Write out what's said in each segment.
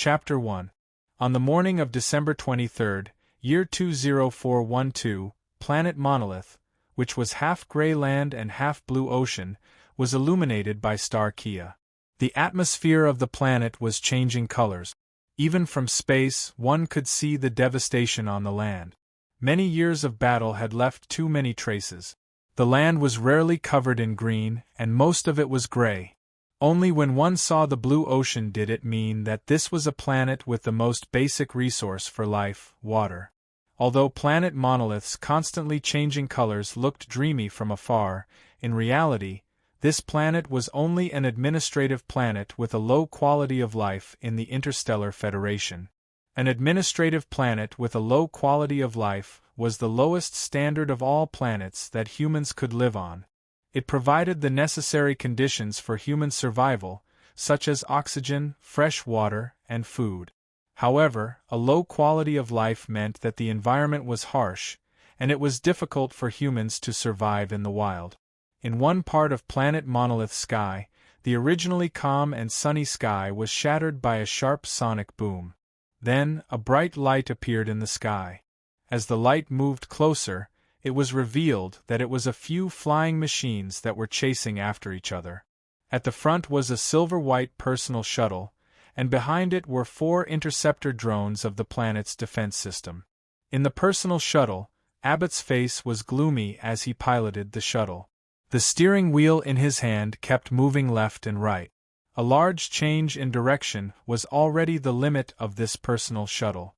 Chapter 1. On the morning of December 23, year 20412, planet Monolith, which was half gray land and half blue ocean, was illuminated by star Kia. The atmosphere of the planet was changing colors. Even from space, one could see the devastation on the land. Many years of battle had left too many traces. The land was rarely covered in green, and most of it was gray. Only when one saw the blue ocean did it mean that this was a planet with the most basic resource for life, water. Although planet Monolith's constantly changing colors looked dreamy from afar, in reality, this planet was only an administrative planet with a low quality of life in the Interstellar Federation. An administrative planet with a low quality of life was the lowest standard of all planets that humans could live on. It provided the necessary conditions for human survival, such as oxygen, fresh water, and food. However, a low quality of life meant that the environment was harsh, and it was difficult for humans to survive in the wild. In one part of planet Monolith's sky, the originally calm and sunny sky was shattered by a sharp sonic boom. Then, a bright light appeared in the sky. As the light moved closer, it was revealed that it was a few flying machines that were chasing after each other. At the front was a silver-white personal shuttle, and behind it were 4 interceptor drones of the planet's defense system. In the personal shuttle, Abbott's face was gloomy as he piloted the shuttle. The steering wheel in his hand kept moving left and right. A large change in direction was already the limit of this personal shuttle.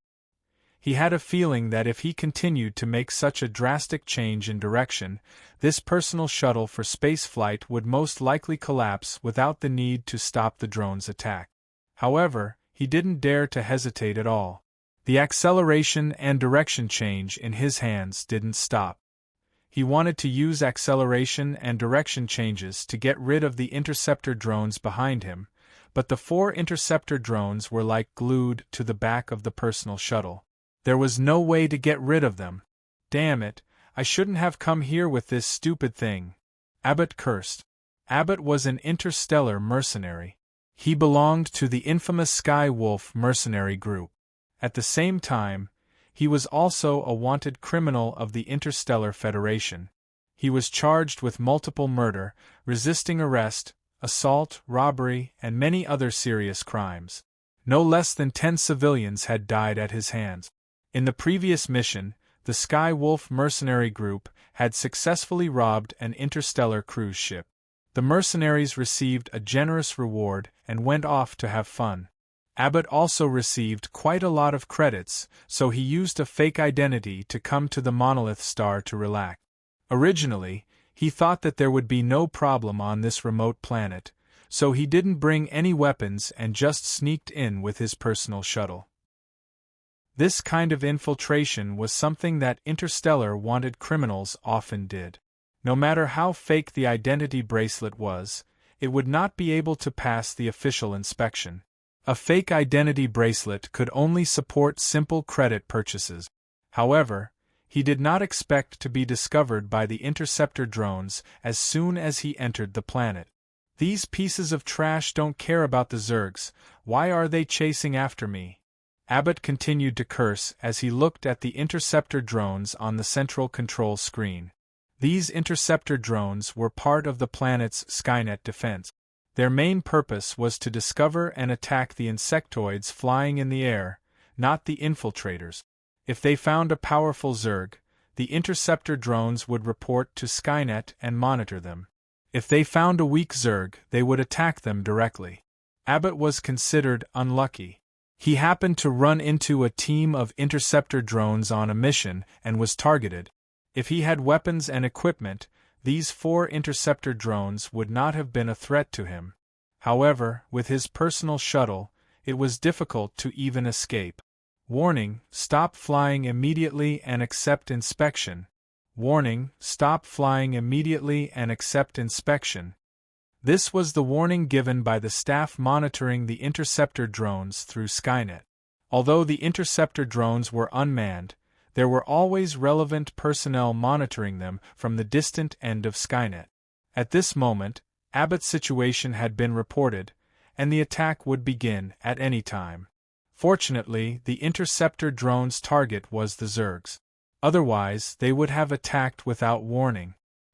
He had a feeling that if he continued to make such a drastic change in direction, this personal shuttle for spaceflight would most likely collapse without the need to stop the drone's attack. However, he didn't dare to hesitate at all. The acceleration and direction change in his hands didn't stop. He wanted to use acceleration and direction changes to get rid of the interceptor drones behind him, but the 4 interceptor drones were like glued to the back of the personal shuttle. There was no way to get rid of them. Damn it, I shouldn't have come here with this stupid thing. Abbott cursed. Abbott was an interstellar mercenary. He belonged to the infamous Sky Wolf mercenary group. At the same time, he was also a wanted criminal of the Interstellar Federation. He was charged with multiple murder, resisting arrest, assault, robbery, and many other serious crimes. No less than 10 civilians had died at his hands. In the previous mission, the Sky Wolf mercenary group had successfully robbed an interstellar cruise ship. The mercenaries received a generous reward and went off to have fun. Abbott also received quite a lot of credits, so he used a fake identity to come to the Monolith star to relax. Originally, he thought that there would be no problem on this remote planet, so he didn't bring any weapons and just sneaked in with his personal shuttle. This kind of infiltration was something that Interstellar wanted criminals often did. No matter how fake the identity bracelet was, it would not be able to pass the official inspection. A fake identity bracelet could only support simple credit purchases. However, he did not expect to be discovered by the interceptor drones as soon as he entered the planet. These pieces of trash don't care about the Zergs. Why are they chasing after me? Abbott continued to curse as he looked at the interceptor drones on the central control screen. These interceptor drones were part of the planet's Skynet defense. Their main purpose was to discover and attack the insectoids flying in the air, not the infiltrators. If they found a powerful Zerg, the interceptor drones would report to Skynet and monitor them. If they found a weak Zerg, they would attack them directly. Abbott was considered unlucky. He happened to run into a team of interceptor drones on a mission and was targeted. If he had weapons and equipment, these 4 interceptor drones would not have been a threat to him. However, with his personal shuttle, it was difficult to even escape. Warning: stop flying immediately and accept inspection. Warning: stop flying immediately and accept inspection. This was the warning given by the staff monitoring the interceptor drones through Skynet. Although the interceptor drones were unmanned, there were always relevant personnel monitoring them from the distant end of Skynet. At this moment, Abbott's situation had been reported, and the attack would begin at any time. Fortunately, the interceptor drone's target was the Zergs. Otherwise, they would have attacked without warning.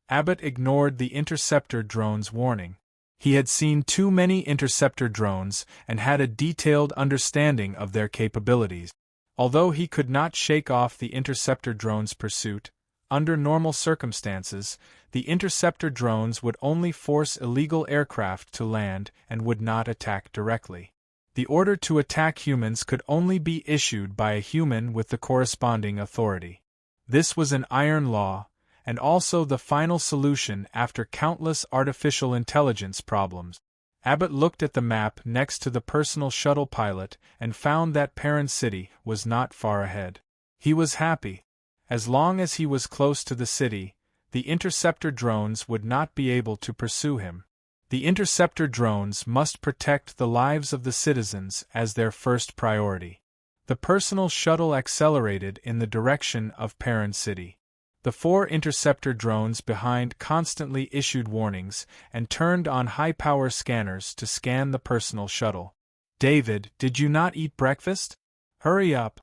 Abbott ignored the interceptor drone's warning. He had seen too many interceptor drones and had a detailed understanding of their capabilities. Although he could not shake off the interceptor drone's pursuit, under normal circumstances, the interceptor drones would only force illegal aircraft to land and would not attack directly. The order to attack humans could only be issued by a human with the corresponding authority. This was an iron law, and also the final solution after countless artificial intelligence problems. Abbott looked at the map next to the personal shuttle pilot and found that Perrin City was not far ahead. He was happy. As long as he was close to the city, the interceptor drones would not be able to pursue him. The interceptor drones must protect the lives of the citizens as their first priority. The personal shuttle accelerated in the direction of Perrin City. The 4 interceptor drones behind constantly issued warnings and turned on high-power scanners to scan the personal shuttle. "David, did you not eat breakfast? Hurry up!"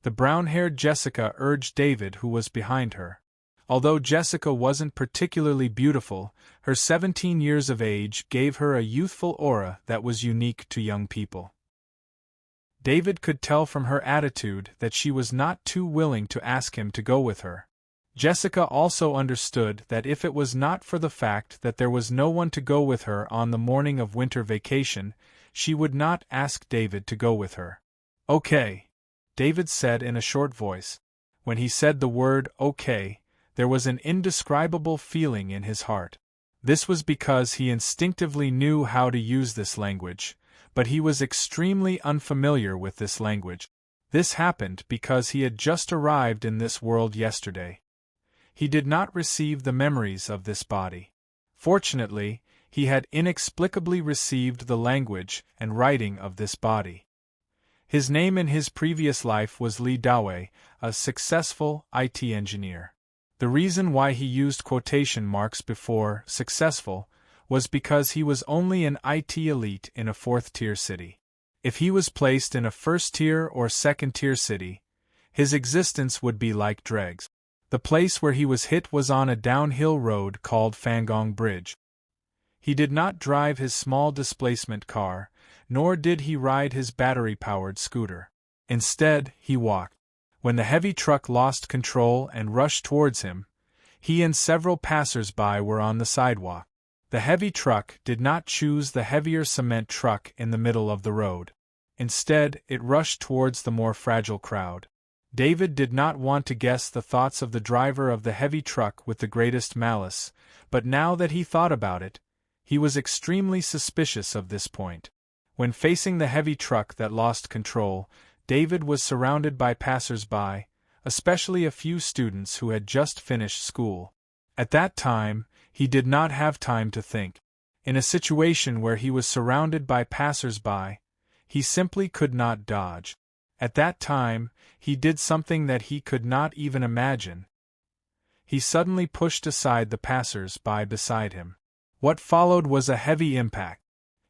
The brown-haired Jessica urged David, who was behind her. Although Jessica wasn't particularly beautiful, her 17 years of age gave her a youthful aura that was unique to young people. David could tell from her attitude that she was not too willing to ask him to go with her. Jessica also understood that if it was not for the fact that there was no one to go with her on the morning of winter vacation, she would not ask David to go with her. "Okay," David said in a short voice. When he said the word "okay," there was an indescribable feeling in his heart. This was because he instinctively knew how to use this language, but he was extremely unfamiliar with this language. This happened because he had just arrived in this world yesterday. He did not receive the memories of this body. Fortunately, he had inexplicably received the language and writing of this body. His name in his previous life was Lee Dawei, a successful IT engineer. The reason why he used quotation marks before "successful" was because he was only an IT elite in a 4th-tier city. If he was placed in a 1st-tier or 2nd-tier city, his existence would be like dregs. The place where he was hit was on a downhill road called Fangong Bridge. He did not drive his small displacement car, nor did he ride his battery-powered scooter. Instead, he walked. When the heavy truck lost control and rushed towards him, he and several passers-by were on the sidewalk. The heavy truck did not choose the heavier cement truck in the middle of the road. Instead, it rushed towards the more fragile crowd. David did not want to guess the thoughts of the driver of the heavy truck with the greatest malice, but now that he thought about it, he was extremely suspicious of this point. When facing the heavy truck that lost control, David was surrounded by passers-by, especially a few students who had just finished school. At that time, he did not have time to think. In a situation where he was surrounded by passers-by, he simply could not dodge. At that time, he did something that he could not even imagine. He suddenly pushed aside the passers-by beside him. What followed was a heavy impact.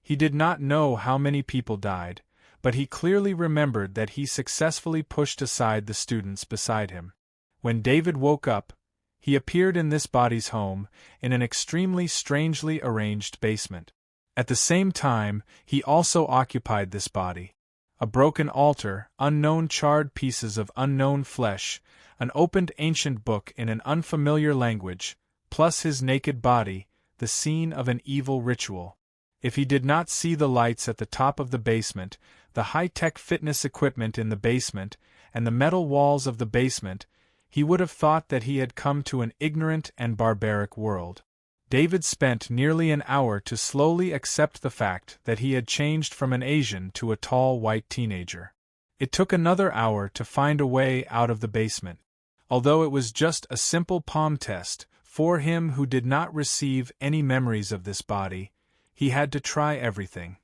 He did not know how many people died, but he clearly remembered that he successfully pushed aside the students beside him. When David woke up, he appeared in this body's home, in an extremely strangely arranged basement. At the same time, he also occupied this body. A broken altar, unknown charred pieces of unknown flesh, an opened ancient book in an unfamiliar language, plus his naked body, the scene of an evil ritual. If he did not see the lights at the top of the basement, the high-tech fitness equipment in the basement, and the metal walls of the basement, he would have thought that he had come to an ignorant and barbaric world. David spent nearly an hour to slowly accept the fact that he had changed from an Asian to a tall white teenager. It took another hour to find a way out of the basement. Although it was just a simple palm test, for him who did not receive any memories of this body, he had to try everything.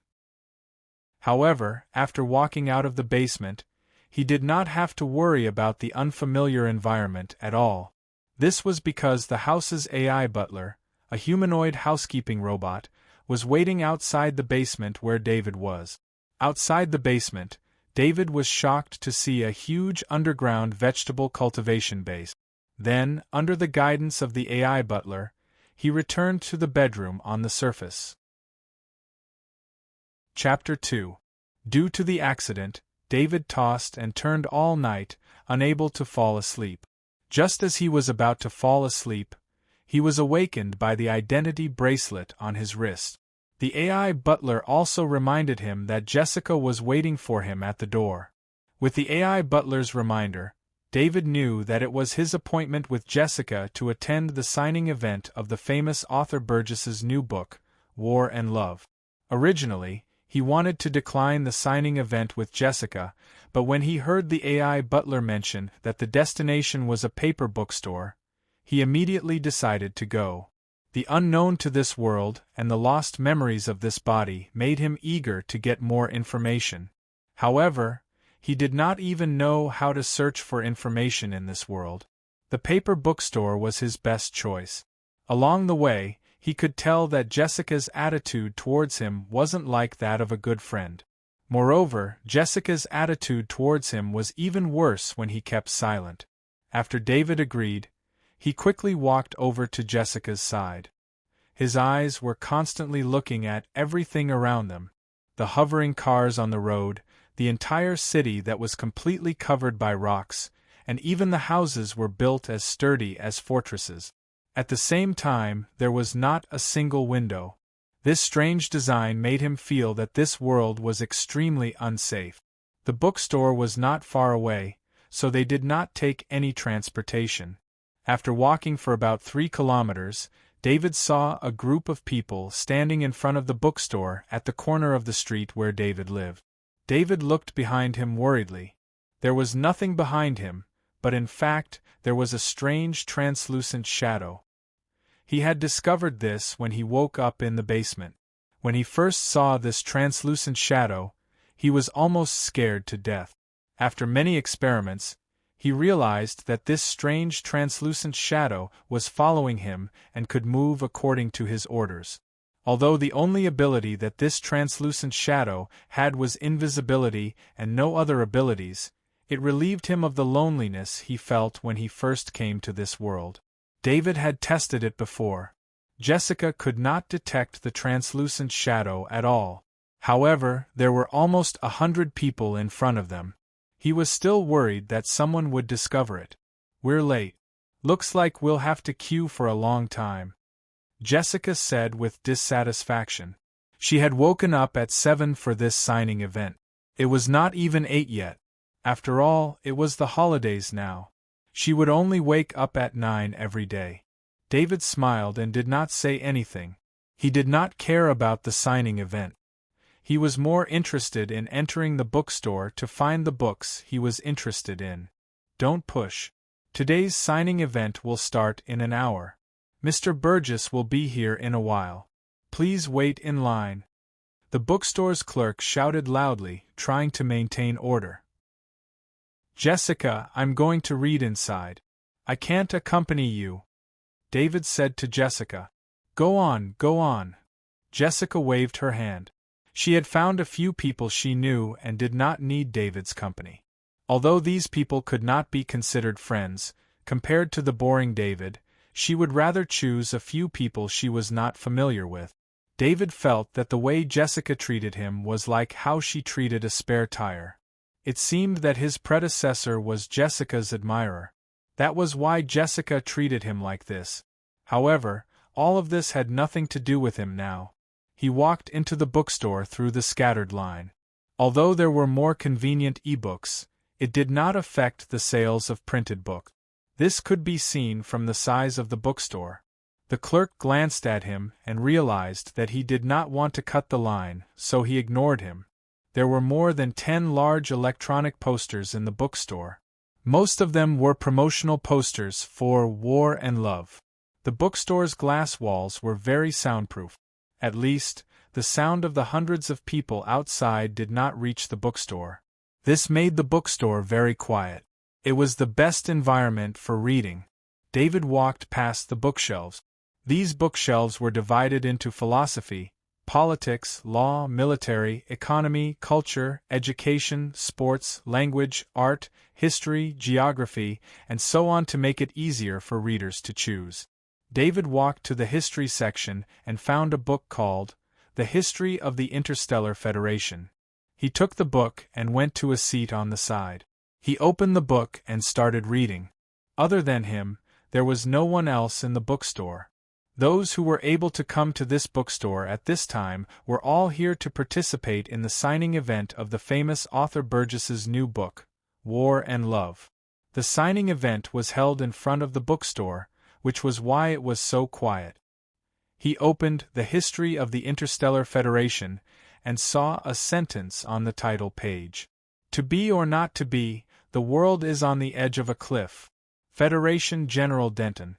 However, after walking out of the basement, he did not have to worry about the unfamiliar environment at all. This was because the house's AI butler, a humanoid housekeeping robot, was waiting outside the basement where David was. Outside the basement, David was shocked to see a huge underground vegetable cultivation base. Then, under the guidance of the AI butler, he returned to the bedroom on the surface. Chapter 2. Due to the accident, David tossed and turned all night, unable to fall asleep. Just as he was about to fall asleep, he was awakened by the identity bracelet on his wrist. The AI butler also reminded him that Jessica was waiting for him at the door. With the AI butler's reminder, David knew that it was his appointment with Jessica to attend the signing event of the famous author Burgess's new book, War and Love. Originally, he wanted to decline the signing event with Jessica, but when he heard the AI butler mention that the destination was a paper bookstore, he immediately decided to go. The unknown to this world and the lost memories of this body made him eager to get more information. However, he did not even know how to search for information in this world. The paper bookstore was his best choice. Along the way, he could tell that Jessica's attitude towards him wasn't like that of a good friend. Moreover, Jessica's attitude towards him was even worse when he kept silent. After David agreed, he quickly walked over to Jessica's side. His eyes were constantly looking at everything around them: the hovering cars on the road, the entire city that was completely covered by rocks, and even the houses were built as sturdy as fortresses. At the same time, there was not a single window. This strange design made him feel that this world was extremely unsafe. The bookstore was not far away, so they did not take any transportation. After walking for about 3 kilometers, David saw a group of people standing in front of the bookstore at the corner of the street where David lived. David looked behind him worriedly. There was nothing behind him, but in fact, there was a strange translucent shadow. He had discovered this when he woke up in the basement. When he first saw this translucent shadow, he was almost scared to death. After many experiments, he realized that this strange translucent shadow was following him and could move according to his orders. Although the only ability that this translucent shadow had was invisibility and no other abilities, it relieved him of the loneliness he felt when he first came to this world. David had tested it before. Jessica could not detect the translucent shadow at all. However, there were almost 100 people in front of them. He was still worried that someone would discover it. "We're late. Looks like we'll have to queue for a long time," Jessica said with dissatisfaction. She had woken up at 7 for this signing event. It was not even 8 yet. After all, it was the holidays now. She would only wake up at 9 every day. David smiled and did not say anything. He did not care about the signing event. He was more interested in entering the bookstore to find the books he was interested in. "Don't push. Today's signing event will start in an hour. Mr. Burgess will be here in a while. Please wait in line." The bookstore's clerk shouted loudly, trying to maintain order. "Jessica, I'm going to read inside. I can't accompany you," David said to Jessica. Go on. Jessica waved her hand. She had found a few people she knew and did not need David's company. Although these people could not be considered friends, compared to the boring David, she would rather choose a few people she was not familiar with. David felt that the way Jessica treated him was like how she treated a spare tire. It seemed that his predecessor was Jessica's admirer. That was why Jessica treated him like this. However, all of this had nothing to do with him now. He walked into the bookstore through the scattered line. Although there were more convenient ebooks, it did not affect the sales of printed books. This could be seen from the size of the bookstore. The clerk glanced at him and realized that he did not want to cut the line, so he ignored him. There were more than 10 large electronic posters in the bookstore. Most of them were promotional posters for War and Love. The bookstore's glass walls were very soundproof. At least, the sound of the hundreds of people outside did not reach the bookstore. This made the bookstore very quiet. It was the best environment for reading. David walked past the bookshelves. These bookshelves were divided into philosophy, politics, law, military, economy, culture, education, sports, language, art, history, geography, and so on to make it easier for readers to choose. David walked to the history section and found a book called The History of the Interstellar Federation. He took the book and went to a seat on the side. He opened the book and started reading. Other than him, there was no one else in the bookstore. Those who were able to come to this bookstore at this time were all here to participate in the signing event of the famous author Burgess's new book, War and Love. The signing event was held in front of the bookstore, which was why it was so quiet. He opened The History of the Interstellar Federation and saw a sentence on the title page. To be or not to be, the world is on the edge of a cliff. Federation General Denton.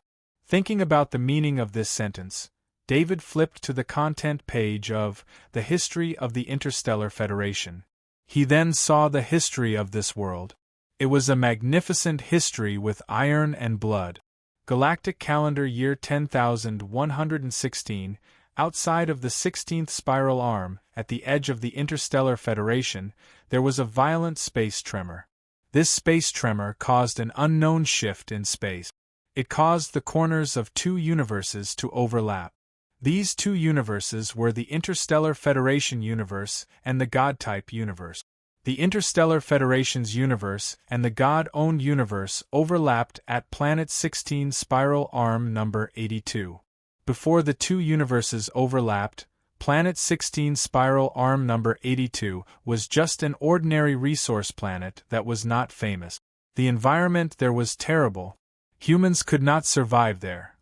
Thinking about the meaning of this sentence, David flipped to the content page of The History of the Interstellar Federation. He then saw the history of this world. It was a magnificent history with iron and blood. Galactic calendar year 10,116, outside of the 16th spiral arm, at the edge of the Interstellar Federation, there was a violent space tremor. This space tremor caused an unknown shift in space. It caused the corners of two universes to overlap. These two universes were the Interstellar Federation universe and the God-type universe. The Interstellar Federation's universe and the God-owned universe overlapped at Planet 16 Spiral Arm number 82. Before the two universes overlapped, Planet 16 Spiral Arm number 82 was just an ordinary resource planet that was not famous. The environment there was terrible. Humans could not survive there.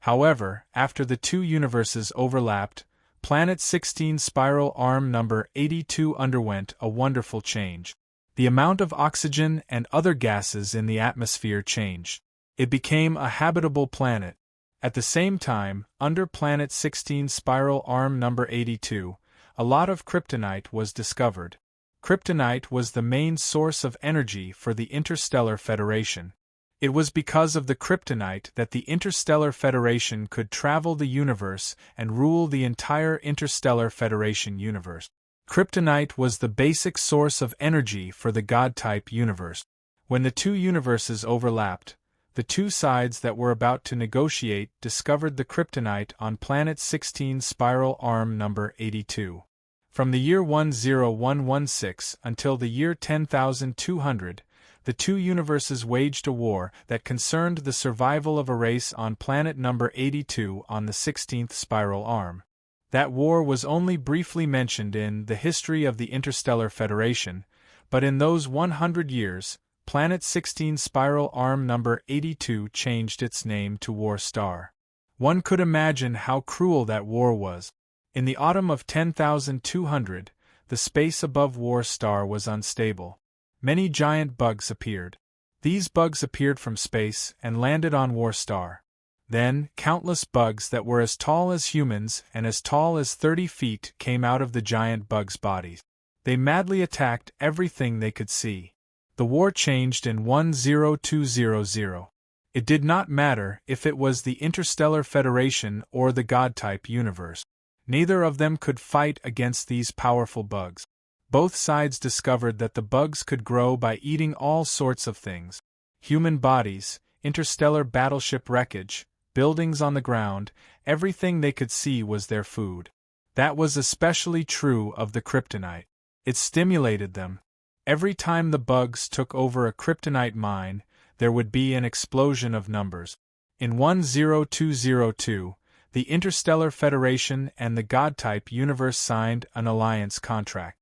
However, after the two universes overlapped, Planet 16 Spiral Arm number 82 underwent a wonderful change. The amount of oxygen and other gases in the atmosphere changed. It became a habitable planet. At the same time, under Planet 16 Spiral Arm number 82, a lot of kryptonite was discovered. Kryptonite was the main source of energy for the Interstellar Federation. It was because of the kryptonite that the Interstellar Federation could travel the universe and rule the entire Interstellar Federation universe. Kryptonite was the basic source of energy for the God-type universe. When the two universes overlapped, the two sides that were about to negotiate discovered the kryptonite on Planet 16 Spiral Arm number 82. From the year 10116 until the year 10,200, the two universes waged a war that concerned the survival of a race on planet number 82 on the 16th spiral arm. That war was only briefly mentioned in The History of the Interstellar Federation, but in those 100 years, Planet 16 Spiral Arm number 82 changed its name to War Star. One could imagine how cruel that war was. In the autumn of 10,200, the space above War Star was unstable. Many giant bugs appeared. These bugs appeared from space and landed on War Star. Then, countless bugs that were as tall as humans and as tall as 30 feet came out of the giant bugs' bodies. They madly attacked everything they could see. The war changed in 10200. It did not matter if it was the Interstellar Federation or the God-type universe. Neither of them could fight against these powerful bugs. Both sides discovered that the bugs could grow by eating all sorts of things. Human bodies, interstellar battleship wreckage, buildings on the ground, everything they could see was their food. That was especially true of the kryptonite. It stimulated them. Every time the bugs took over a kryptonite mine, there would be an explosion of numbers. In 10202, the Interstellar Federation and the God-type universe signed an alliance contract.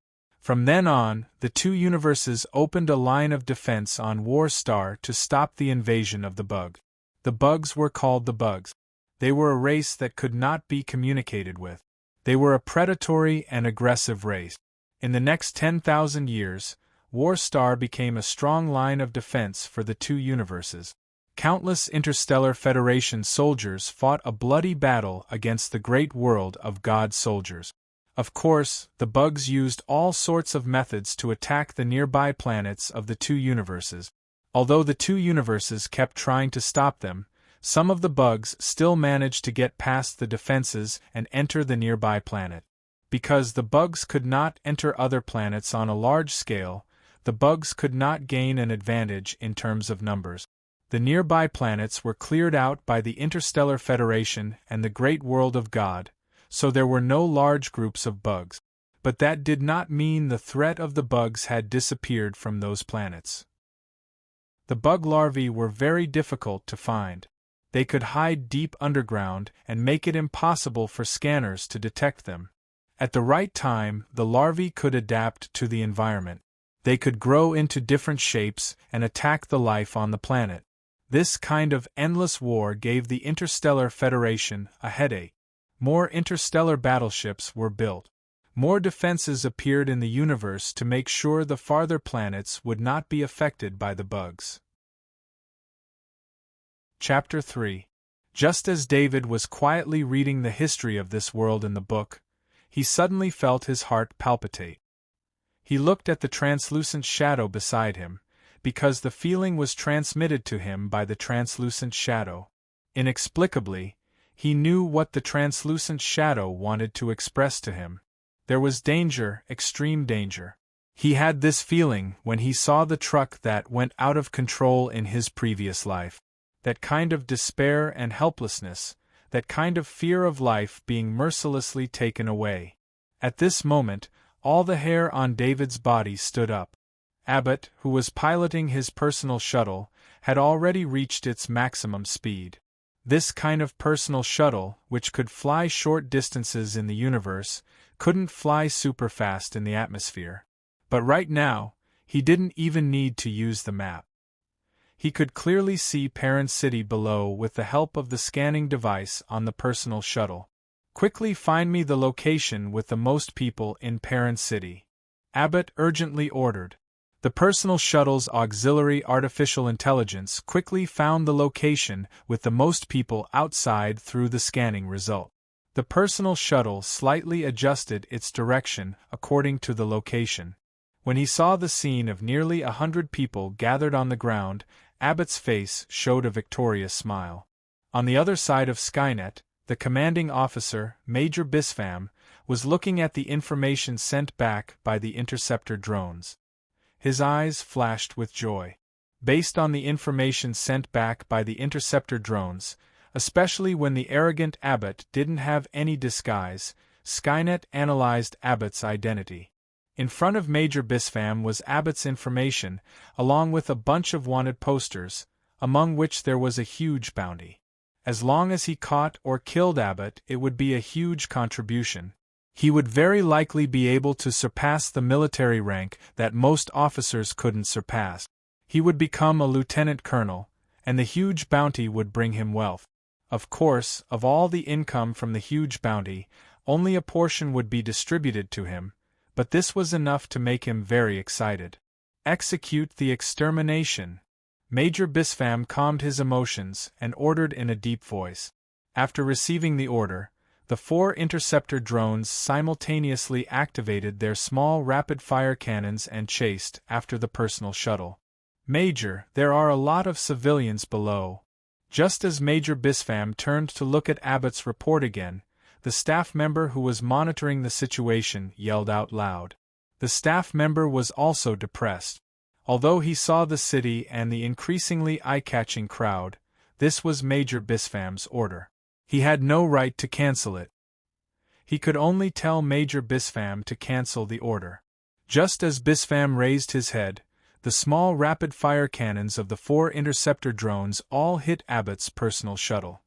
From then on, the two universes opened a line of defense on War Star to stop the invasion of the bugs. The bugs were called the bugs. They were a race that could not be communicated with. They were a predatory and aggressive race. In the next 10,000 years, War Star became a strong line of defense for the two universes. Countless Interstellar Federation soldiers fought a bloody battle against the great world of God soldiers. Of course, the bugs used all sorts of methods to attack the nearby planets of the two universes. Although the two universes kept trying to stop them, Some of the bugs still managed to get past the defenses and enter the nearby planet. Because the bugs could not enter other planets on a large scale, the bugs could not gain an advantage in terms of numbers. The nearby planets were cleared out by the Interstellar Federation and the Great World of God, so there were no large groups of bugs. But that did not mean the threat of the bugs had disappeared from those planets. The bug larvae were very difficult to find. They could hide deep underground and make it impossible for scanners to detect them. At the right time, the larvae could adapt to the environment. They could grow into different shapes and attack the life on the planet. This kind of endless war gave the Interstellar Federation a headache. More interstellar battleships were built. More defenses appeared in the universe to make sure the farther planets would not be affected by the bugs. Chapter 3. Just as David was quietly reading the history of this world in the book, he suddenly felt his heart palpitate. He looked at the translucent shadow beside him, because the feeling was transmitted to him by the translucent shadow. Inexplicably, he knew what the translucent shadow wanted to express to him. There was danger, extreme danger. He had this feeling when he saw the truck that went out of control in his previous life. That kind of despair and helplessness, that kind of fear of life being mercilessly taken away. At this moment, all the hair on David's body stood up. Abbott, who was piloting his personal shuttle, had already reached its maximum speed. This kind of personal shuttle, which could fly short distances in the universe, couldn't fly super fast in the atmosphere. But right now, he didn't even need to use the map. He could clearly see Parent City below with the help of the scanning device on the personal shuttle. Quickly find me the location with the most people in Parent City, Abbott urgently ordered. The personal shuttle's auxiliary artificial intelligence quickly found the location with the most people outside through the scanning result. The personal shuttle slightly adjusted its direction according to the location. When he saw the scene of nearly 100 people gathered on the ground, Abbott's face showed a victorious smile. On the other side of Skynet, the commanding officer, Major Bispham, was looking at the information sent back by the interceptor drones. His eyes flashed with joy. Based on the information sent back by the interceptor drones, especially when the arrogant Abbott didn't have any disguise, Skynet analyzed Abbott's identity. In front of Major Bispham was Abbott's information, along with a bunch of wanted posters, among which there was a huge bounty. As long as he caught or killed Abbott, it would be a huge contribution. He would very likely be able to surpass the military rank that most officers couldn't surpass. He would become a lieutenant colonel, and the huge bounty would bring him wealth. Of course, of all the income from the huge bounty, only a portion would be distributed to him, but this was enough to make him very excited. Execute the extermination. Major Bispham calmed his emotions and ordered in a deep voice. After receiving the order, the 4 interceptor drones simultaneously activated their small rapid-fire cannons and chased after the personal shuttle. Major, there are a lot of civilians below. Just as Major Bispham turned to look at Abbott's report again, the staff member who was monitoring the situation yelled out loud. The staff member was also depressed. Although he saw the city and the increasingly eye-catching crowd, this was Major Bispham's order. He had no right to cancel it. He could only tell Major Bispham to cancel the order. Just as Bispham raised his head, the small rapid-fire cannons of the 4 interceptor drones all hit Abbott's personal shuttle.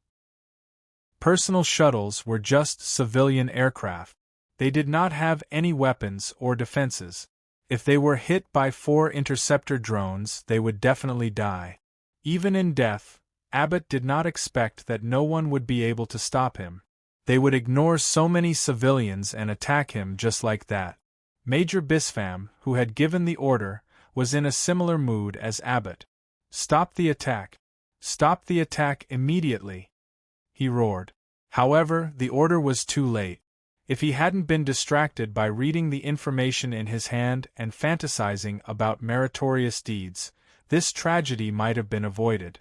Personal shuttles were just civilian aircraft. They did not have any weapons or defenses. If they were hit by 4 interceptor drones, they would definitely die. Even in death, Abbott did not expect that no one would be able to stop him. They would ignore so many civilians and attack him just like that. Major Bispham, who had given the order, was in a similar mood as Abbott. "Stop the attack! Stop the attack immediately!" he roared. However, the order was too late. If he hadn't been distracted by reading the information in his hand and fantasizing about meritorious deeds, this tragedy might have been avoided.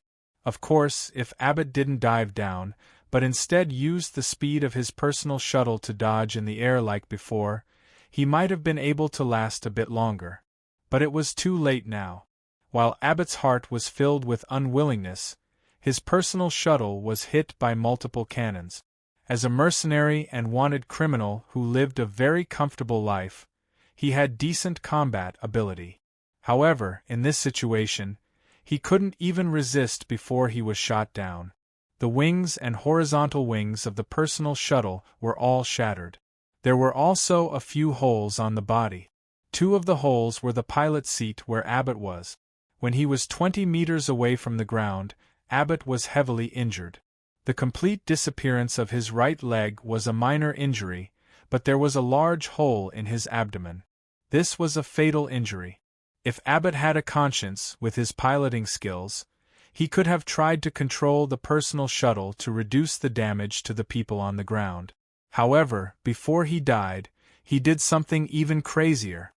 Of course, if Abbott didn't dive down, but instead used the speed of his personal shuttle to dodge in the air like before, he might have been able to last a bit longer. But it was too late now. While Abbott's heart was filled with unwillingness, his personal shuttle was hit by multiple cannons. As a mercenary and wanted criminal who lived a very comfortable life, he had decent combat ability. However, in this situation, he couldn't even resist before he was shot down. The wings and horizontal wings of the personal shuttle were all shattered. There were also a few holes on the body. 2 of the holes were the pilot's seat where Abbott was. When he was 20 meters away from the ground, Abbott was heavily injured. The complete disappearance of his right leg was a minor injury, but there was a large hole in his abdomen. This was a fatal injury. If Abbott had a conscience with his piloting skills, he could have tried to control the personal shuttle to reduce the damage to the people on the ground. However, before he died, he did something even crazier.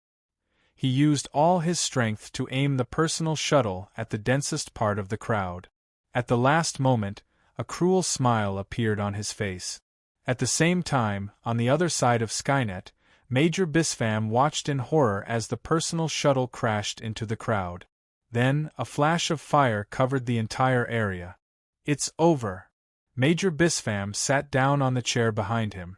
He used all his strength to aim the personal shuttle at the densest part of the crowd. At the last moment, a cruel smile appeared on his face. At the same time, on the other side of Skynet, Major Bispham watched in horror as the personal shuttle crashed into the crowd. Then, a flash of fire covered the entire area. "It's over." Major Bispham sat down on the chair behind him.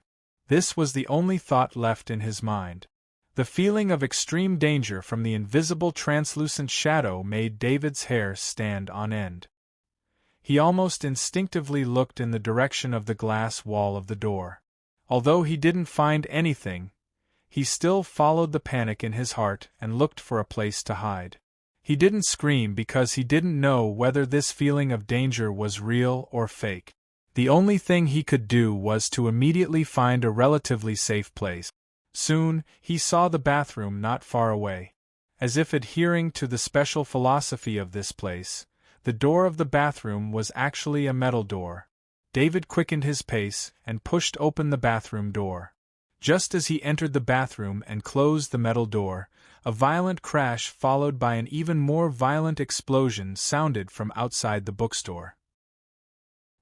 This was the only thought left in his mind. The feeling of extreme danger from the invisible translucent shadow made David's hair stand on end. He almost instinctively looked in the direction of the glass wall of the door. Although he didn't find anything, he still followed the panic in his heart and looked for a place to hide. He didn't scream because he didn't know whether this feeling of danger was real or fake. The only thing he could do was to immediately find a relatively safe place. Soon, he saw the bathroom not far away. As if adhering to the special philosophy of this place, the door of the bathroom was actually a metal door. David quickened his pace and pushed open the bathroom door. Just as he entered the bathroom and closed the metal door, a violent crash followed by an even more violent explosion sounded from outside the bookstore.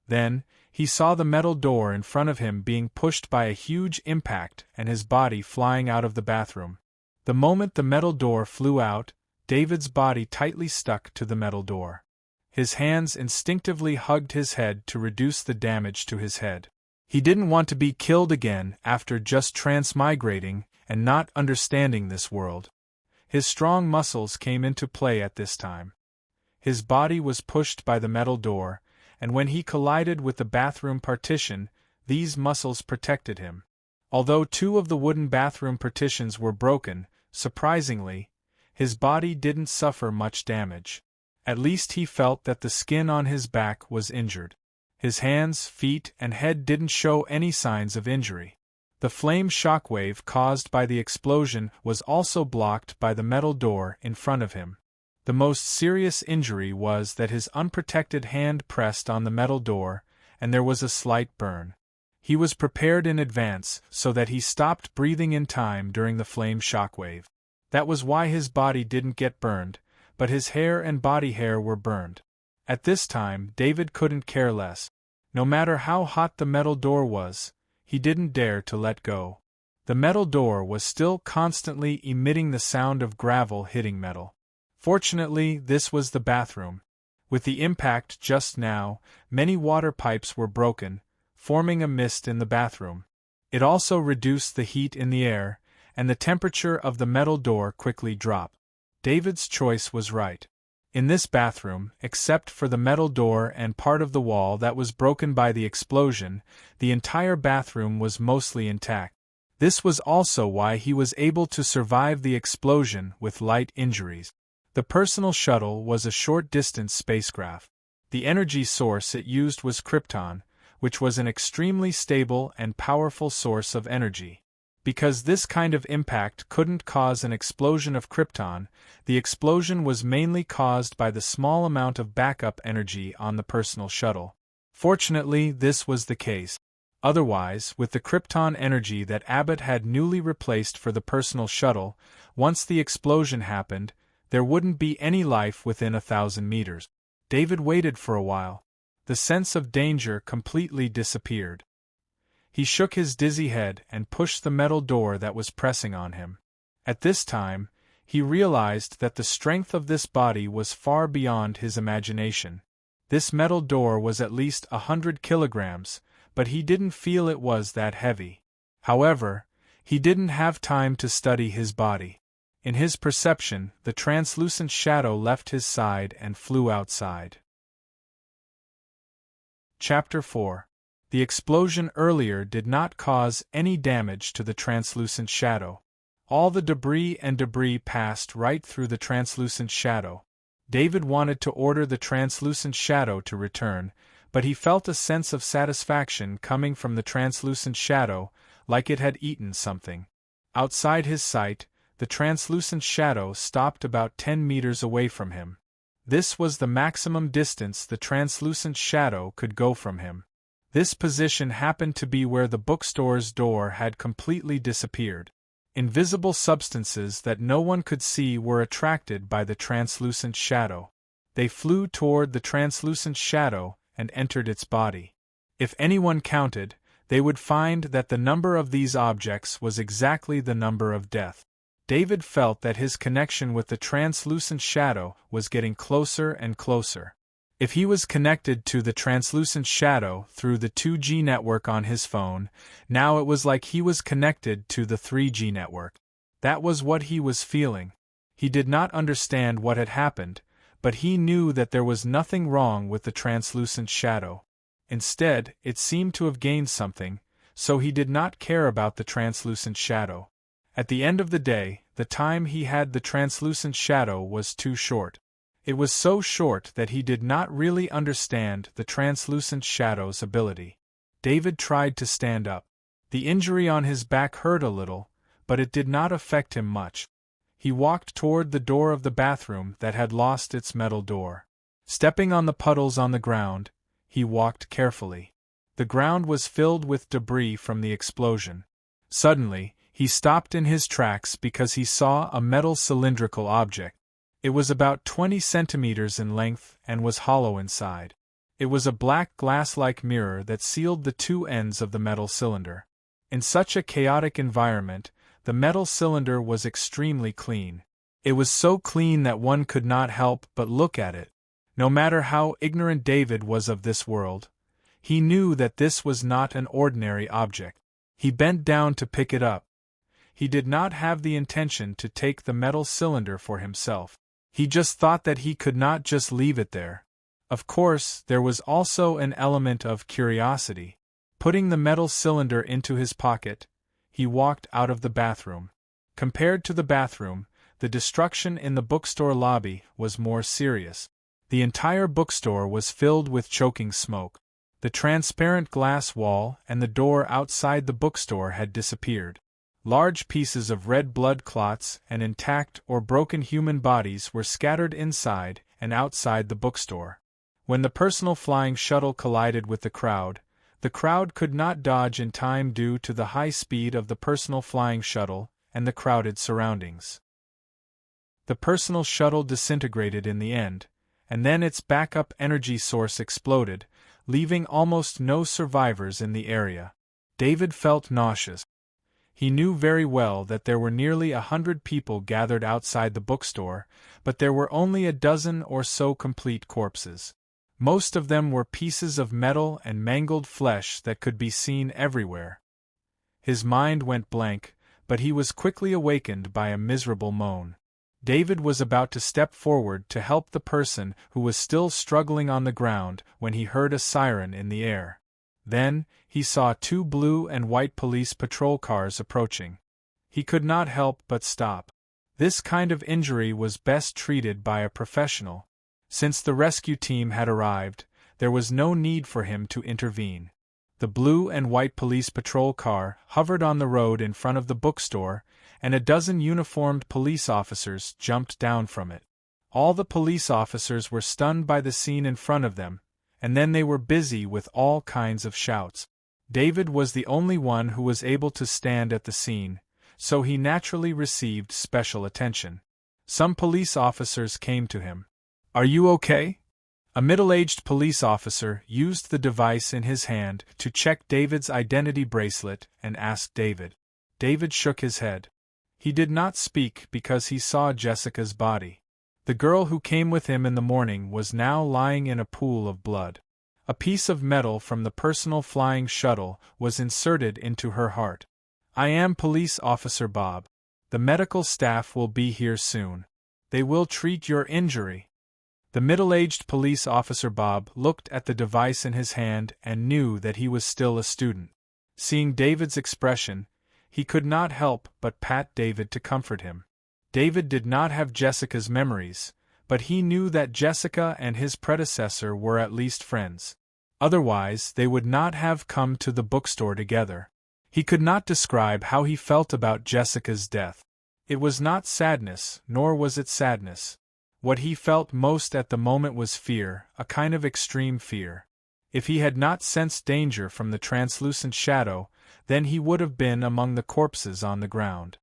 Then, he saw the metal door in front of him being pushed by a huge impact and his body flying out of the bathroom. The moment the metal door flew out, David's body tightly stuck to the metal door. His hands instinctively hugged his head to reduce the damage to his head. He didn't want to be killed again after just transmigrating and not understanding this world. His strong muscles came into play at this time. His body was pushed by the metal door, and when he collided with the bathroom partition, these muscles protected him. Although 2 of the wooden bathroom partitions were broken, surprisingly, his body didn't suffer much damage. At least he felt that the skin on his back was injured. His hands, feet, and head didn't show any signs of injury. The flame shockwave caused by the explosion was also blocked by the metal door in front of him. The most serious injury was that his unprotected hand pressed on the metal door, and there was a slight burn. He was prepared in advance so that he stopped breathing in time during the flame shockwave. That was why his body didn't get burned, but his hair and body hair were burned. At this time, David couldn't care less. No matter how hot the metal door was, he didn't dare to let go. The metal door was still constantly emitting the sound of gravel hitting metal. Fortunately, this was the bathroom. With the impact just now, many water pipes were broken, forming a mist in the bathroom. It also reduced the heat in the air, and the temperature of the metal door quickly dropped. David's choice was right. In this bathroom, except for the metal door and part of the wall that was broken by the explosion, the entire bathroom was mostly intact. This was also why he was able to survive the explosion with light injuries. The personal shuttle was a short-distance spacecraft. The energy source it used was krypton, which was an extremely stable and powerful source of energy. Because this kind of impact couldn't cause an explosion of krypton, the explosion was mainly caused by the small amount of backup energy on the personal shuttle. Fortunately, this was the case. Otherwise, with the krypton energy that Abbott had newly replaced for the personal shuttle, once the explosion happened, there wouldn't be any life within 1,000 meters. David waited for a while. The sense of danger completely disappeared. He shook his dizzy head and pushed the metal door that was pressing on him. At this time, he realized that the strength of this body was far beyond his imagination. This metal door was at least 100 kilograms, but he didn't feel it was that heavy. However, he didn't have time to study his body. In his perception, the translucent shadow left his side and flew outside. Chapter 4. The explosion earlier did not cause any damage to the translucent shadow. All the debris passed right through the translucent shadow. David wanted to order the translucent shadow to return, but he felt a sense of satisfaction coming from the translucent shadow, like it had eaten something. Outside his sight, the translucent shadow stopped about 10 meters away from him. This was the maximum distance the translucent shadow could go from him. This position happened to be where the bookstore's door had completely disappeared. Invisible substances that no one could see were attracted by the translucent shadow. They flew toward the translucent shadow and entered its body. If anyone counted, they would find that the number of these objects was exactly the number of death. David felt that his connection with the translucent shadow was getting closer and closer. If he was connected to the translucent shadow through the 2G network on his phone, now it was like he was connected to the 3G network. That was what he was feeling. He did not understand what had happened, but he knew that there was nothing wrong with the translucent shadow. Instead, it seemed to have gained something, so he did not care about the translucent shadow. At the end of the day, the time he had the translucent shadow was too short. It was so short that he did not really understand the translucent shadow's ability. David tried to stand up. The injury on his back hurt a little, but it did not affect him much. He walked toward the door of the bathroom that had lost its metal door. Stepping on the puddles on the ground, he walked carefully. The ground was filled with debris from the explosion. Suddenly, he stopped in his tracks because he saw a metal cylindrical object. It was about 20 centimeters in length and was hollow inside. It was a black glass-like mirror that sealed the two ends of the metal cylinder. In such a chaotic environment, the metal cylinder was extremely clean. It was so clean that one could not help but look at it. No matter how ignorant David was of this world, he knew that this was not an ordinary object. He bent down to pick it up. He did not have the intention to take the metal cylinder for himself. He just thought that he could not just leave it there. Of course, there was also an element of curiosity. Putting the metal cylinder into his pocket, he walked out of the bathroom. Compared to the bathroom, the destruction in the bookstore lobby was more serious. The entire bookstore was filled with choking smoke. The transparent glass wall and the door outside the bookstore had disappeared. Large pieces of red blood clots and intact or broken human bodies were scattered inside and outside the bookstore. When the personal flying shuttle collided with the crowd could not dodge in time due to the high speed of the personal flying shuttle and the crowded surroundings. The personal shuttle disintegrated in the end, and then its backup energy source exploded, leaving almost no survivors in the area. David felt nauseous. He knew very well that there were nearly 100 people gathered outside the bookstore, but there were only a dozen or so complete corpses. Most of them were pieces of metal and mangled flesh that could be seen everywhere. His mind went blank, but he was quickly awakened by a miserable moan. David was about to step forward to help the person who was still struggling on the ground when he heard a siren in the air. Then, he saw 2 blue and white police patrol cars approaching. He could not help but stop. This kind of injury was best treated by a professional. Since the rescue team had arrived, there was no need for him to intervene. The blue and white police patrol car hovered on the road in front of the bookstore, and a dozen uniformed police officers jumped down from it. All the police officers were stunned by the scene in front of them, and then they were busy with all kinds of shouts. David was the only one who was able to stand at the scene, so he naturally received special attention. Some police officers came to him. "Are you okay?" A middle-aged police officer used the device in his hand to check David's identity bracelet and asked David. David shook his head. He did not speak because he saw Jessica's body. The girl who came with him in the morning was now lying in a pool of blood. A piece of metal from the personal flying shuttle was inserted into her heart. "I am Police Officer Bob. The medical staff will be here soon. They will treat your injury." The middle-aged police officer Bob looked at the device in his hand and knew that he was still a student. Seeing David's expression, he could not help but pat David to comfort him. David did not have Jessica's memories, but he knew that Jessica and his predecessor were at least friends. Otherwise, they would not have come to the bookstore together. He could not describe how he felt about Jessica's death. It was not sadness, nor was it sadness. What he felt most at the moment was fear, a kind of extreme fear. If he had not sensed danger from the translucent shadow, then he would have been among the corpses on the ground.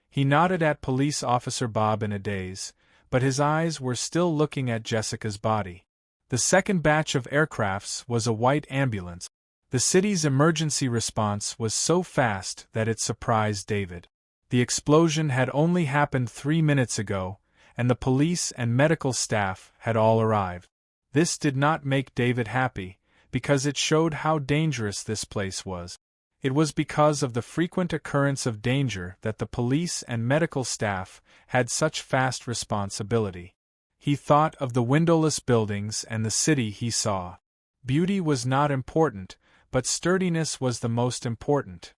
He nodded at Police Officer Bob in a daze, but his eyes were still looking at Jessica's body. The second batch of aircrafts was a white ambulance. The city's emergency response was so fast that it surprised David. The explosion had only happened 3 minutes ago, and the police and medical staff had all arrived. This did not make David happy, because it showed how dangerous this place was. It was because of the frequent occurrence of danger that the police and medical staff had such fast responsibility. He thought of the windowless buildings and the city he saw. Beauty was not important, but sturdiness was the most important.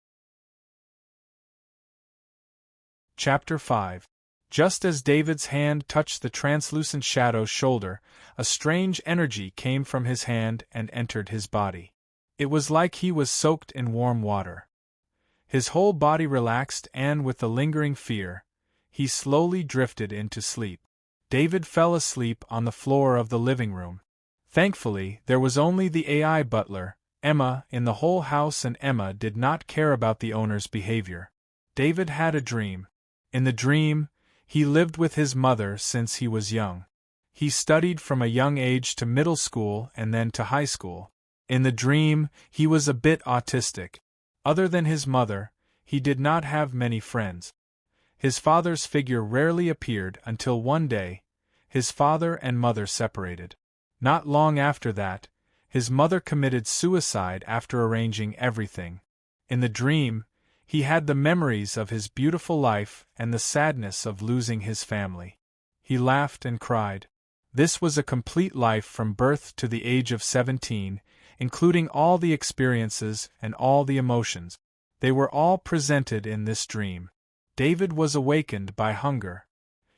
Chapter 5. Just as David's hand touched the translucent shadow's shoulder, a strange energy came from his hand and entered his body. It was like he was soaked in warm water. His whole body relaxed and, with the lingering fear, he slowly drifted into sleep. David fell asleep on the floor of the living room. Thankfully, there was only the AI butler, Emma, in the whole house, and Emma did not care about the owner's behavior. David had a dream. In the dream, he lived with his mother since he was young. He studied from a young age to middle school and then to high school. In the dream, he was a bit autistic. Other than his mother, he did not have many friends. His father's figure rarely appeared until one day, his father and mother separated. Not long after that, his mother committed suicide after arranging everything. In the dream, he had the memories of his beautiful life and the sadness of losing his family. He laughed and cried. This was a complete life from birth to the age of 17, including all the experiences and all the emotions. They were all presented in this dream. David was awakened by hunger.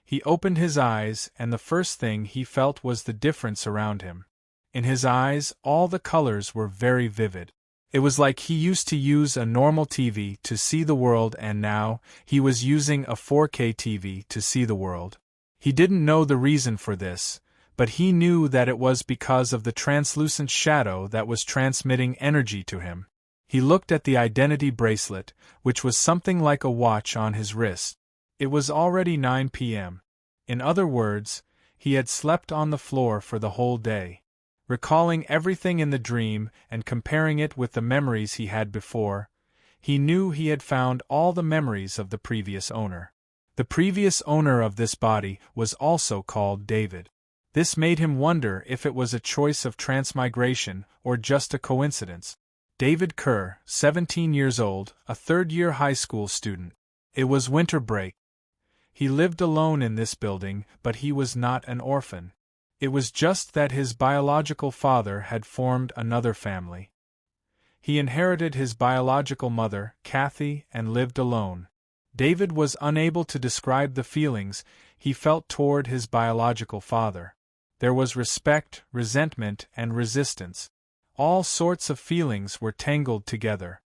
He opened his eyes, and the first thing he felt was the difference around him. In his eyes, all the colors were very vivid. It was like he used to use a normal TV to see the world, and now he was using a 4K TV to see the world. He didn't know the reason for this, but he knew that it was because of the translucent shadow that was transmitting energy to him. He looked at the identity bracelet, which was something like a watch on his wrist. It was already 9 p.m. In other words, he had slept on the floor for the whole day. Recalling everything in the dream and comparing it with the memories he had before, he knew he had found all the memories of the previous owner. The previous owner of this body was also called David. This made him wonder if it was a choice of transmigration or just a coincidence. David Kerr, 17 years old, a third-year high school student. It was winter break. He lived alone in this building, but he was not an orphan. It was just that his biological father had formed another family. He inherited his biological mother, Kathy, and lived alone. David was unable to describe the feelings he felt toward his biological father. There was respect, resentment, and resistance. All sorts of feelings were tangled together.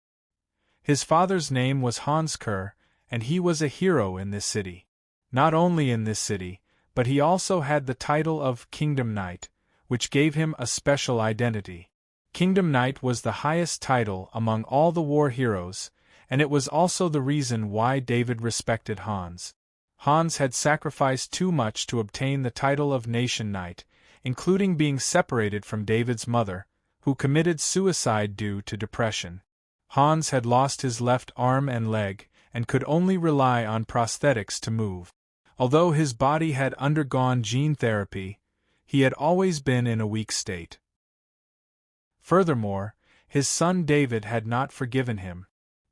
His father's name was Hans Kerr, and he was a hero in this city. Not only in this city, but he also had the title of Kingdom Knight, which gave him a special identity. Kingdom Knight was the highest title among all the war heroes, and it was also the reason why David respected Hans. Hans had sacrificed too much to obtain the title of Nation Knight, including being separated from David's mother, who committed suicide due to depression. Hans had lost his left arm and leg, and could only rely on prosthetics to move. Although his body had undergone gene therapy, he had always been in a weak state. Furthermore, his son David had not forgiven him.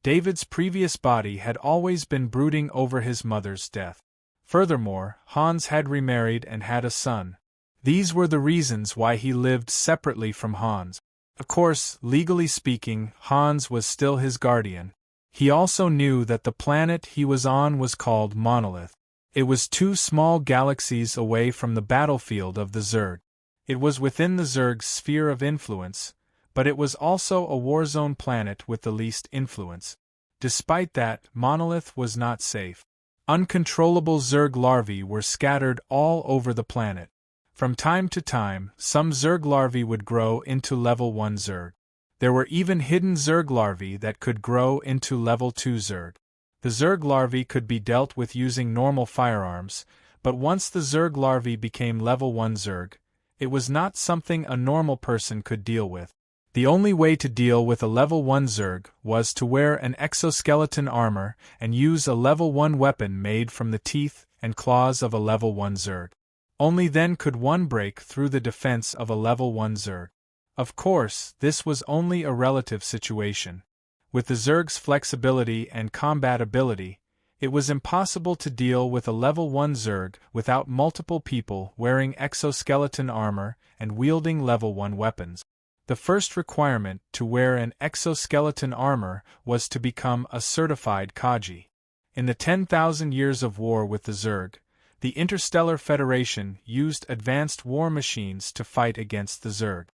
David's previous body had always been brooding over his mother's death. Furthermore, Hans had remarried and had a son. These were the reasons why he lived separately from Hans. Of course, legally speaking, Hans was still his guardian. He also knew that the planet he was on was called Monolith. It was 2 small galaxies away from the battlefield of the Zerg. It was within the Zerg's sphere of influence, but it was also a war-zone planet with the least influence. Despite that, Monolith was not safe. Uncontrollable Zerg larvae were scattered all over the planet. From time to time, some Zerg larvae would grow into level 1 Zerg. There were even hidden Zerg larvae that could grow into level 2 Zerg. The Zerg larvae could be dealt with using normal firearms, but once the Zerg larvae became level 1 Zerg, it was not something a normal person could deal with. The only way to deal with a level 1 Zerg was to wear an exoskeleton armor and use a level 1 weapon made from the teeth and claws of a level 1 Zerg. Only then could one break through the defense of a level 1 Zerg. Of course, this was only a relative situation. With the Zerg's flexibility and combat ability, it was impossible to deal with a level 1 Zerg without multiple people wearing exoskeleton armor and wielding level 1 weapons. The first requirement to wear an exoskeleton armor was to become a certified Kaji. In the 10,000 years of war with the Zerg, the Interstellar Federation used advanced war machines to fight against the Zerg.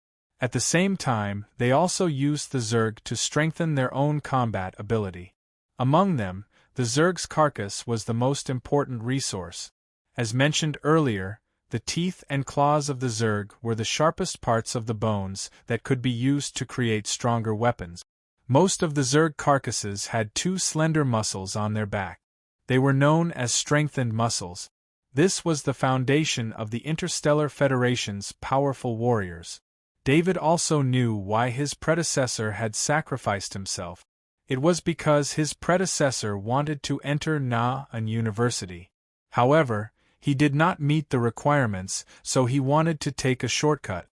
At the same time, they also used the Zerg to strengthen their own combat ability. Among them, the Zerg's carcass was the most important resource. As mentioned earlier, the teeth and claws of the Zerg were the sharpest parts of the bones that could be used to create stronger weapons. Most of the Zerg carcasses had 2 slender muscles on their back. They were known as strengthened muscles. This was the foundation of the Interstellar Federation's powerful warriors. David also knew why his predecessor had sacrificed himself. It was because his predecessor wanted to enter Na'an University. However, he did not meet the requirements, so he wanted to take a shortcut.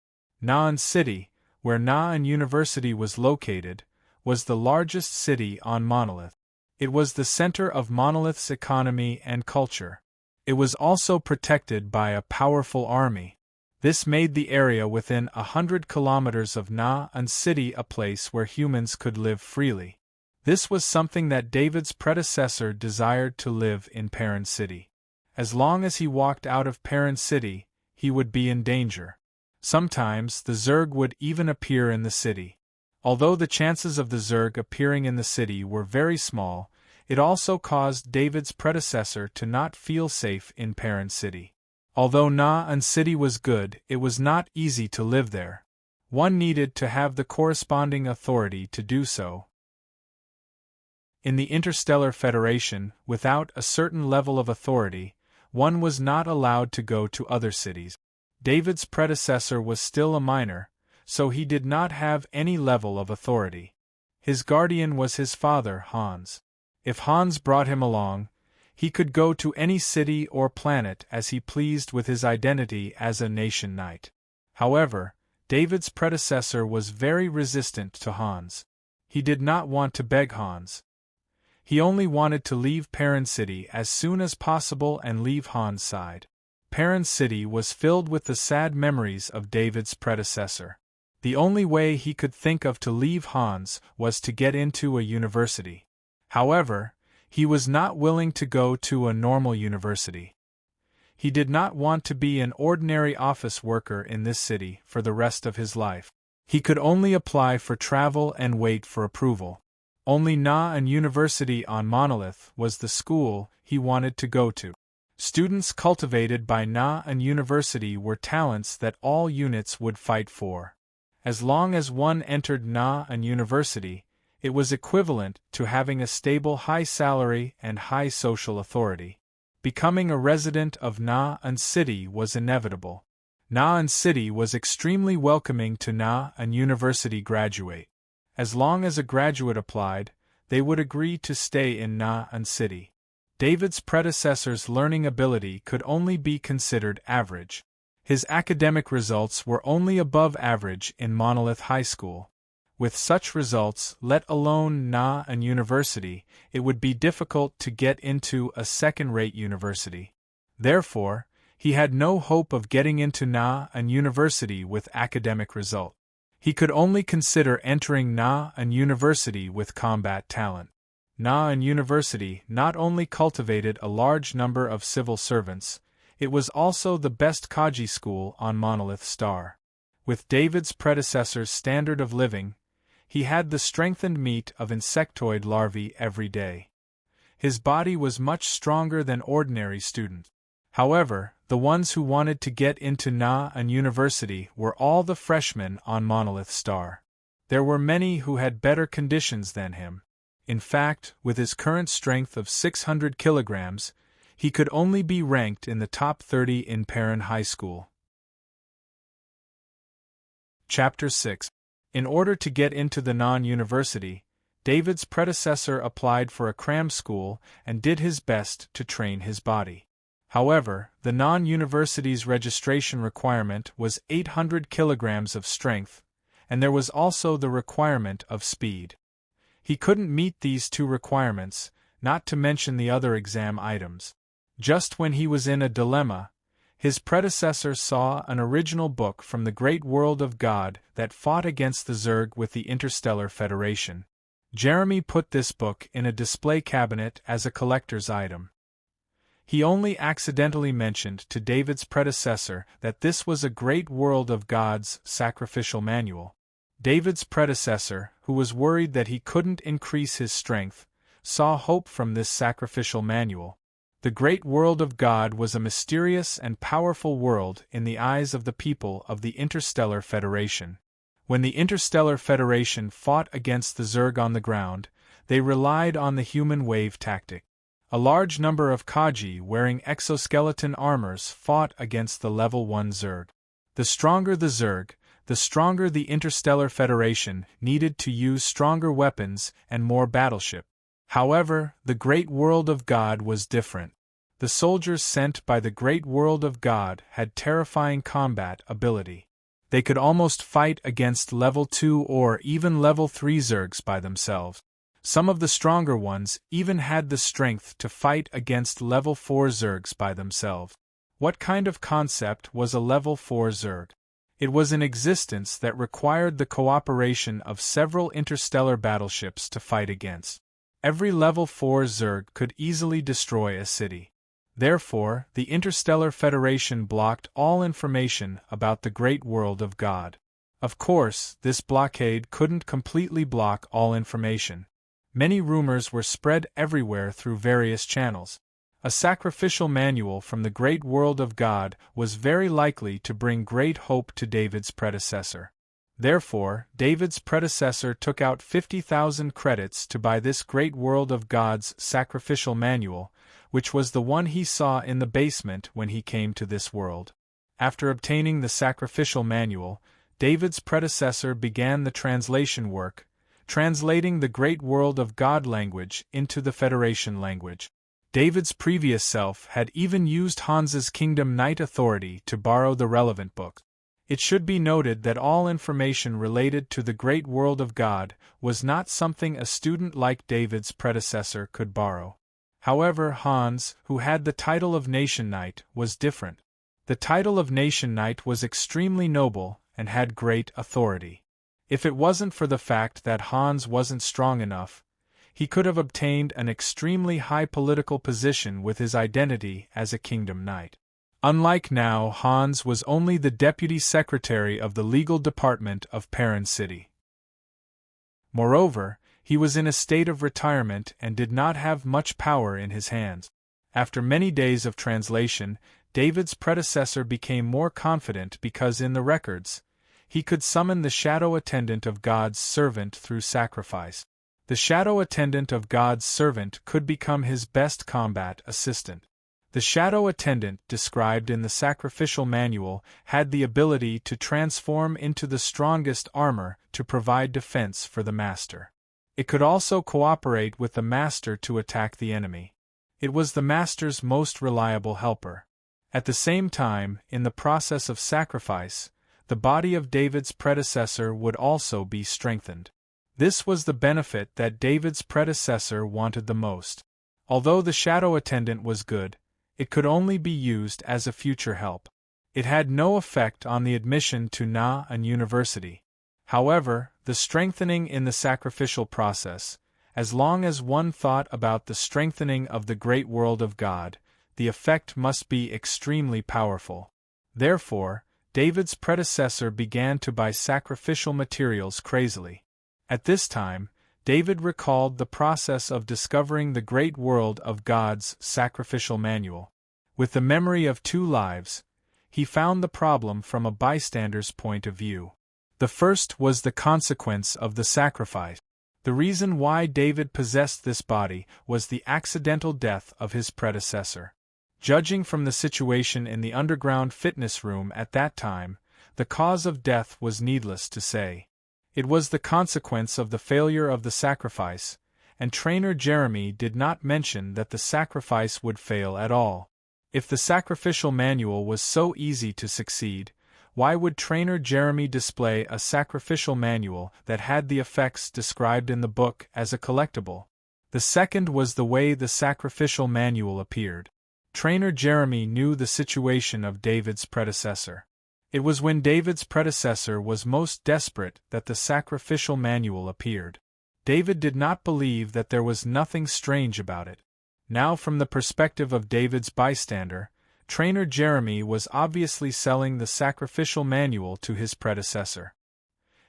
Na'an City, where Na'an University was located, was the largest city on Monolith. It was the center of Monolith's economy and culture. It was also protected by a powerful army. This made the area within 100 kilometers of Na'an City a place where humans could live freely. This was something that David's predecessor desired to live in Perrin City. As long as he walked out of Perrin City, he would be in danger. Sometimes the Zerg would even appear in the city. Although the chances of the Zerg appearing in the city were very small, it also caused David's predecessor to not feel safe in Perrin City. Although Na'an City was good, it was not easy to live there. One needed to have the corresponding authority to do so. In the Interstellar Federation, without a certain level of authority, one was not allowed to go to other cities. David's predecessor was still a minor, so he did not have any level of authority. His guardian was his father, Hans. If Hans brought him along, he could go to any city or planet as he pleased with his identity as a nation knight. However, David's predecessor was very resistant to Hans. He did not want to beg Hans. He only wanted to leave Perrin City as soon as possible and leave Hans' side. Perrin City was filled with the sad memories of David's predecessor. The only way he could think of to leave Hans was to get into a university. However, he was not willing to go to a normal university. He did not want to be an ordinary office worker in this city for the rest of his life. He could only apply for travel and wait for approval. Only Na'an University on Monolith was the school he wanted to go to. Students cultivated by Na'an University were talents that all units would fight for. As long as one entered Na'an University, it was equivalent to having a stable high salary and high social authority. Becoming a resident of Na'an City was inevitable. Na'an City was extremely welcoming to Na'an University graduate. As long as a graduate applied, they would agree to stay in Na'an City. David's predecessor's learning ability could only be considered average. His academic results were only above average in Monolith High School. With such results, let alone Na'an University, it would be difficult to get into a second-rate university. Therefore, he had no hope of getting into Na'an University with academic result. He could only consider entering Na'an University with combat talent. Na'an University not only cultivated a large number of civil servants, it was also the best Kaji school on Monolith Star. With David's predecessor's standard of living, he had the strengthened meat of insectoid larvae every day. His body was much stronger than ordinary students. However, the ones who wanted to get into Na'an University were all the freshmen on Monolith Star. There were many who had better conditions than him. In fact, with his current strength of 600 kilograms, he could only be ranked in the top 30 in Perrin High School. Chapter 6. In order to get into the Na'an University, David's predecessor applied for a cram school and did his best to train his body. However, the Na'an University's registration requirement was 800 kilograms of strength, and there was also the requirement of speed. He couldn't meet these two requirements, not to mention the other exam items. Just when he was in a dilemma, his predecessor saw an original book from the great world of God that fought against the Zerg with the Interstellar Federation. Jeremy put this book in a display cabinet as a collector's item. He only accidentally mentioned to David's predecessor that this was a great world of God's sacrificial manual. David's predecessor, who was worried that he couldn't increase his strength, saw hope from this sacrificial manual. The great world of God was a mysterious and powerful world in the eyes of the people of the Interstellar Federation. When the Interstellar Federation fought against the Zerg on the ground, they relied on the human wave tactic. A large number of Kaji wearing exoskeleton armors fought against the level 1 Zerg. The stronger the Zerg, the stronger the Interstellar Federation needed to use stronger weapons and more battleship. However, the great world of God was different. The soldiers sent by the great world of God had terrifying combat ability. They could almost fight against level 2 or even level 3 Zergs by themselves. Some of the stronger ones even had the strength to fight against level 4 Zergs by themselves. What kind of concept was a level 4 Zerg? It was an existence that required the cooperation of several interstellar battleships to fight against. Every level 4 Zerg could easily destroy a city. Therefore, the Interstellar Federation blocked all information about the great world of God. Of course, this blockade couldn't completely block all information. Many rumors were spread everywhere through various channels. A sacrificial manual from the great world of God was very likely to bring great hope to David's predecessor. Therefore, David's predecessor took out 50,000 credits to buy this great world of God's sacrificial manual, which was the one he saw in the basement when he came to this world. After obtaining the sacrificial manual, David's predecessor began the translation work, translating the great world of God language into the Federation language. David's previous self had even used Hans's Kingdom Knight authority to borrow the relevant book. It should be noted that all information related to the great world of God was not something a student like David's predecessor could borrow. However, Hans, who had the title of Nation Knight, was different. The title of Nation Knight was extremely noble and had great authority. If it wasn't for the fact that Hans wasn't strong enough, he could have obtained an extremely high political position with his identity as a Kingdom Knight. Unlike now, Hans was only the deputy secretary of the legal department of Perrin City. Moreover, he was in a state of retirement and did not have much power in his hands. After many days of translation, David's predecessor became more confident because in the records, he could summon the shadow attendant of God's servant through sacrifice. The shadow attendant of God's servant could become his best combat assistant. The shadow attendant described in the sacrificial manual had the ability to transform into the strongest armor to provide defense for the master. It could also cooperate with the master to attack the enemy. It was the master's most reliable helper. At the same time, in the process of sacrifice, the body of David's predecessor would also be strengthened. This was the benefit that David's predecessor wanted the most. Although the shadow attendant was good, it could only be used as a future help. It had no effect on the admission to an university. However, the strengthening in the sacrificial process, as long as one thought about the strengthening of the great world of God, the effect must be extremely powerful. Therefore, David's predecessor began to buy sacrificial materials crazily. At this time, David recalled the process of discovering the great world of God's sacrificial manual. With the memory of 2 lives, he found the problem from a bystander's point of view. The first was the consequence of the sacrifice. The reason why David possessed this body was the accidental death of his predecessor. Judging from the situation in the underground fitness room at that time, the cause of death was needless to say. It was the consequence of the failure of the sacrifice, and trainer Jeremy did not mention that the sacrifice would fail at all. If the sacrificial manual was so easy to succeed, why would trainer Jeremy display a sacrificial manual that had the effects described in the book as a collectible? The second was the way the sacrificial manual appeared. Trainer Jeremy knew the situation of David's predecessor. It was when David's predecessor was most desperate that the sacrificial manual appeared. David did not believe that there was nothing strange about it. Now, from the perspective of David's bystander, trainer Jeremy was obviously selling the sacrificial manual to his predecessor.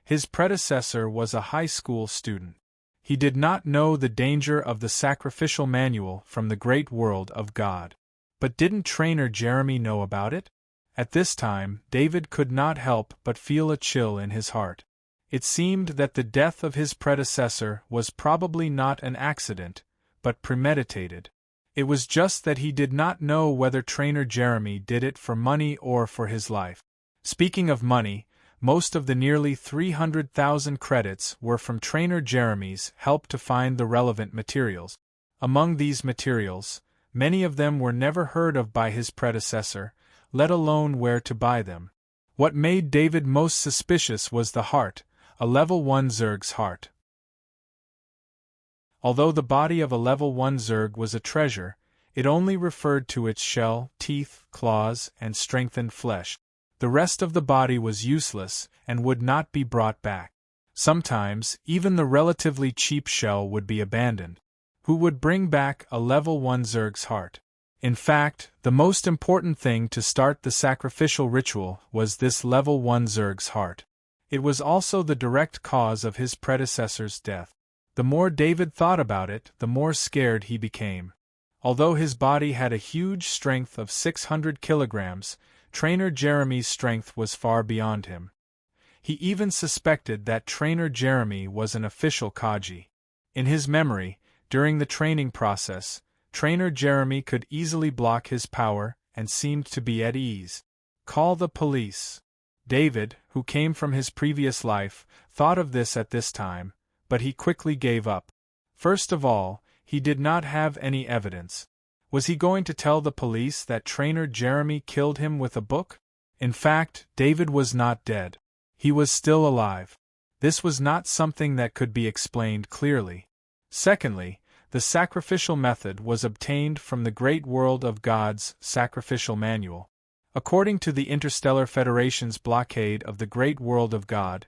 His predecessor was a high school student. He did not know the danger of the sacrificial manual from the great world of God. But didn't trainer Jeremy know about it? At this time, David could not help but feel a chill in his heart. It seemed that the death of his predecessor was probably not an accident, but premeditated. It was just that he did not know whether trainer Jeremy did it for money or for his life. Speaking of money, most of the nearly 300,000 credits were from trainer Jeremy's help to find the relevant materials. Among these materials, many of them were never heard of by his predecessor, let alone where to buy them. What made David most suspicious was the heart, a level 1 Zerg's heart. Although the body of a level 1 Zerg was a treasure, it only referred to its shell, teeth, claws, and strengthened flesh. The rest of the body was useless and would not be brought back. Sometimes, even the relatively cheap shell would be abandoned. Who would bring back a level 1 Zerg's heart? In fact, the most important thing to start the sacrificial ritual was this level 1 Zerg's heart. It was also the direct cause of his predecessor's death. The more David thought about it, the more scared he became. Although his body had a huge strength of 600 kilograms, trainer Jeremy's strength was far beyond him. He even suspected that trainer Jeremy was an official Kaji. In his memory, during the training process, trainer Jeremy could easily block his power and seemed to be at ease. Call the police. David, who came from his previous life, thought of this at this time, but he quickly gave up. First of all, he did not have any evidence. Was he going to tell the police that trainer Jeremy killed him with a book? In fact, David was not dead. He was still alive. This was not something that could be explained clearly. Secondly, the sacrificial method was obtained from the great world of God's sacrificial manual. According to the Interstellar Federation's blockade of the great world of God,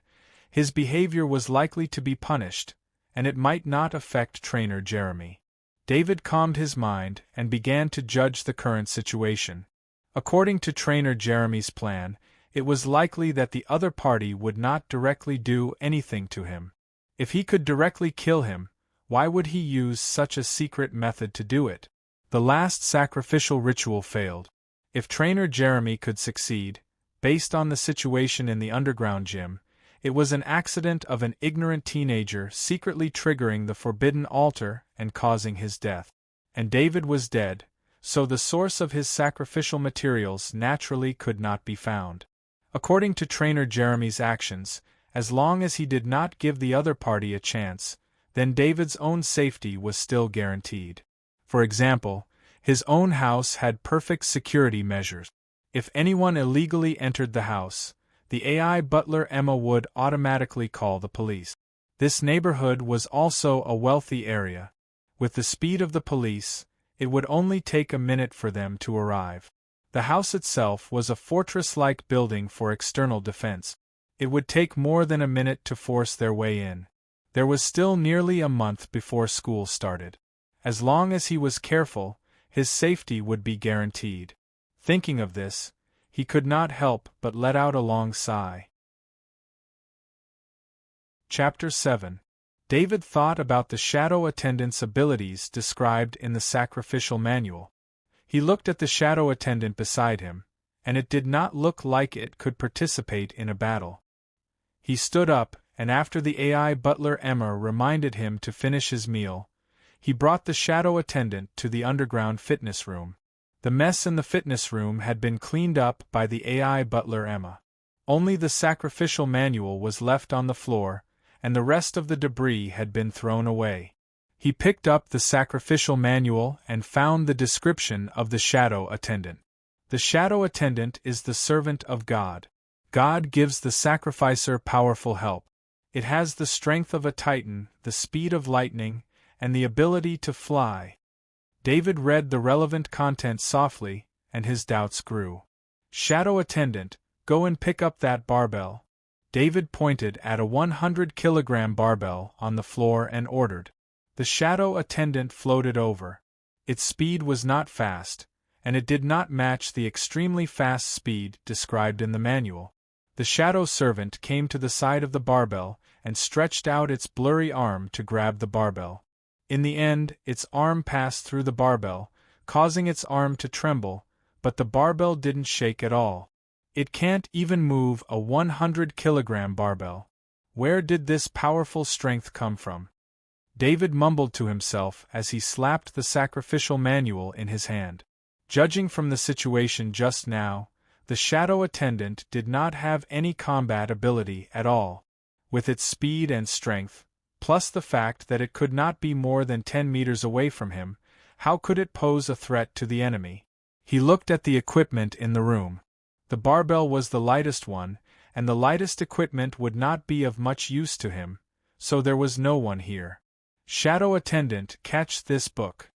his behavior was likely to be punished, and it might not affect trainer Jeremy. David calmed his mind and began to judge the current situation. According to trainer Jeremy's plan, it was likely that the other party would not directly do anything to him. If he could directly kill him, why would he use such a secret method to do it? The last sacrificial ritual failed. If trainer Jeremy could succeed, based on the situation in the underground gym, it was an accident of an ignorant teenager secretly triggering the forbidden altar and causing his death. And David was dead, so the source of his sacrificial materials naturally could not be found. According to trainer Jeremy's actions, as long as he did not give the other party a chance, then David's own safety was still guaranteed. For example, his own house had perfect security measures. If anyone illegally entered the house, the AI butler Emma would automatically call the police. This neighborhood was also a wealthy area. With the speed of the police, it would only take a minute for them to arrive. The house itself was a fortress-like building for external defense. It would take more than a minute to force their way in. There was still nearly a month before school started. As long as he was careful, his safety would be guaranteed. Thinking of this, he could not help but let out a long sigh. Chapter 7. David thought about the shadow attendant's abilities described in the sacrificial manual. He looked at the shadow attendant beside him, and it did not look like it could participate in a battle. He stood up, and after the AI butler Emma reminded him to finish his meal, he brought the shadow attendant to the underground fitness room. The mess in the fitness room had been cleaned up by the AI butler Emma. Only the sacrificial manual was left on the floor, and the rest of the debris had been thrown away. He picked up the sacrificial manual and found the description of the shadow attendant. The shadow attendant is the servant of God. God gives the sacrificer powerful help. It has the strength of a titan, the speed of lightning, and the ability to fly. David read the relevant content softly, and his doubts grew. Shadow attendant, go and pick up that barbell. David pointed at a 100-kilogram barbell on the floor and ordered. The shadow attendant floated over. Its speed was not fast, and it did not match the extremely fast speed described in the manual. The shadow servant came to the side of the barbell and stretched out its blurry arm to grab the barbell. In the end, its arm passed through the barbell, causing its arm to tremble, but the barbell didn't shake at all. It can't even move a 100-kilogram barbell. Where did this powerful strength come from? David mumbled to himself as he slapped the sacrificial manual in his hand. Judging from the situation just now, the shadow attendant did not have any combat ability at all. With its speed and strength, plus the fact that it could not be more than 10 meters away from him, how could it pose a threat to the enemy? He looked at the equipment in the room. The barbell was the lightest one, and the lightest equipment would not be of much use to him, so there was no one here. Shadow attendant, catch this book.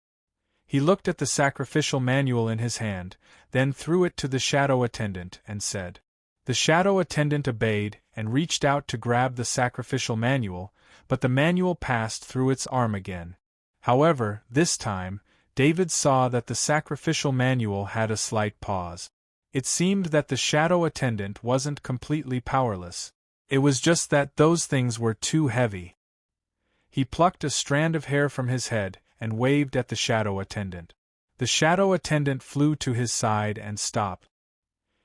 He looked at the sacrificial manual in his hand, then threw it to the shadow attendant and said. The shadow attendant obeyed and reached out to grab the sacrificial manual, but the manual passed through its arm again. However, this time, David saw that the sacrificial manual had a slight pause. It seemed that the shadow attendant wasn't completely powerless. It was just that those things were too heavy. He plucked a strand of hair from his head and waved at the shadow attendant. The shadow attendant flew to his side and stopped.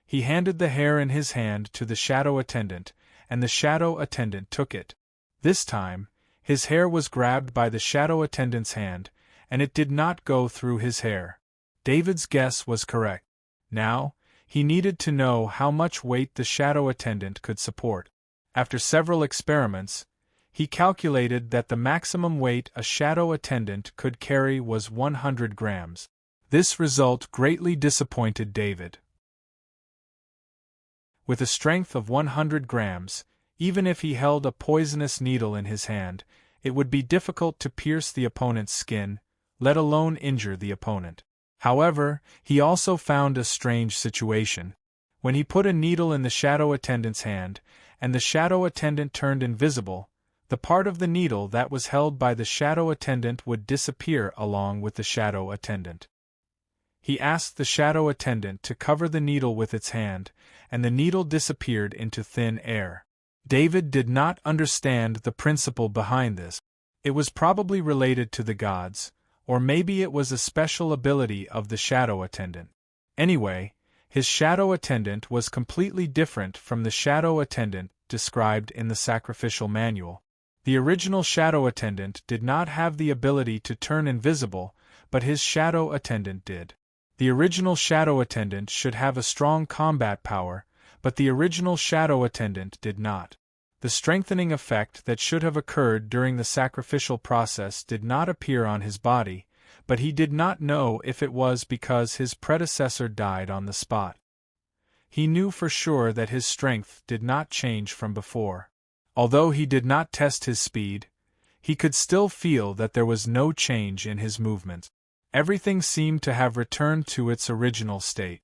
He handed the hair in his hand to the shadow attendant, and the shadow attendant took it. This time, his hair was grabbed by the shadow attendant's hand, and it did not go through his hair. David's guess was correct. Now, he needed to know how much weight the shadow attendant could support. After several experiments, he calculated that the maximum weight a shadow attendant could carry was 100 grams. This result greatly disappointed David. With a strength of 100 grams, even if he held a poisonous needle in his hand, it would be difficult to pierce the opponent's skin, let alone injure the opponent. However, he also found a strange situation. When he put a needle in the shadow attendant's hand, and the shadow attendant turned invisible, the part of the needle that was held by the shadow attendant would disappear along with the shadow attendant. He asked the shadow attendant to cover the needle with its hand, and the needle disappeared into thin air. David did not understand the principle behind this. It was probably related to the gods, or maybe it was a special ability of the shadow attendant. Anyway, his shadow attendant was completely different from the shadow attendant described in the sacrificial manual. The original shadow attendant did not have the ability to turn invisible, but his shadow attendant did. The original Shadow Attendant should have a strong combat power, but the original Shadow Attendant did not. The strengthening effect that should have occurred during the sacrificial process did not appear on his body, but he did not know if it was because his predecessor died on the spot. He knew for sure that his strength did not change from before. Although he did not test his speed, he could still feel that there was no change in his movement. Everything seemed to have returned to its original state.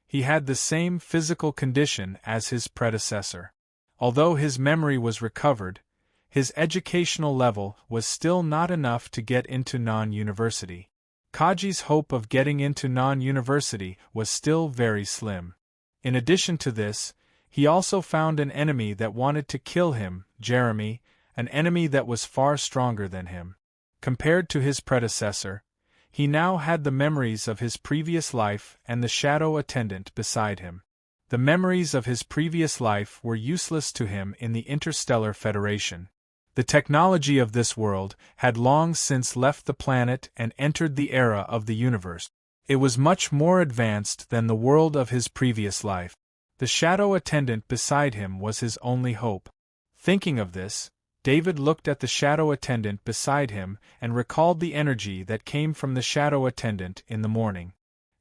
He had the same physical condition as his predecessor. Although his memory was recovered, his educational level was still not enough to get into non-university. Kaji's hope of getting into non-university was still very slim. In addition to this, he also found an enemy that wanted to kill him, Jeremy, an enemy that was far stronger than him. Compared to his predecessor, he now had the memories of his previous life and the Shadow Attendant beside him. The memories of his previous life were useless to him in the Interstellar Federation. The technology of this world had long since left the planet and entered the era of the universe. It was much more advanced than the world of his previous life. The Shadow Attendant beside him was his only hope. Thinking of this, David looked at the Shadow Attendant beside him and recalled the energy that came from the Shadow Attendant in the morning.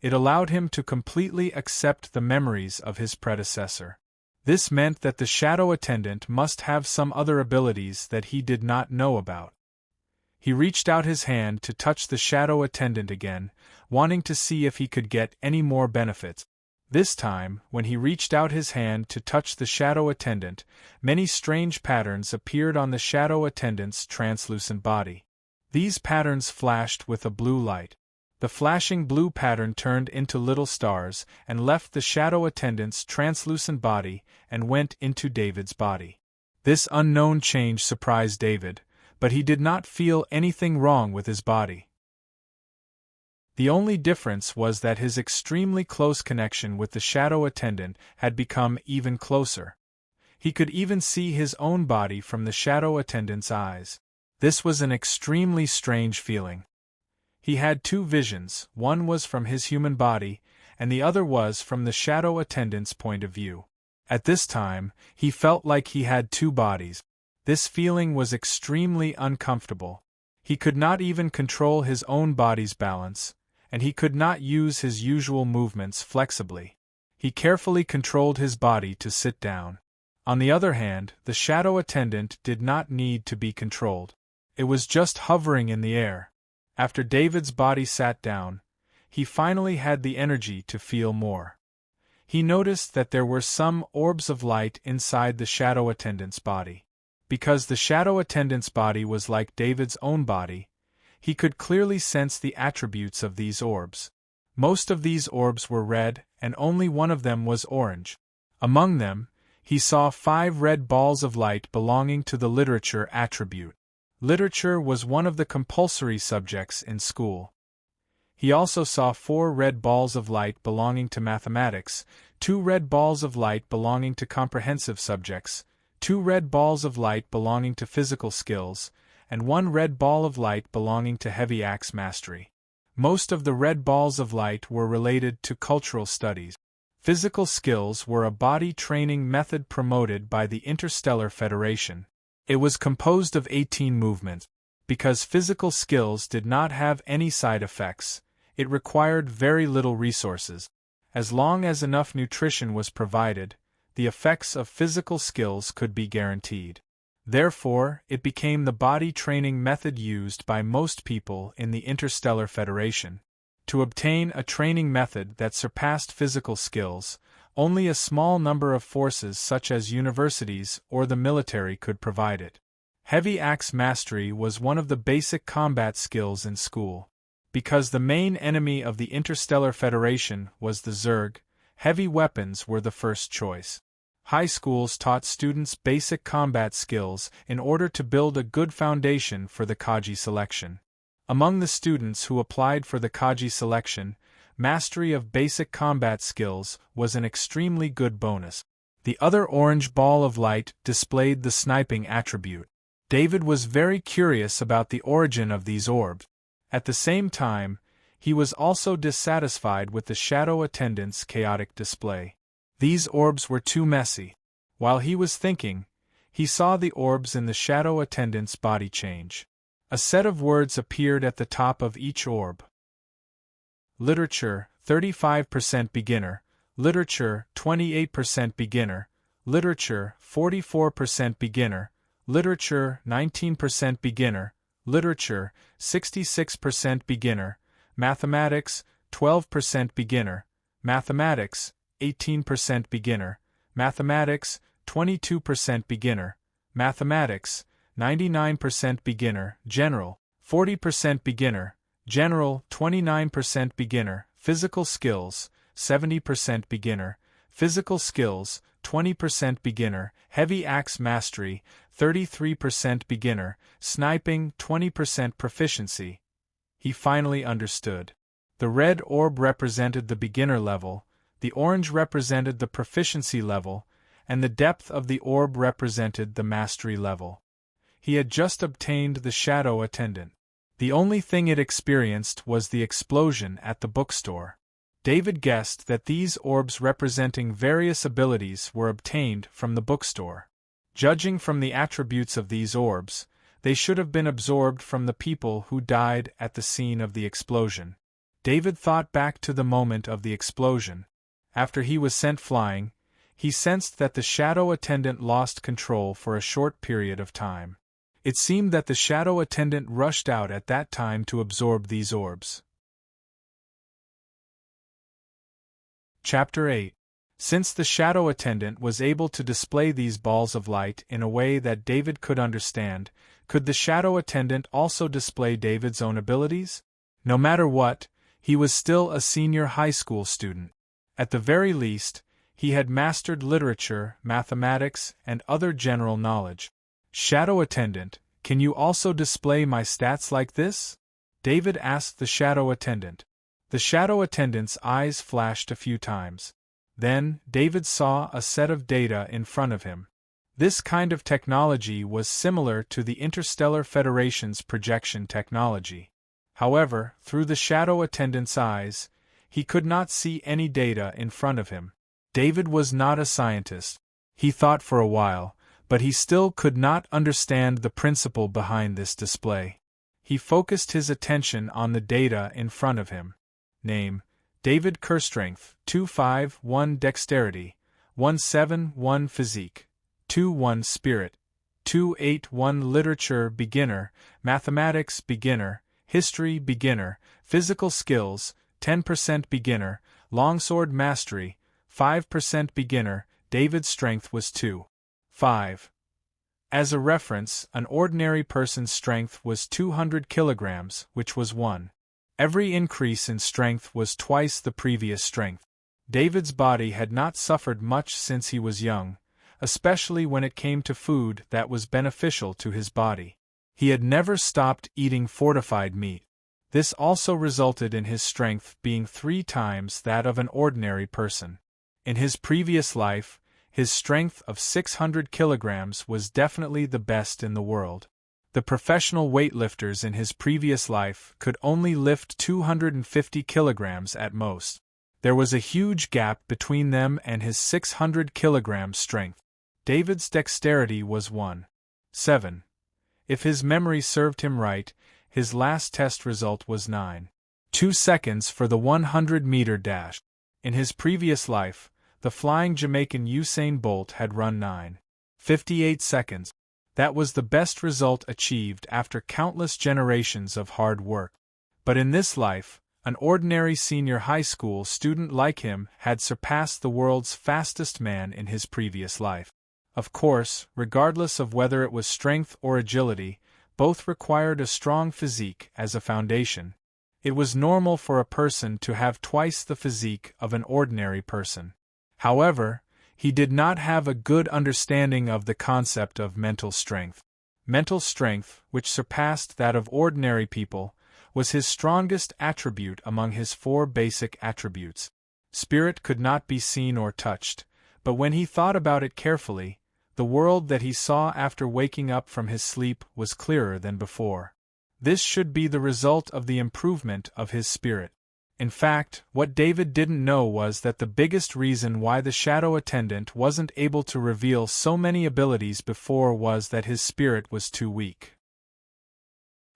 It allowed him to completely accept the memories of his predecessor. This meant that the Shadow Attendant must have some other abilities that he did not know about. He reached out his hand to touch the Shadow Attendant again, wanting to see if he could get any more benefits. This time, when he reached out his hand to touch the Shadow Attendant, many strange patterns appeared on the Shadow Attendant's translucent body. These patterns flashed with a blue light. The flashing blue pattern turned into little stars and left the Shadow Attendant's translucent body and went into David's body. This unknown change surprised David, but he did not feel anything wrong with his body. The only difference was that his extremely close connection with the Shadow Attendant had become even closer. He could even see his own body from the Shadow Attendant's eyes. This was an extremely strange feeling. He had two visions, one was from his human body, and the other was from the Shadow Attendant's point of view. At this time, he felt like he had two bodies. This feeling was extremely uncomfortable. He could not even control his own body's balance, and he could not use his usual movements flexibly. He carefully controlled his body to sit down. On the other hand, the Shadow Attendant did not need to be controlled. It was just hovering in the air. After David's body sat down, he finally had the energy to feel more. He noticed that there were some orbs of light inside the Shadow Attendant's body. Because the Shadow Attendant's body was like David's own body, he could clearly sense the attributes of these orbs. Most of these orbs were red, and only one of them was orange. Among them, he saw 5 red balls of light belonging to the literature attribute. Literature was one of the compulsory subjects in school. He also saw 4 red balls of light belonging to mathematics, 2 red balls of light belonging to comprehensive subjects, 2 red balls of light belonging to physical skills, and 1 red ball of light belonging to heavy axe mastery. Most of the red balls of light were related to cultural studies. Physical skills were a body training method promoted by the Interstellar Federation. It was composed of 18 movements. Because physical skills did not have any side effects, it required very little resources. As long as enough nutrition was provided, the effects of physical skills could be guaranteed. Therefore, it became the body training method used by most people in the Interstellar Federation. To obtain a training method that surpassed physical skills, only a small number of forces such as universities or the military could provide it. Heavy axe mastery was one of the basic combat skills in school. Because the main enemy of the Interstellar Federation was the Zerg, heavy weapons were the first choice. High schools taught students basic combat skills in order to build a good foundation for the Kaji selection. Among the students who applied for the Kaji selection, mastery of basic combat skills was an extremely good bonus. The other orange ball of light displayed the sniping attribute. David was very curious about the origin of these orbs. At the same time, He was also dissatisfied with the shadow attendant's chaotic display. These orbs were too messy. While he was thinking, he saw the orbs in the shadow attendant's body change. A set of words appeared at the top of each orb. Literature, 35% beginner. Literature, 28% beginner. Literature, 44% beginner. Literature, 19% beginner. Literature, 66% beginner. Mathematics, 12% beginner. Mathematics, 18% beginner. Mathematics, 22% beginner. Mathematics, 99% beginner. General, 40% beginner. General, 29% beginner. Physical skills, 70% beginner. Physical skills, 20% beginner. Heavy axe mastery, 33% beginner. Sniping, 20% proficiency. He finally understood. The red orb represented the beginner level, the orange represented the proficiency level, and the depth of the orb represented the mastery level. He had just obtained the shadow attendant. The only thing it experienced was the explosion at the bookstore. David guessed that these orbs representing various abilities were obtained from the bookstore. Judging from the attributes of these orbs, they should have been absorbed from the people who died at the scene of the explosion. David thought back to the moment of the explosion. After he was sent flying, he sensed that the shadow attendant lost control for a short period of time. It seemed that the shadow attendant rushed out at that time to absorb these orbs. Chapter 8. Since the shadow attendant was able to display these balls of light in a way that David could understand, could the shadow attendant also display David's own abilities? No matter what, he was still a senior high school student. At the very least, he had mastered literature, mathematics, and other general knowledge. Shadow attendant, can you also display my stats like this? David asked the shadow attendant. The shadow attendant's eyes flashed a few times. Then, David saw a set of data in front of him. This kind of technology was similar to the Interstellar Federation's projection technology. However, through the shadow attendant's eyes, he could not see any data in front of him. David was not a scientist. He thought for a while, but he still could not understand the principle behind this display. He focused his attention on the data in front of him. Name: David Kerstrength, 251 Dexterity, 171 Physique, 21 Spirit, 281 Literature Beginner, Mathematics Beginner, History Beginner, Physical Skills, 10% Beginner, Longsword Mastery, 5% Beginner. David's strength was 2.5. As a reference, an ordinary person's strength was 200 kilograms, which was 1. Every increase in strength was twice the previous strength. David's body had not suffered much since he was young, especially when it came to food that was beneficial to his body. He had never stopped eating fortified meat. This also resulted in his strength being 3 times that of an ordinary person. In his previous life, his strength of 600 kilograms was definitely the best in the world. The professional weightlifters in his previous life could only lift 250 kilograms at most. There was a huge gap between them and his 600 kilogram strength. David's dexterity was 1.7. If his memory served him right, his last test result was 9.2 seconds for the 100-meter dash. In his previous life, the flying Jamaican Usain Bolt had run 9.58 seconds. That was the best result achieved after countless generations of hard work. But in this life, an ordinary senior high school student like him had surpassed the world's fastest man in his previous life. Of course, regardless of whether it was strength or agility, both required a strong physique as a foundation. It was normal for a person to have twice the physique of an ordinary person. However, he did not have a good understanding of the concept of mental strength. Mental strength, which surpassed that of ordinary people, was his strongest attribute among his 4 basic attributes. Spirit could not be seen or touched, but when he thought about it carefully, the world that he saw after waking up from his sleep was clearer than before. This should be the result of the improvement of his spirit. In fact, what David didn't know was that the biggest reason why the shadow attendant wasn't able to reveal so many abilities before was that his spirit was too weak.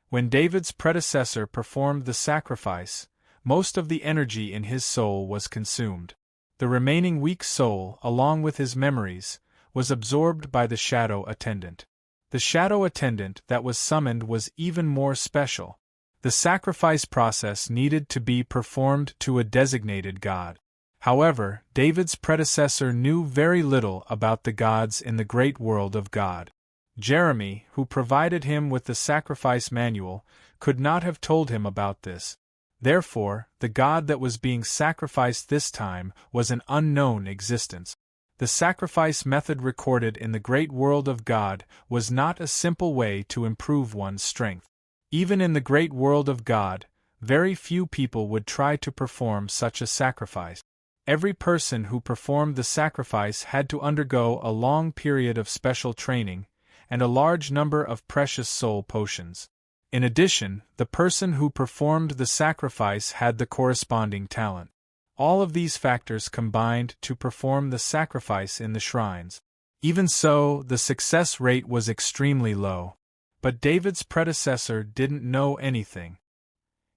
When David's predecessor performed the sacrifice, most of the energy in his soul was consumed. The remaining weak soul, along with his memories, was absorbed by the shadow attendant. The shadow attendant that was summoned was even more special. The sacrifice process needed to be performed to a designated god. However, David's predecessor knew very little about the gods in the great world of God. Jeremy, who provided him with the sacrifice manual, could not have told him about this. Therefore, the god that was being sacrificed this time was an unknown existence. The sacrifice method recorded in the great world of God was not a simple way to improve one's strength. Even in the great world of God, very few people would try to perform such a sacrifice. Every person who performed the sacrifice had to undergo a long period of special training, and a large number of precious soul potions. In addition, the person who performed the sacrifice had the corresponding talent. All of these factors combined to perform the sacrifice in the shrines. Even so, the success rate was extremely low. But David's predecessor didn't know anything.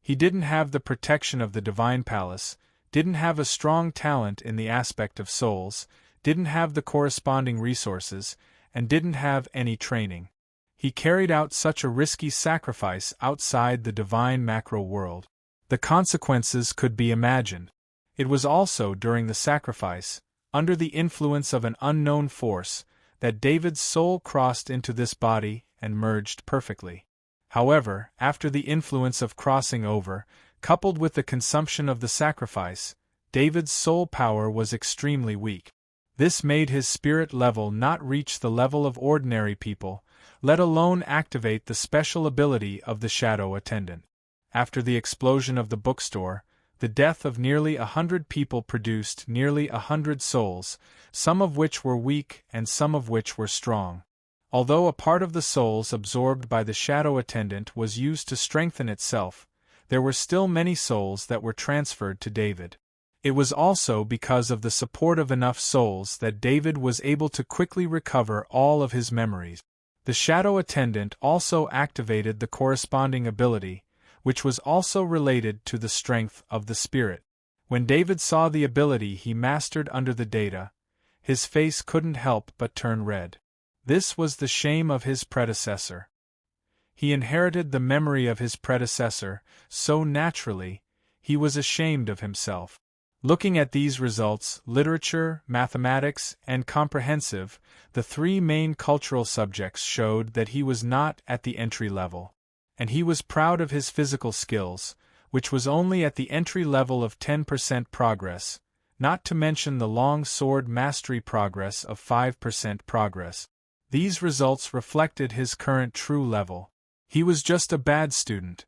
He didn't have the protection of the divine palace, didn't have a strong talent in the aspect of souls, didn't have the corresponding resources, and didn't have any training. He carried out such a risky sacrifice outside the divine macro world. The consequences could be imagined. It was also during the sacrifice, under the influence of an unknown force, that David's soul crossed into this body and merged perfectly. However, after the influence of crossing over, coupled with the consumption of the sacrifice, David's soul power was extremely weak. This made his spirit level not reach the level of ordinary people, let alone activate the special ability of the shadow attendant. After the explosion of the bookstore, the death of nearly 100 people produced nearly 100 souls, some of which were weak and some of which were strong. Although a part of the souls absorbed by the shadow attendant was used to strengthen itself, there were still many souls that were transferred to David. It was also because of the support of enough souls that David was able to quickly recover all of his memories. The shadow attendant also activated the corresponding ability, which was also related to the strength of the spirit. When David saw the ability he mastered under the data, his face couldn't help but turn red. This was the shame of his predecessor. He inherited the memory of his predecessor, so naturally, he was ashamed of himself. Looking at these results, literature, mathematics, and comprehensive, the three main cultural subjects showed that he was not at the entry level. And he was proud of his physical skills, which was only at the entry level of 10% progress, not to mention the long sword mastery progress of 5% progress. These results reflected his current true level. He was just a bad student.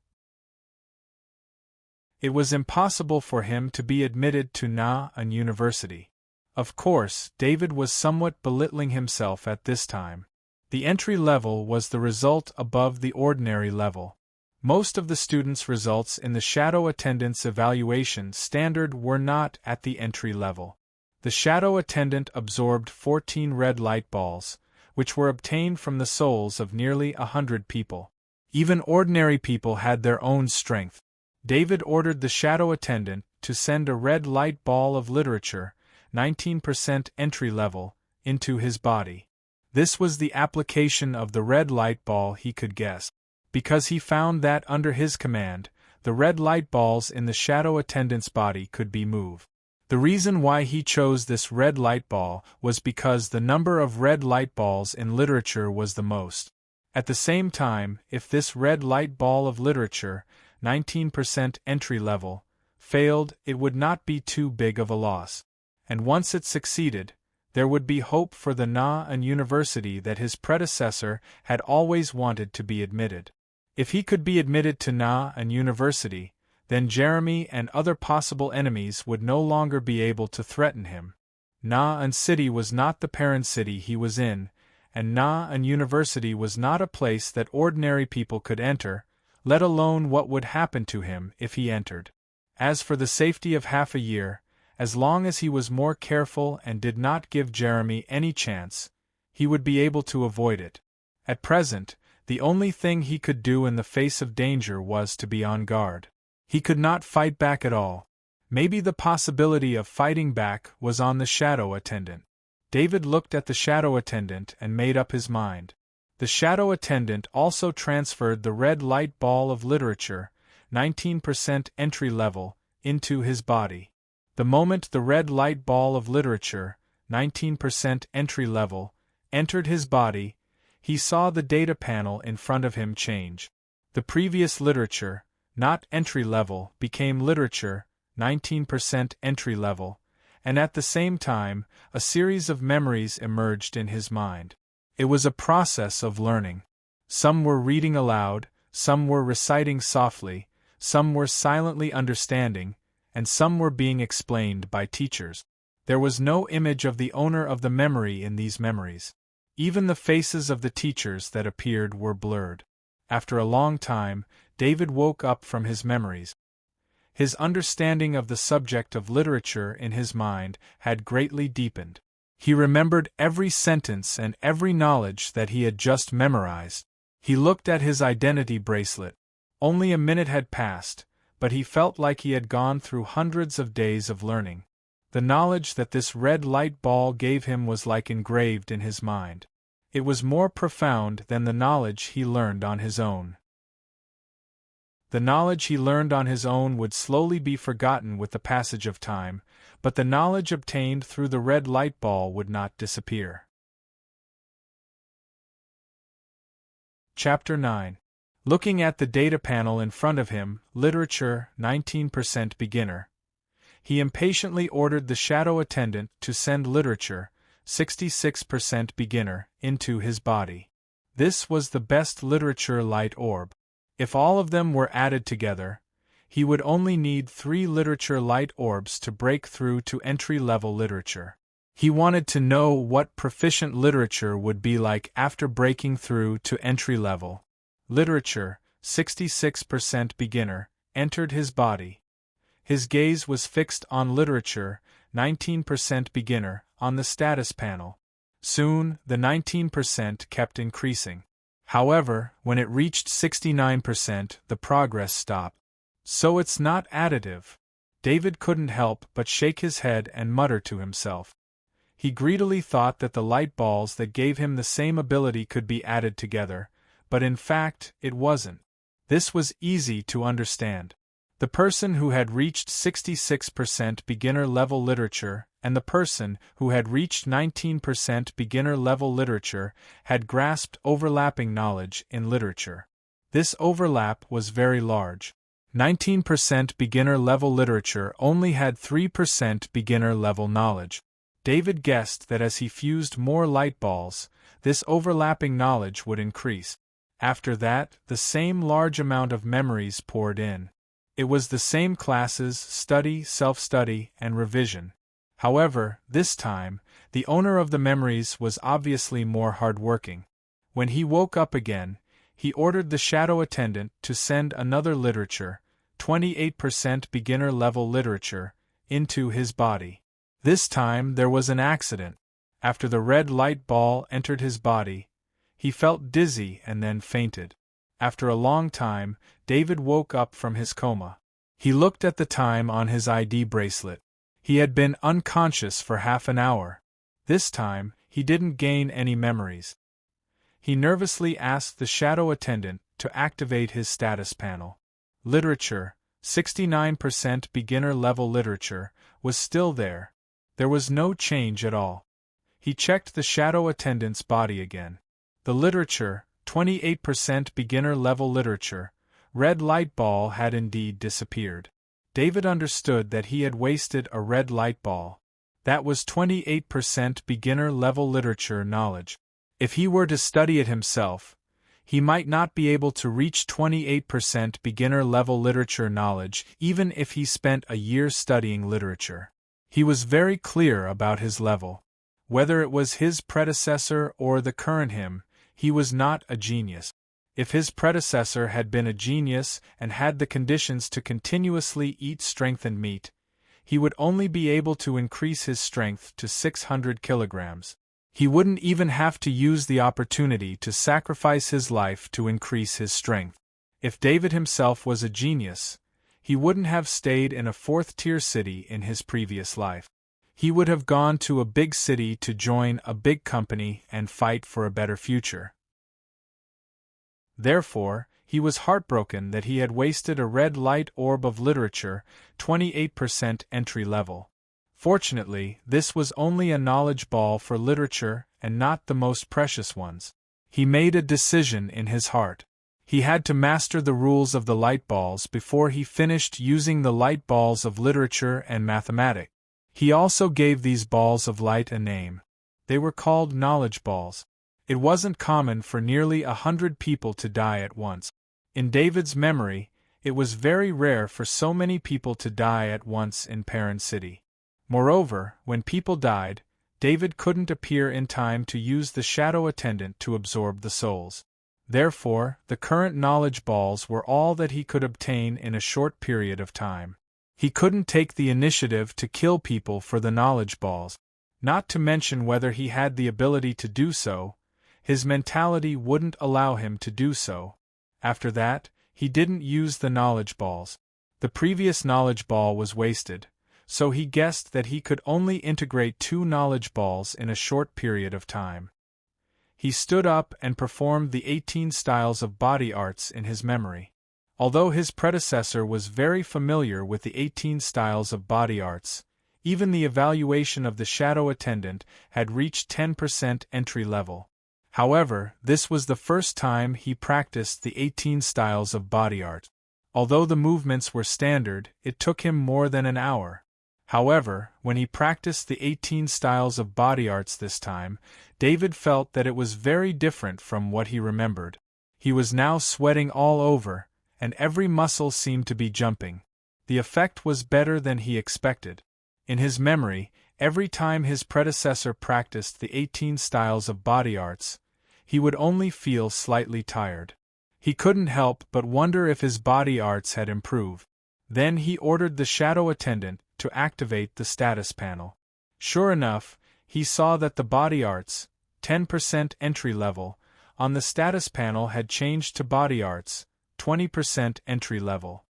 It was impossible for him to be admitted to an university. Of course, David was somewhat belittling himself at this time. The entry level was the result above the ordinary level. Most of the students' results in the shadow attendant's evaluation standard were not at the entry level. The shadow attendant absorbed 14 red light balls, which were obtained from the souls of nearly 100 people. Even ordinary people had their own strength. David ordered the shadow attendant to send a red light ball of literature, 19% entry level, into his body. This was the application of the red light ball he could guess, because he found that under his command, the red light balls in the shadow attendant's body could be moved. The reason why he chose this red light ball was because the number of red light balls in literature was the most. At the same time, if this red light ball of literature, 19% entry level, failed, it would not be too big of a loss. And once it succeeded, there would be hope for the an university that his predecessor had always wanted to be admitted. If he could be admitted to an university, then Jeremy and other possible enemies would no longer be able to threaten him. An city was not the parent city he was in, and an university was not a place that ordinary people could enter, let alone what would happen to him if he entered. As for the safety of half a year, as long as he was more careful and did not give Jeremy any chance, he would be able to avoid it. At present, the only thing he could do in the face of danger was to be on guard. He could not fight back at all. Maybe the possibility of fighting back was on the shadow attendant. David looked at the shadow attendant and made up his mind. The shadow attendant also transferred the red light ball of literature, 19% entry level, into his body. The moment the red light ball of literature, 19% entry level, entered his body, he saw the data panel in front of him change. The previous literature, not entry level, became literature, 19% entry level, and at the same time, a series of memories emerged in his mind. It was a process of learning. Some were reading aloud, some were reciting softly, some were silently understanding, and some were being explained by teachers. There was no image of the owner of the memory in these memories. Even the faces of the teachers that appeared were blurred. After a long time, David woke up from his memories. His understanding of the subject of literature in his mind had greatly deepened. He remembered every sentence and every knowledge that he had just memorized. He looked at his identity bracelet. Only a minute had passed, but he felt like he had gone through hundreds of days of learning. The knowledge that this red light ball gave him was like engraved in his mind. It was more profound than the knowledge he learned on his own. The knowledge he learned on his own would slowly be forgotten with the passage of time, but the knowledge obtained through the red light ball would not disappear. Chapter 9. Looking at the data panel in front of him, literature, 19% beginner. He impatiently ordered the shadow attendant to send literature, 66% beginner, into his body. This was the best literature light orb. If all of them were added together, he would only need 3 literature light orbs to break through to entry-level literature. He wanted to know what proficient literature would be like after breaking through to entry-level. Literature, 66% beginner, entered his body. His gaze was fixed on literature, 19% beginner, on the status panel. Soon, the 19% kept increasing. However, when it reached 69%, the progress stopped. So it's not additive. David couldn't help but shake his head and mutter to himself. He greedily thought that the light balls that gave him the same ability could be added together, but in fact, it wasn't. This was easy to understand. The person who had reached 66% beginner level literature and the person who had reached 19% beginner level literature had grasped overlapping knowledge in literature. This overlap was very large. 19% beginner level literature only had 3% beginner level knowledge. David guessed that as he fused more light balls, this overlapping knowledge would increase. After that, the same large amount of memories poured in. It was the same classes, study, self-study, and revision. However, this time, the owner of the memories was obviously more hard-working. When he woke up again, he ordered the shadow attendant to send another literature, 28% beginner-level literature, into his body. This time there was an accident. After the red light ball entered his body, he felt dizzy and then fainted. After a long time, David woke up from his coma. He looked at the time on his ID bracelet. He had been unconscious for half an hour. This time, he didn't gain any memories. He nervously asked the shadow attendant to activate his status panel. Literature, 69% beginner-level literature, was still there. There was no change at all. He checked the shadow attendant's body again. The literature, 28% beginner-level literature, red light ball had indeed disappeared. David understood that he had wasted a red light ball. That was 28% beginner-level literature knowledge. If he were to study it himself, he might not be able to reach 28% beginner-level literature knowledge even if he spent a year studying literature. He was very clear about his level. Whether it was his predecessor or the current him, he was not a genius. If his predecessor had been a genius and had the conditions to continuously eat strengthened meat, he would only be able to increase his strength to 600 kilograms. He wouldn't even have to use the opportunity to sacrifice his life to increase his strength. If David himself was a genius, he wouldn't have stayed in a fourth-tier city in his previous life. He would have gone to a big city to join a big company and fight for a better future. Therefore, he was heartbroken that he had wasted a red light orb of literature, 28% entry level. Fortunately, this was only a knowledge ball for literature and not the most precious ones. He made a decision in his heart. He had to master the rules of the light balls before he finished using the light balls of literature and mathematics. He also gave these balls of light a name. They were called knowledge balls. It wasn't common for nearly 100 people to die at once. In David's memory, it was very rare for so many people to die at once in Paran City. Moreover, when people died, David couldn't appear in time to use the shadow attendant to absorb the souls. Therefore, the current knowledge balls were all that he could obtain in a short period of time. He couldn't take the initiative to kill people for the knowledge balls. Not to mention whether he had the ability to do so, his mentality wouldn't allow him to do so. After that, he didn't use the knowledge balls. The previous knowledge ball was wasted, so he guessed that he could only integrate 2 knowledge balls in a short period of time. He stood up and performed the 18 styles of body arts in his memory. Although his predecessor was very familiar with the 18 styles of body arts, even the evaluation of the shadow attendant had reached 10% entry level. However, this was the first time he practiced the 18 styles of body art. Although the movements were standard, it took him more than an hour. However, when he practiced the 18 styles of body arts this time, David felt that it was very different from what he remembered. He was now sweating all over, and every muscle seemed to be jumping. The effect was better than he expected. In his memory, every time his predecessor practiced the 18 styles of body arts, he would only feel slightly tired. He couldn't help but wonder if his body arts had improved. Then he ordered the shadow attendant to activate the status panel. Sure enough, he saw that the body arts, 10% entry level, on the status panel had changed to body arts, 20% entry level.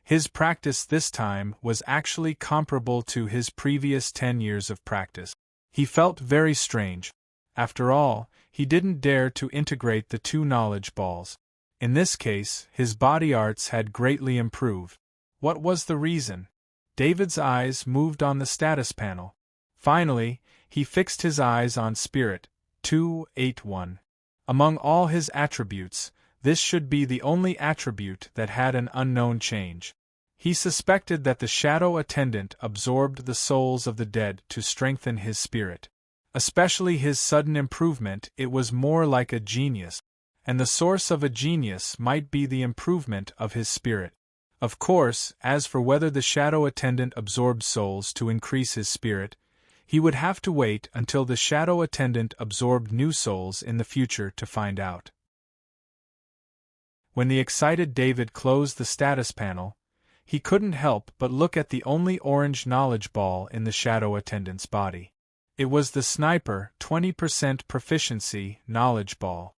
His practice this time was actually comparable to his previous 10 years of practice. He felt very strange. After all, he didn't dare to integrate the 2 knowledge balls. In this case, his body arts had greatly improved. What was the reason? David's eyes moved on the status panel. Finally, he fixed his eyes on Spirit, 281. Among all his attributes, this should be the only attribute that had an unknown change. He suspected that the shadow attendant absorbed the souls of the dead to strengthen his spirit. Especially his sudden improvement, it was more like a genius. And the source of a genius might be the improvement of his spirit. Of course, as for whether the shadow attendant absorbed souls to increase his spirit, he would have to wait until the shadow attendant absorbed new souls in the future to find out. When the excited David closed the status panel, he couldn't help but look at the only orange knowledge ball in the shadow attendant's body. It was the sniper 20% proficiency knowledge ball.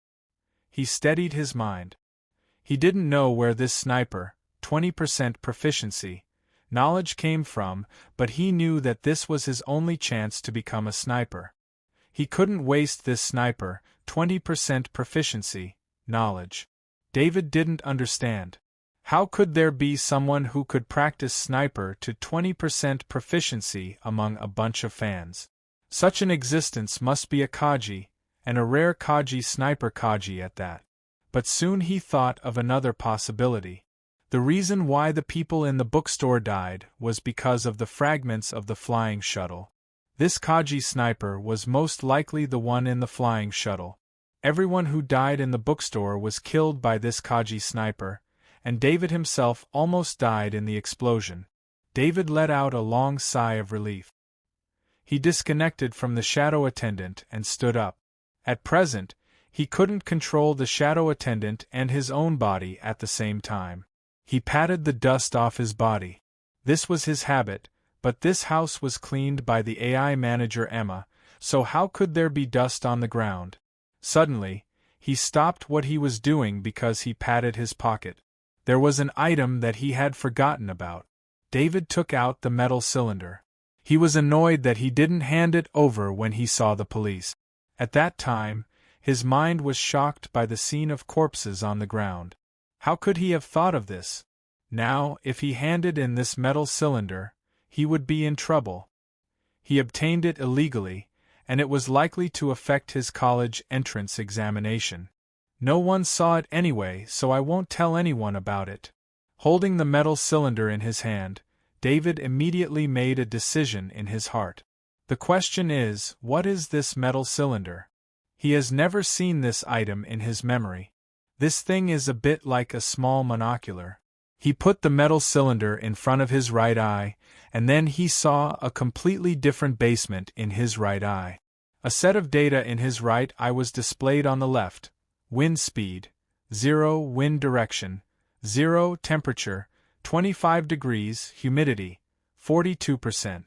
He steadied his mind. He didn't know where this sniper 20% proficiency knowledge came from, but he knew that this was his only chance to become a sniper. He couldn't waste this sniper 20% proficiency knowledge. David didn't understand. How could there be someone who could practice sniper to 20% proficiency among a bunch of fans? Such an existence must be a Kaji, and a rare Kaji sniper Kaji at that. But soon he thought of another possibility. The reason why the people in the bookstore died was because of the fragments of the flying shuttle. This Kaji sniper was most likely the one in the flying shuttle. Everyone who died in the bookstore was killed by this Kaji sniper, and David himself almost died in the explosion. David let out a long sigh of relief. He disconnected from the shadow attendant and stood up. At present, He couldn't control the shadow attendant and his own body at the same time. He patted the dust off his body. This was his habit, but this house was cleaned by the AI manager Emma, so how could there be dust on the ground? Suddenly, he stopped what he was doing because he patted his pocket. There was an item that he had forgotten about. David took out the metal cylinder. He was annoyed that he didn't hand it over when he saw the police. At that time, his mind was shocked by the scene of corpses on the ground. How could he have thought of this? Now, if he handed in this metal cylinder, he would be in trouble. He obtained it illegally, and it was likely to affect his college entrance examination. No one saw it anyway, so I won't tell anyone about it. Holding the metal cylinder in his hand, David immediately made a decision in his heart. The question is, what is this metal cylinder? He has never seen this item in his memory. This thing is a bit like a small monocular. He put the metal cylinder in front of his right eye, and then he saw a completely different basement in his right eye. A set of data in his right eye was displayed on the left: wind speed, 0 wind direction, 0 temperature, 25 degrees, humidity, 42%.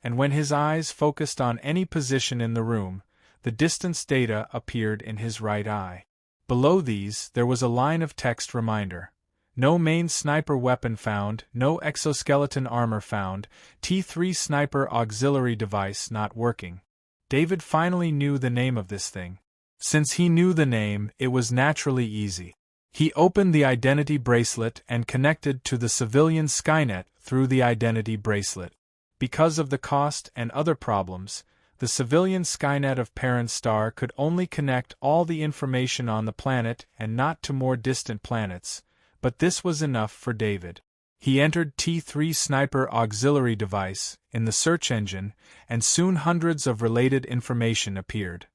And when his eyes focused on any position in the room, the distance data appeared in his right eye. Below these, there was a line of text reminder. No main sniper weapon found, no exoskeleton armor found, T3 sniper auxiliary device not working. David finally knew the name of this thing. Since he knew the name, it was naturally easy. He opened the identity bracelet and connected to the civilian Skynet through the identity bracelet. Because of the cost and other problems, the civilian Skynet of Parent Star could only connect all the information on the planet and not to more distant planets, but this was enough for David. He entered T3 Sniper Auxiliary Device in the search engine, and soon hundreds of related information appeared.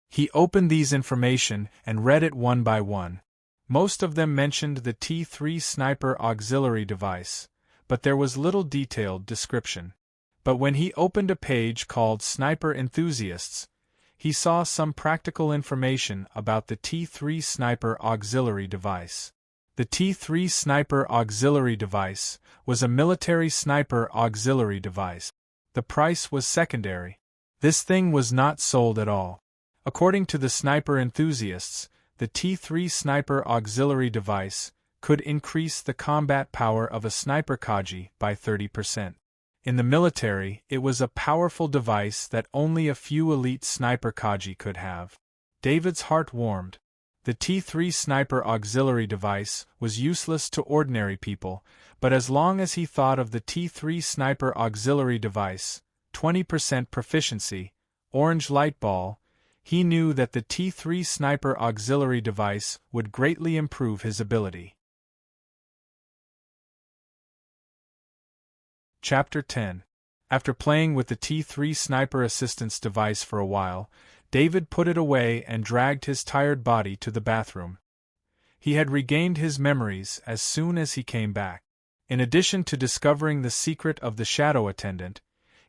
He opened these information and read it one by one. Most of them mentioned the T3 Sniper Auxiliary Device, but there was little detailed description. But when he opened a page called Sniper Enthusiasts, he saw some practical information about the T3 Sniper Auxiliary Device. The T3 Sniper Auxiliary Device was a military sniper auxiliary device. The price was secondary. This thing was not sold at all. According to the sniper enthusiasts, the T3 Sniper Auxiliary Device could increase the combat power of a sniper Kaji by 30%. In the military, it was a powerful device that only a few elite sniper Kaji could have. David's heart warmed. The T3 Sniper Auxiliary Device was useless to ordinary people, but as long as he thought of the T3 Sniper Auxiliary Device, 20% proficiency, orange light ball, he knew that the T3 Sniper Auxiliary Device would greatly improve his ability. Chapter 10. After playing with the T3 Sniper Assistance device for a while, David put it away and dragged his tired body to the bathroom. He had regained his memories as soon as he came back. In addition to discovering the secret of the shadow attendant,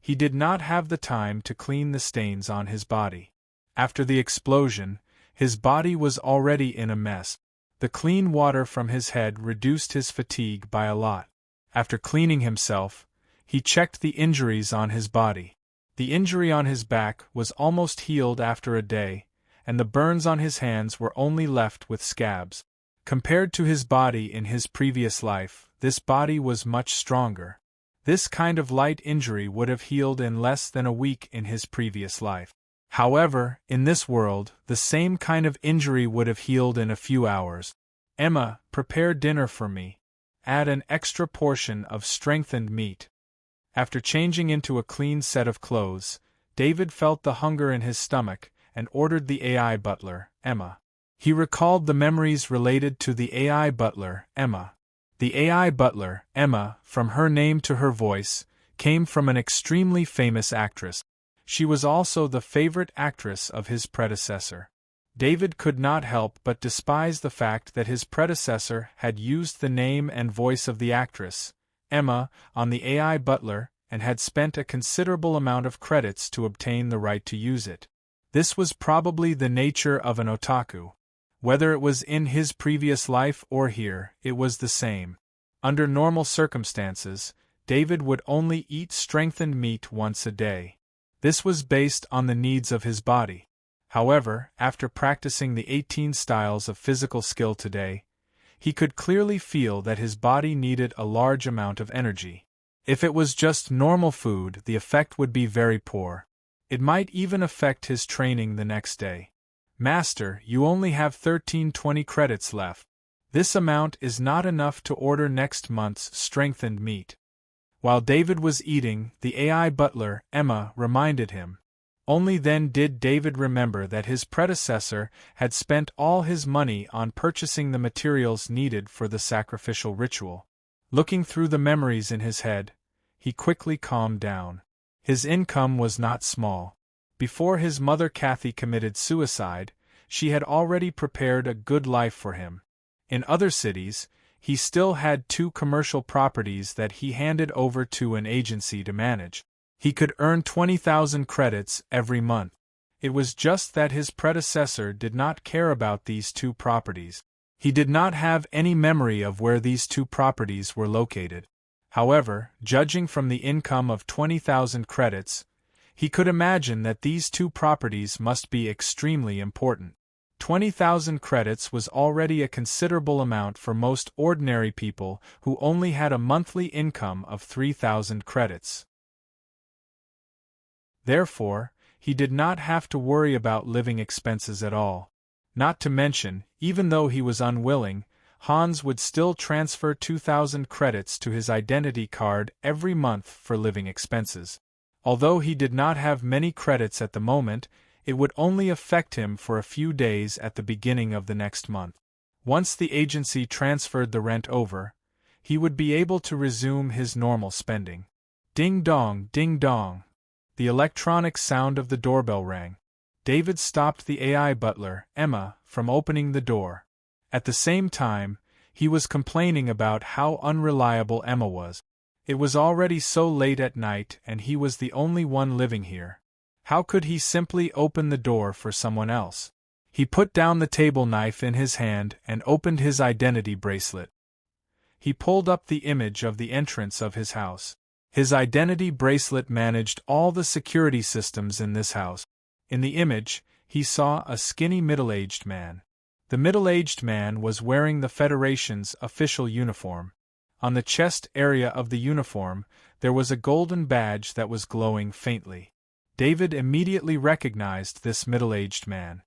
he did not have the time to clean the stains on his body. After the explosion, his body was already in a mess. The clean water from his head reduced his fatigue by a lot. After cleaning himself, he checked the injuries on his body. The injury on his back was almost healed after a day, and the burns on his hands were only left with scabs. Compared to his body in his previous life, this body was much stronger. This kind of light injury would have healed in less than a week in his previous life. However, in this world, the same kind of injury would have healed in a few hours. Emma, prepare dinner for me. Add an extra portion of strengthened meat. After changing into a clean set of clothes, David felt the hunger in his stomach and ordered the AI butler, Emma. He recalled the memories related to the AI butler, Emma. The AI butler, Emma, from her name to her voice, came from an extremely famous actress. She was also the favorite actress of his predecessor. David could not help but despise the fact that his predecessor had used the name and voice of the actress, Emma, on the AI butler, and had spent a considerable amount of credits to obtain the right to use it. This was probably the nature of an otaku. Whether it was in his previous life or here, it was the same. Under normal circumstances, David would only eat strengthened meat once a day. This was based on the needs of his body. However, after practicing the 18 styles of physical skill today, he could clearly feel that his body needed a large amount of energy. If it was just normal food, the effect would be very poor. It might even affect his training the next day. Master, you only have 1320 credits left. This amount is not enough to order next month's strengthened meat. While David was eating, the AI butler, Emma, reminded him. Only then did David remember that his predecessor had spent all his money on purchasing the materials needed for the sacrificial ritual. Looking through the memories in his head, he quickly calmed down. His income was not small. Before his mother Kathy committed suicide, she had already prepared a good life for him. In other cities, he still had 2 commercial properties that he handed over to an agency to manage. He could earn 20,000 credits every month. It was just that his predecessor did not care about these 2 properties. He did not have any memory of where these 2 properties were located. However, judging from the income of 20,000 credits, he could imagine that these 2 properties must be extremely important. 20,000 credits was already a considerable amount for most ordinary people who only had a monthly income of 3,000 credits. Therefore, he did not have to worry about living expenses at all. Not to mention, even though he was unwilling, Hans would still transfer 2,000 credits to his identity card every month for living expenses. Although he did not have many credits at the moment, it would only affect him for a few days at the beginning of the next month. Once the agency transferred the rent over, he would be able to resume his normal spending. Ding dong, ding dong. The electronic sound of the doorbell rang. David stopped the AI butler, Emma, from opening the door. At the same time, he was complaining about how unreliable Emma was. It was already so late at night and he was the only one living here. How could he simply open the door for someone else? He put down the table knife in his hand and opened his identity bracelet. He pulled up the image of the entrance of his house. His identity bracelet managed all the security systems in this house. In the image, he saw a skinny middle-aged man. The middle-aged man was wearing the Federation's official uniform. On the chest area of the uniform, there was a golden badge that was glowing faintly. David immediately recognized this middle-aged man.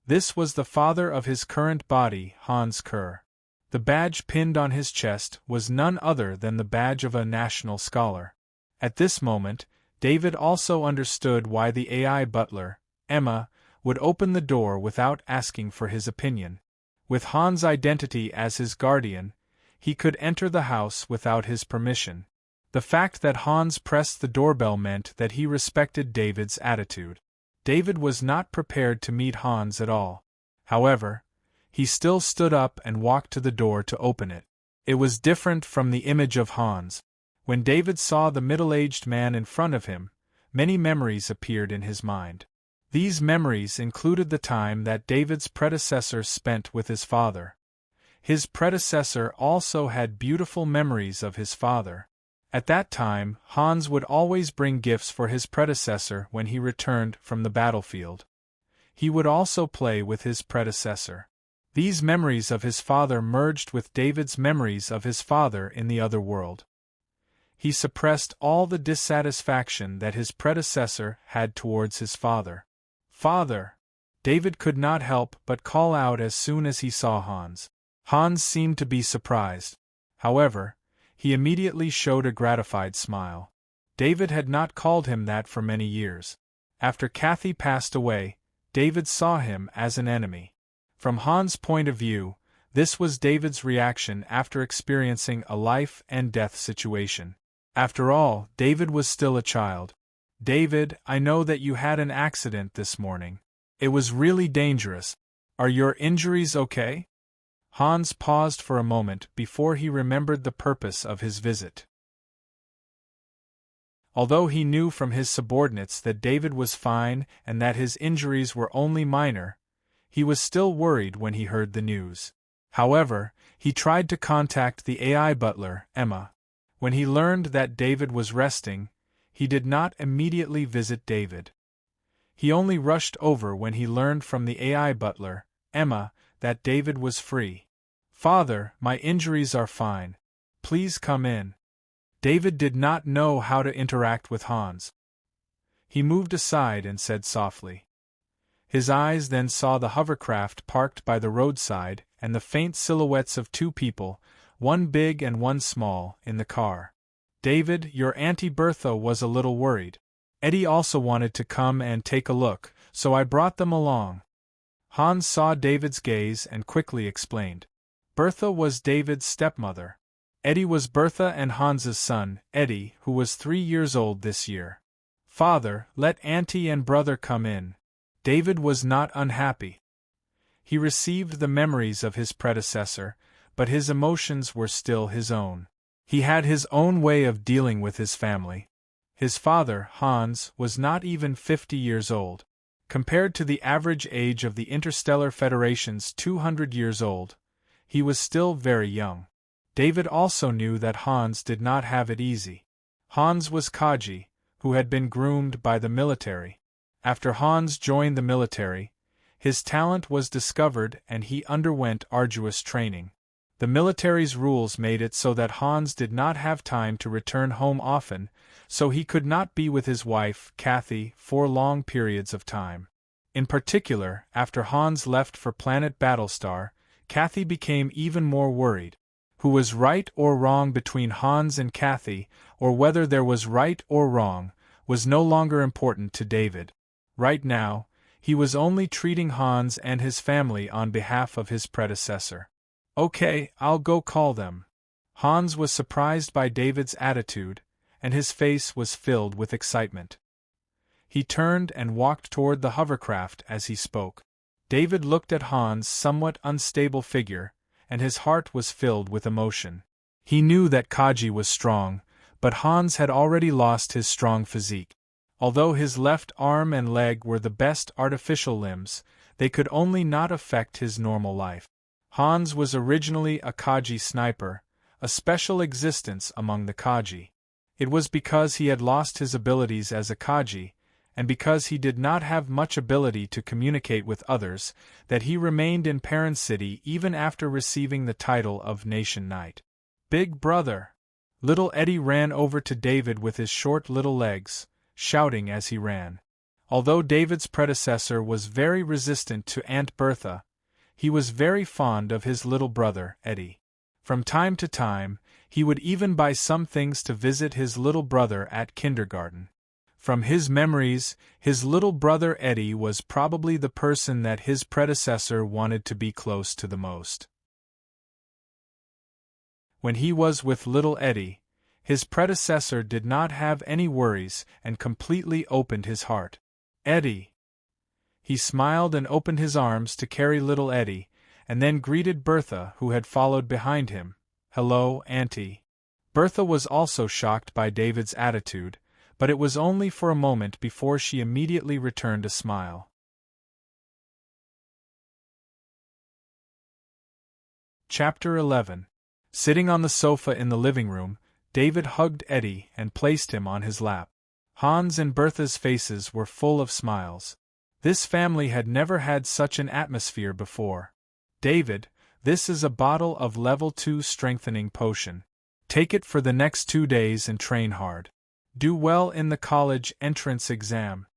This was the father of his current body, Hans Kerr. The badge pinned on his chest was none other than the badge of a national scholar. At this moment, David also understood why the AI butler, Emma, would open the door without asking for his opinion. With Hans' identity as his guardian, he could enter the house without his permission. The fact that Hans pressed the doorbell meant that he respected David's attitude. David was not prepared to meet Hans at all. However, he still stood up and walked to the door to open it. It was different from the image of Hans. When David saw the middle-aged man in front of him, many memories appeared in his mind. These memories included the time that David's predecessor spent with his father. His predecessor also had beautiful memories of his father. At that time, Hans would always bring gifts for his predecessor when he returned from the battlefield. He would also play with his predecessor. These memories of his father merged with David's memories of his father in the other world. He suppressed all the dissatisfaction that his predecessor had towards his father. "Father!" David could not help but call out as soon as he saw Hans. Hans seemed to be surprised. However, he immediately showed a gratified smile. David had not called him that for many years. After Kathy passed away, David saw him as an enemy. From Hans' point of view, this was David's reaction after experiencing a life-and-death situation. After all, David was still a child. "David, I know that you had an accident this morning. It was really dangerous. Are your injuries okay?" Hans paused for a moment before he remembered the purpose of his visit. Although he knew from his subordinates that David was fine and that his injuries were only minor, he was still worried when he heard the news. However, he tried to contact the AI butler, Emma. When he learned that David was resting, he did not immediately visit David. He only rushed over when he learned from the AI butler, Emma, that David was free. "Father, my injuries are fine. Please come in." David did not know how to interact with Hans. He moved aside and said softly. His eyes then saw the hovercraft parked by the roadside and the faint silhouettes of two people, one big and one small, in the car. "David, your Auntie Bertha was a little worried. Eddie also wanted to come and take a look, so I brought them along." Hans saw David's gaze and quickly explained. Bertha was David's stepmother. Eddie was Bertha and Hans's son, Eddie, who was 3 years old this year. "Father, let Auntie and brother come in." David was not unhappy. He received the memories of his predecessor, but his emotions were still his own. He had his own way of dealing with his family. His father, Hans, was not even 50 years old. Compared to the average age of the Interstellar Federation's 200 years old, he was still very young. David also knew that Hans did not have it easy. Hans was Kaji, who had been groomed by the military. After Hans joined the military, his talent was discovered and he underwent arduous training. The military's rules made it so that Hans did not have time to return home often, so he could not be with his wife, Kathy, for long periods of time. In particular, after Hans left for planet Battlestar, Kathy became even more worried. Who was right or wrong between Hans and Kathy, or whether there was right or wrong, was no longer important to David. Right now, he was only treating Hans and his family on behalf of his predecessor. "Okay, I'll go call them." Hans was surprised by David's attitude, and his face was filled with excitement. He turned and walked toward the hovercraft as he spoke. David looked at Hans' somewhat unstable figure, and his heart was filled with emotion. He knew that Kaji was strong, but Hans had already lost his strong physique. Although his left arm and leg were the best artificial limbs, they could only not affect his normal life. Hans was originally a Kaji sniper, a special existence among the Kaji. It was because he had lost his abilities as a Kaji, and because he did not have much ability to communicate with others, that he remained in Perrin City even after receiving the title of Nation Knight. "Big brother!" Little Eddie ran over to David with his short little legs, shouting as he ran. Although David's predecessor was very resistant to Aunt Bertha, he was very fond of his little brother, Eddie. From time to time, he would even buy some things to visit his little brother at kindergarten. From his memories, his little brother Eddie was probably the person that his predecessor wanted to be close to the most. When he was with little Eddie, his predecessor did not have any worries and completely opened his heart. "Eddie!" He smiled and opened his arms to carry little Eddie, and then greeted Bertha, who had followed behind him. "Hello, Auntie." Bertha was also shocked by David's attitude, but it was only for a moment before she immediately returned a smile. Chapter 11. Sitting on the sofa in the living room, David hugged Eddie and placed him on his lap. Hans and Bertha's faces were full of smiles. This family had never had such an atmosphere before. "David, this is a bottle of level 2 strengthening potion. Take it for the next 2 days and train hard. Do well in the college entrance exam,"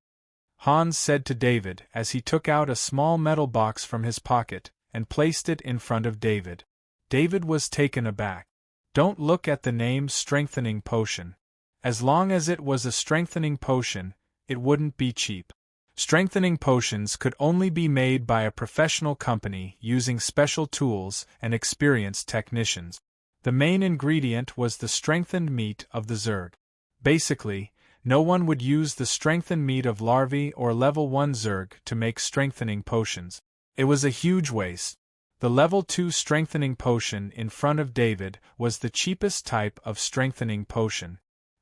Hans said to David as he took out a small metal box from his pocket and placed it in front of David. David was taken aback. Don't look at the name strengthening potion. As long as it was a strengthening potion, it wouldn't be cheap. Strengthening potions could only be made by a professional company using special tools and experienced technicians. The main ingredient was the strengthened meat of the Zerg. Basically, no one would use the strengthened meat of larvae or level 1 Zerg to make strengthening potions. It was a huge waste. The level 2 strengthening potion in front of David was the cheapest type of strengthening potion.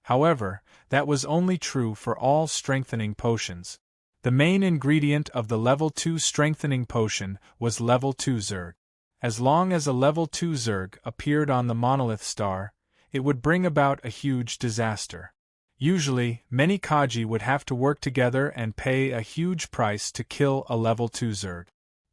However, that was only true for all strengthening potions. The main ingredient of the level 2 strengthening potion was level 2 Zerg. As long as a level 2 Zerg appeared on the monolith star, it would bring about a huge disaster. Usually, many Kaji would have to work together and pay a huge price to kill a level 2 Zerg.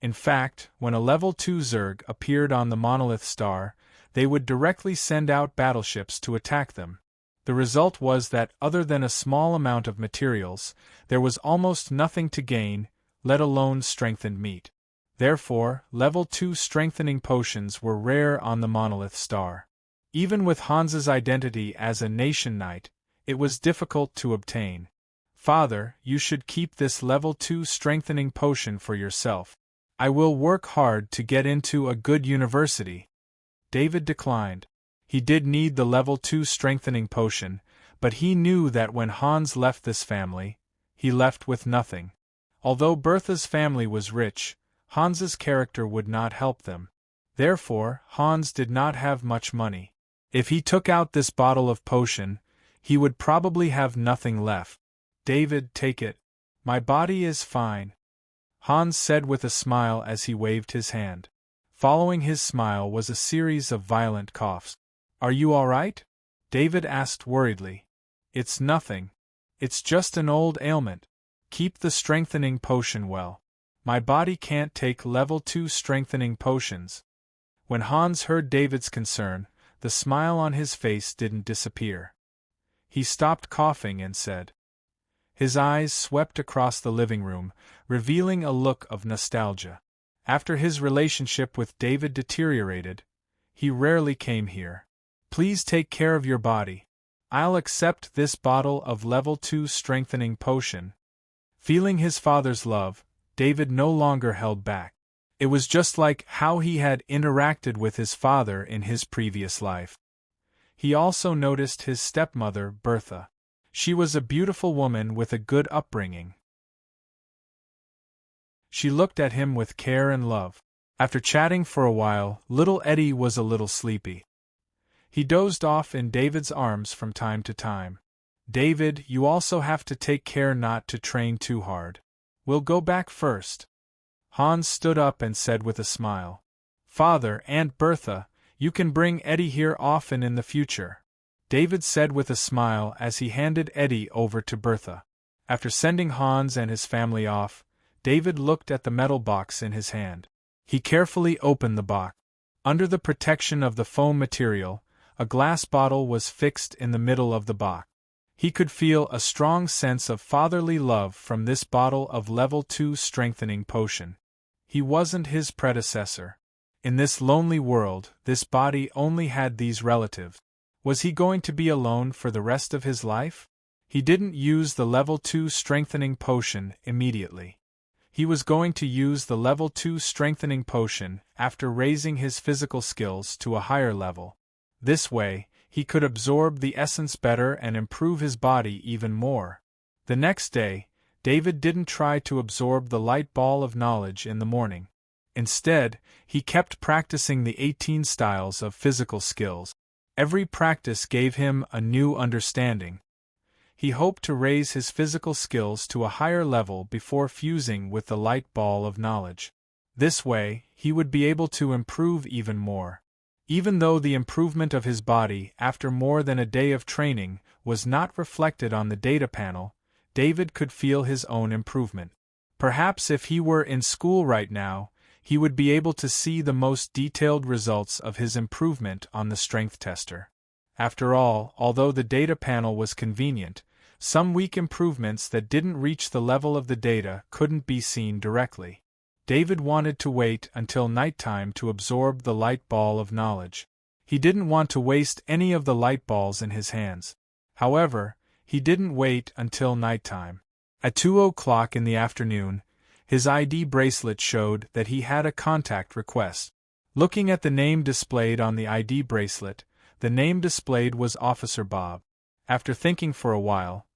In fact, when a level 2 Zerg appeared on the monolith star, they would directly send out battleships to attack them. The result was that, other than a small amount of materials, there was almost nothing to gain, let alone strengthened meat. Therefore, level 2 strengthening potions were rare on the monolith star. Even with Hans's identity as a nation knight, it was difficult to obtain. "Father, you should keep this level 2 strengthening potion for yourself. I will work hard to get into a good university." David declined. He did need the level 2 strengthening potion, but he knew that when Hans left this family, he left with nothing. Although Bertha's family was rich, Hans's character would not help them. Therefore, Hans did not have much money. If he took out this bottle of potion, he would probably have nothing left. "David, take it. My body is fine," Hans said with a smile as he waved his hand. Following his smile was a series of violent coughs. "Are you all right?" David asked worriedly. "It's nothing. It's just an old ailment. Keep the strengthening potion well. My body can't take level 2 strengthening potions." When Hans heard David's concern, the smile on his face didn't disappear. He stopped coughing and said. His eyes swept across the living room, revealing a look of nostalgia. After his relationship with David deteriorated, he rarely came here. "Please take care of your body. I'll accept this bottle of level 2 strengthening potion." Feeling his father's love, David no longer held back. It was just like how he had interacted with his father in his previous life. He also noticed his stepmother, Bertha. She was a beautiful woman with a good upbringing. She looked at him with care and love. After chatting for a while, little Eddie was a little sleepy. He dozed off in David's arms from time to time. "David, you also have to take care not to train too hard. We'll go back first." Hans stood up and said with a smile. "Father, Aunt Bertha, you can bring Eddie here often in the future," David said with a smile as he handed Eddie over to Bertha. After sending Hans and his family off, David looked at the metal box in his hand. He carefully opened the box. Under the protection of the foam material, a glass bottle was fixed in the middle of the box. He could feel a strong sense of fatherly love from this bottle of level 2 strengthening potion. He wasn't his predecessor. In this lonely world, this body only had these relatives. Was he going to be alone for the rest of his life? He didn't use the level 2 strengthening potion immediately. He was going to use the level 2 strengthening potion after raising his physical skills to a higher level. This way, he could absorb the essence better and improve his body even more. The next day, David didn't try to absorb the light ball of knowledge in the morning. Instead, he kept practicing the 18 styles of physical skills. Every practice gave him a new understanding. He hoped to raise his physical skills to a higher level before fusing with the light ball of knowledge. This way, he would be able to improve even more. Even though the improvement of his body after more than a day of training was not reflected on the data panel, David could feel his own improvement. Perhaps if he were in school right now, he would be able to see the most detailed results of his improvement on the strength tester. After all, although the data panel was convenient, some weak improvements that didn't reach the level of the data couldn't be seen directly. David wanted to wait until nighttime to absorb the light ball of knowledge. He didn't want to waste any of the light balls in his hands. However, he didn't wait until nighttime. At 2:00 in the afternoon, his ID bracelet showed that he had a contact request. Looking at the name displayed on the ID bracelet, the name displayed was Officer Bob. After thinking for a while,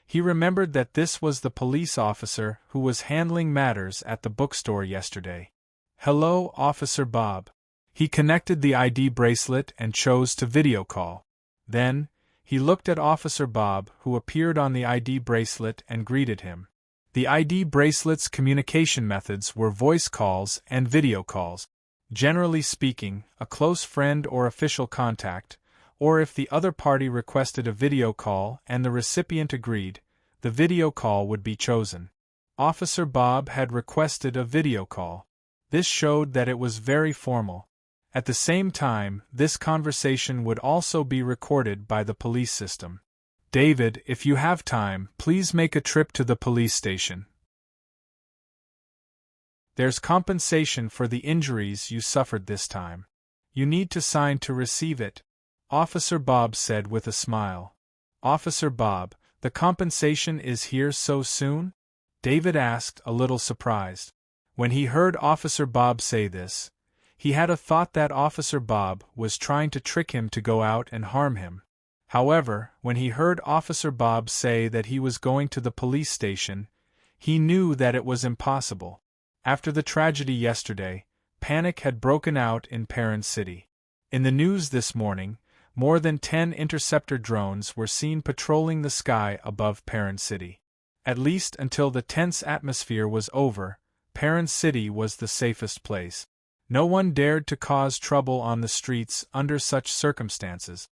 he remembered that this was the police officer who was handling matters at the bookstore yesterday. "Hello, Officer Bob." He connected the ID bracelet and chose to video call. Then, He looked at Officer Bob, who appeared on the ID bracelet, and greeted him. The ID bracelet's communication methods were voice calls and video calls. Generally speaking, a close friend or official contact, or if the other party requested a video call and the recipient agreed, the video call would be chosen. Officer Bob had requested a video call. This showed that it was very formal. At the same time, this conversation would also be recorded by the police system. David, if you have time, please make a trip to the police station. There's compensation for the injuries you suffered this time. You need to sign to receive it, Officer Bob said with a smile. Officer Bob, the compensation is here so soon? David asked, a little surprised. When he heard Officer Bob say this, he had a thought that Officer Bob was trying to trick him to go out and harm him. However, when he heard Officer Bob say that he was going to the police station, he knew that it was impossible. After the tragedy yesterday, panic had broken out in Parent City. In the news this morning, more than 10 interceptor drones were seen patrolling the sky above Parent City. At least until the tense atmosphere was over, Parent City was the safest place. No one dared to cause trouble on the streets under such circumstances.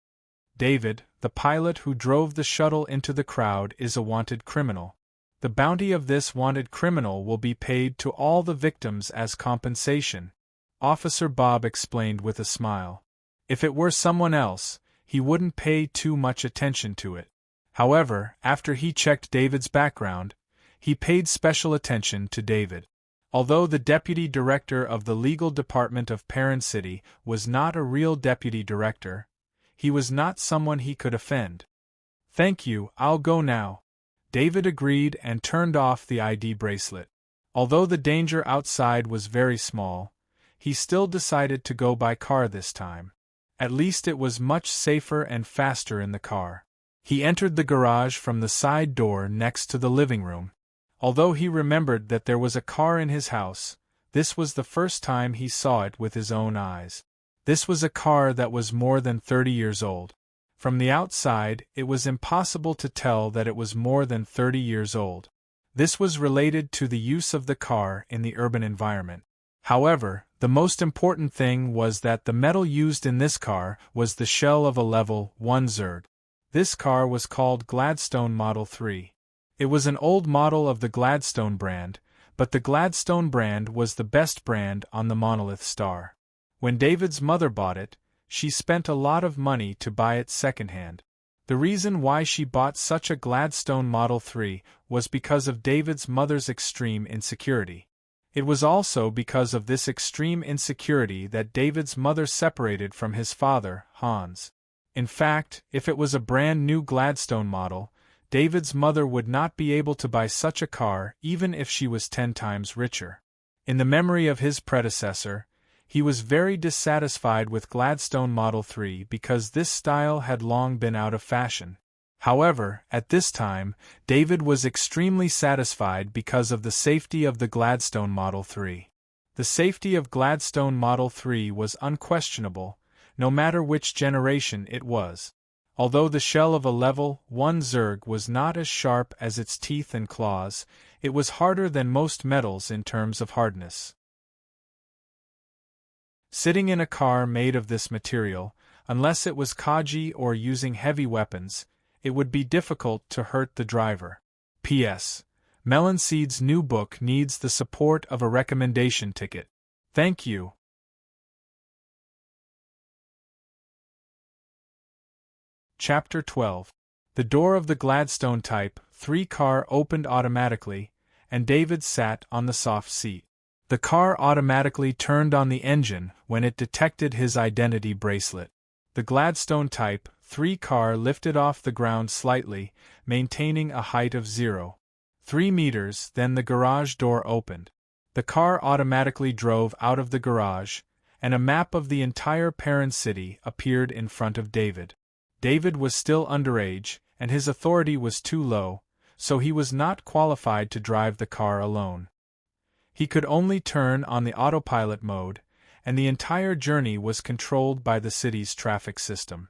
David, the pilot who drove the shuttle into the crowd, is a wanted criminal. The bounty of this wanted criminal will be paid to all the victims as compensation, Officer Bob explained with a smile. If it were someone else, he wouldn't pay too much attention to it. However, after he checked David's background, he paid special attention to David. Although the deputy director of the legal department of Parent City was not a real deputy director, he was not someone he could offend. Thank you, I'll go now. David agreed and turned off the ID bracelet. Although the danger outside was very small, he still decided to go by car this time. At least it was much safer and faster in the car. He entered the garage from the side door next to the living room. Although he remembered that there was a car in his house, this was the first time he saw it with his own eyes. This was a car that was more than 30 years old. From the outside, it was impossible to tell that it was more than 30 years old. This was related to the use of the car in the urban environment. However, the most important thing was that the metal used in this car was the shell of a level 1 Zerg. This car was called Gladstone Model 3. It was an old model of the Gladstone brand, but the Gladstone brand was the best brand on the Monolith Star. When David's mother bought it, she spent a lot of money to buy it secondhand. The reason why she bought such a Gladstone Model 3 was because of David's mother's extreme insecurity. It was also because of this extreme insecurity that David's mother separated from his father, Hans. In fact, if it was a brand new Gladstone model, David's mother would not be able to buy such a car even if she was 10 times richer. In the memory of his predecessor, he was very dissatisfied with Gladstone Model 3 because this style had long been out of fashion. However, at this time, David was extremely satisfied because of the safety of the Gladstone Model 3. The safety of Gladstone Model 3 was unquestionable, no matter which generation it was. Although the shell of a level 1 Zerg was not as sharp as its teeth and claws, it was harder than most metals in terms of hardness. Sitting in a car made of this material, unless it was Kaji or using heavy weapons, it would be difficult to hurt the driver. P.S. Melonseed's new book needs the support of a recommendation ticket. Thank you. Chapter 12. The door of the Gladstone Type 3 car opened automatically, and David sat on the soft seat. The car automatically turned on the engine when it detected his identity bracelet. The Gladstone Type 3 car lifted off the ground slightly, maintaining a height of 0.3 meters, then the garage door opened. The car automatically drove out of the garage, and a map of the entire Parent City appeared in front of David. David was still underage, and his authority was too low, so he was not qualified to drive the car alone. He could only turn on the autopilot mode, and the entire journey was controlled by the city's traffic system.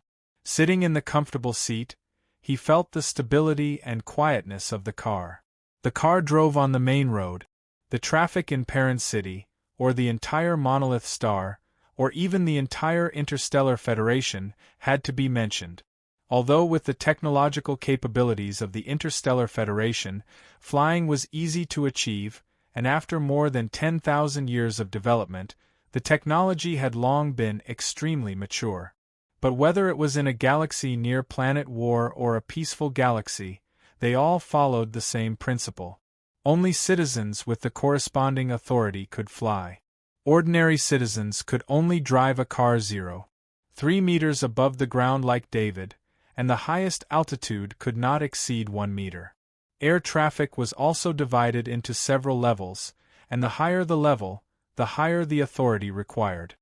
Sitting in the comfortable seat, he felt the stability and quietness of the car. The car drove on the main road. The traffic in Perrin City, or the entire Monolith Star, or even the entire Interstellar Federation, had to be mentioned. Although with the technological capabilities of the Interstellar Federation, flying was easy to achieve, and after more than 10,000 years of development, the technology had long been extremely mature. But whether it was in a galaxy near planet war or a peaceful galaxy, they all followed the same principle. Only citizens with the corresponding authority could fly. Ordinary citizens could only drive a car 0.3 meters above the ground like David, and the highest altitude could not exceed 1 meter. Air traffic was also divided into several levels, and the higher the level, the higher the authority required.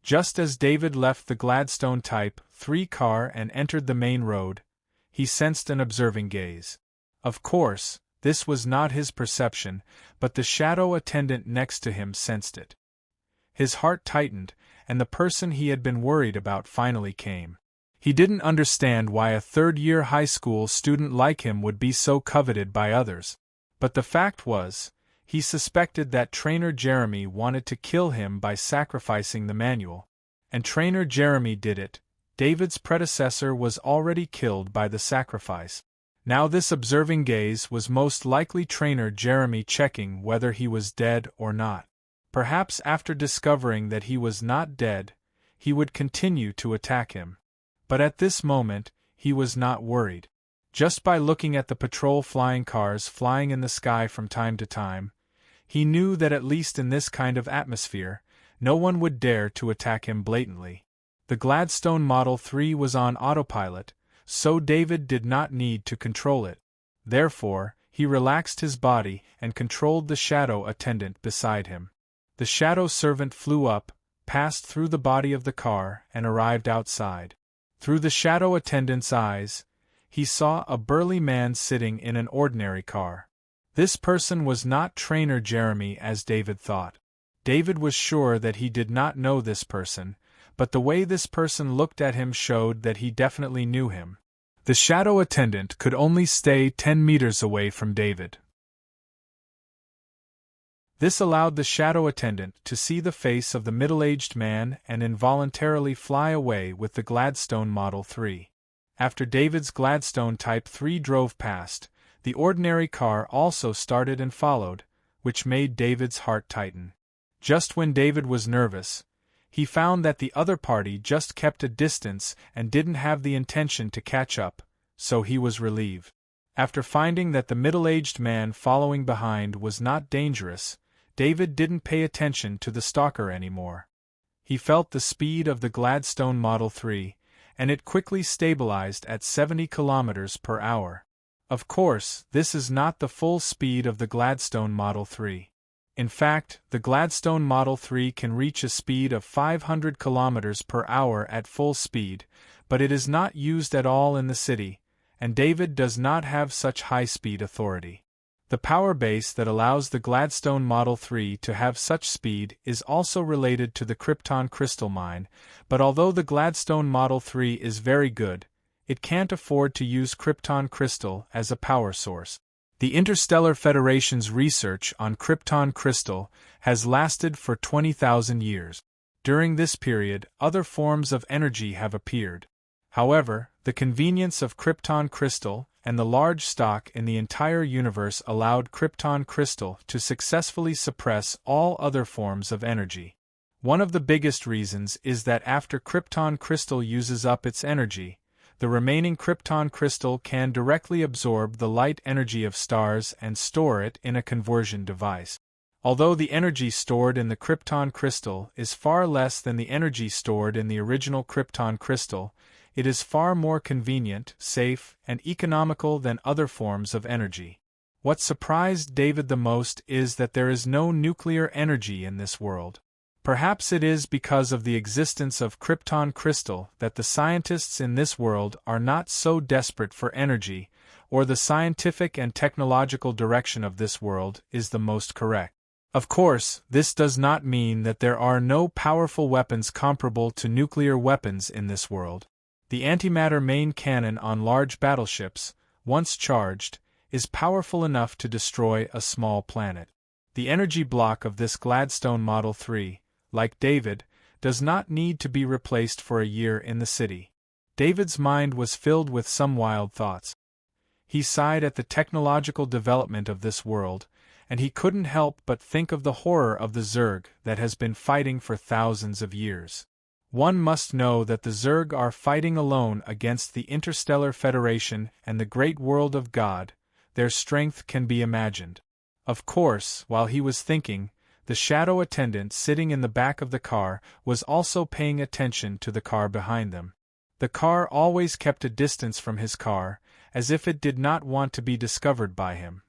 Just as David left the Gladstone Type 3 car and entered the main road, he sensed an observing gaze. Of course, this was not his perception, but the shadow attendant next to him sensed it. His heart tightened, and the person he had been worried about finally came. He didn't understand why a third-year high school student like him would be so coveted by others. But the fact was, he suspected that Trainer Jeremy wanted to kill him by sacrificing the manual. And Trainer Jeremy did it. David's predecessor was already killed by the sacrifice. Now this observing gaze was most likely Trainer Jeremy checking whether he was dead or not. Perhaps after discovering that he was not dead, he would continue to attack him. But at this moment, he was not worried. Just by looking at the patrol flying cars flying in the sky from time to time, he knew that at least in this kind of atmosphere, no one would dare to attack him blatantly. The Gladstone Model 3 was on autopilot, so David did not need to control it. Therefore, he relaxed his body and controlled the shadow attendant beside him. The shadow servant flew up, passed through the body of the car, and arrived outside. Through the shadow attendant's eyes, he saw a burly man sitting in an ordinary car. This person was not Trainer Jeremy as David thought. David was sure that he did not know this person, but the way this person looked at him showed that he definitely knew him. The shadow attendant could only stay 10 meters away from David. This allowed the shadow attendant to see the face of the middle-aged man and involuntarily fly away with the Gladstone Model 3. After David's Gladstone Type 3 drove past, the ordinary car also started and followed, which made David's heart tighten. Just when David was nervous, he found that the other party just kept a distance and didn't have the intention to catch up, so he was relieved. After finding that the middle-aged man following behind was not dangerous, David didn't pay attention to the stalker anymore. He felt the speed of the Gladstone Model 3, and it quickly stabilized at 70 kilometers per hour. Of course, this is not the full speed of the Gladstone Model 3. In fact, the Gladstone Model 3 can reach a speed of 500 kilometers per hour at full speed, but it is not used at all in the city, and David does not have such high-speed authority. The power base that allows the Gladstone Model 3 to have such speed is also related to the Krypton crystal mine, but although the Gladstone Model 3 is very good, it can't afford to use Krypton crystal as a power source. The Interstellar Federation's research on Krypton crystal has lasted for 20,000 years. During this period, other forms of energy have appeared. However, the convenience of Krypton crystal and the large stock in the entire universe allowed Krypton crystal to successfully suppress all other forms of energy. One of the biggest reasons is that after Krypton crystal uses up its energy, the remaining Krypton crystal can directly absorb the light energy of stars and store it in a conversion device. Although the energy stored in the Krypton crystal is far less than the energy stored in the original Krypton crystal, it is far more convenient, safe, and economical than other forms of energy. What surprised David the most is that there is no nuclear energy in this world. Perhaps it is because of the existence of Krypton crystal that the scientists in this world are not so desperate for energy, or the scientific and technological direction of this world is the most correct. Of course, this does not mean that there are no powerful weapons comparable to nuclear weapons in this world. The antimatter main cannon on large battleships, once charged, is powerful enough to destroy a small planet. The energy block of this Gladstone Model 3, like David, does not need to be replaced for a year in the city. David's mind was filled with some wild thoughts. He sighed at the technological development of this world, and he couldn't help but think of the horror of the Zerg that has been fighting for thousands of years. One must know that the Zerg are fighting alone against the Interstellar Federation and the great world of God. Their strength can be imagined. Of course, while he was thinking, the shadow attendant sitting in the back of the car was also paying attention to the car behind them. The car always kept a distance from his car, as if it did not want to be discovered by him.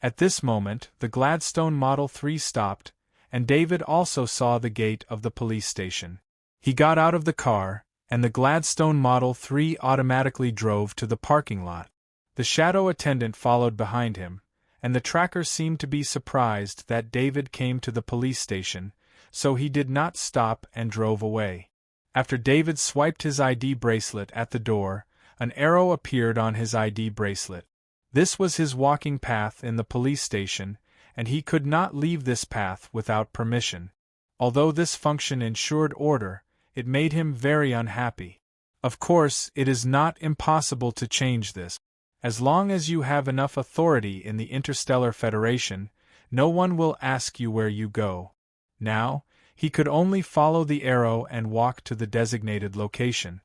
At this moment, the Gladstone Model 3 stopped, and David also saw the gate of the police station. He got out of the car, and the Gladstone Model 3 automatically drove to the parking lot. The shadow attendant followed behind him, and the tracker seemed to be surprised that David came to the police station, so he did not stop and drove away. After David swiped his ID bracelet at the door, an arrow appeared on his ID bracelet. This was his walking path in the police station, and he could not leave this path without permission. Although this function ensured order, it made him very unhappy. Of course, it is not impossible to change this. As long as you have enough authority in the Interstellar Federation, no one will ask you where you go. Now, he could only follow the arrow and walk to the designated location.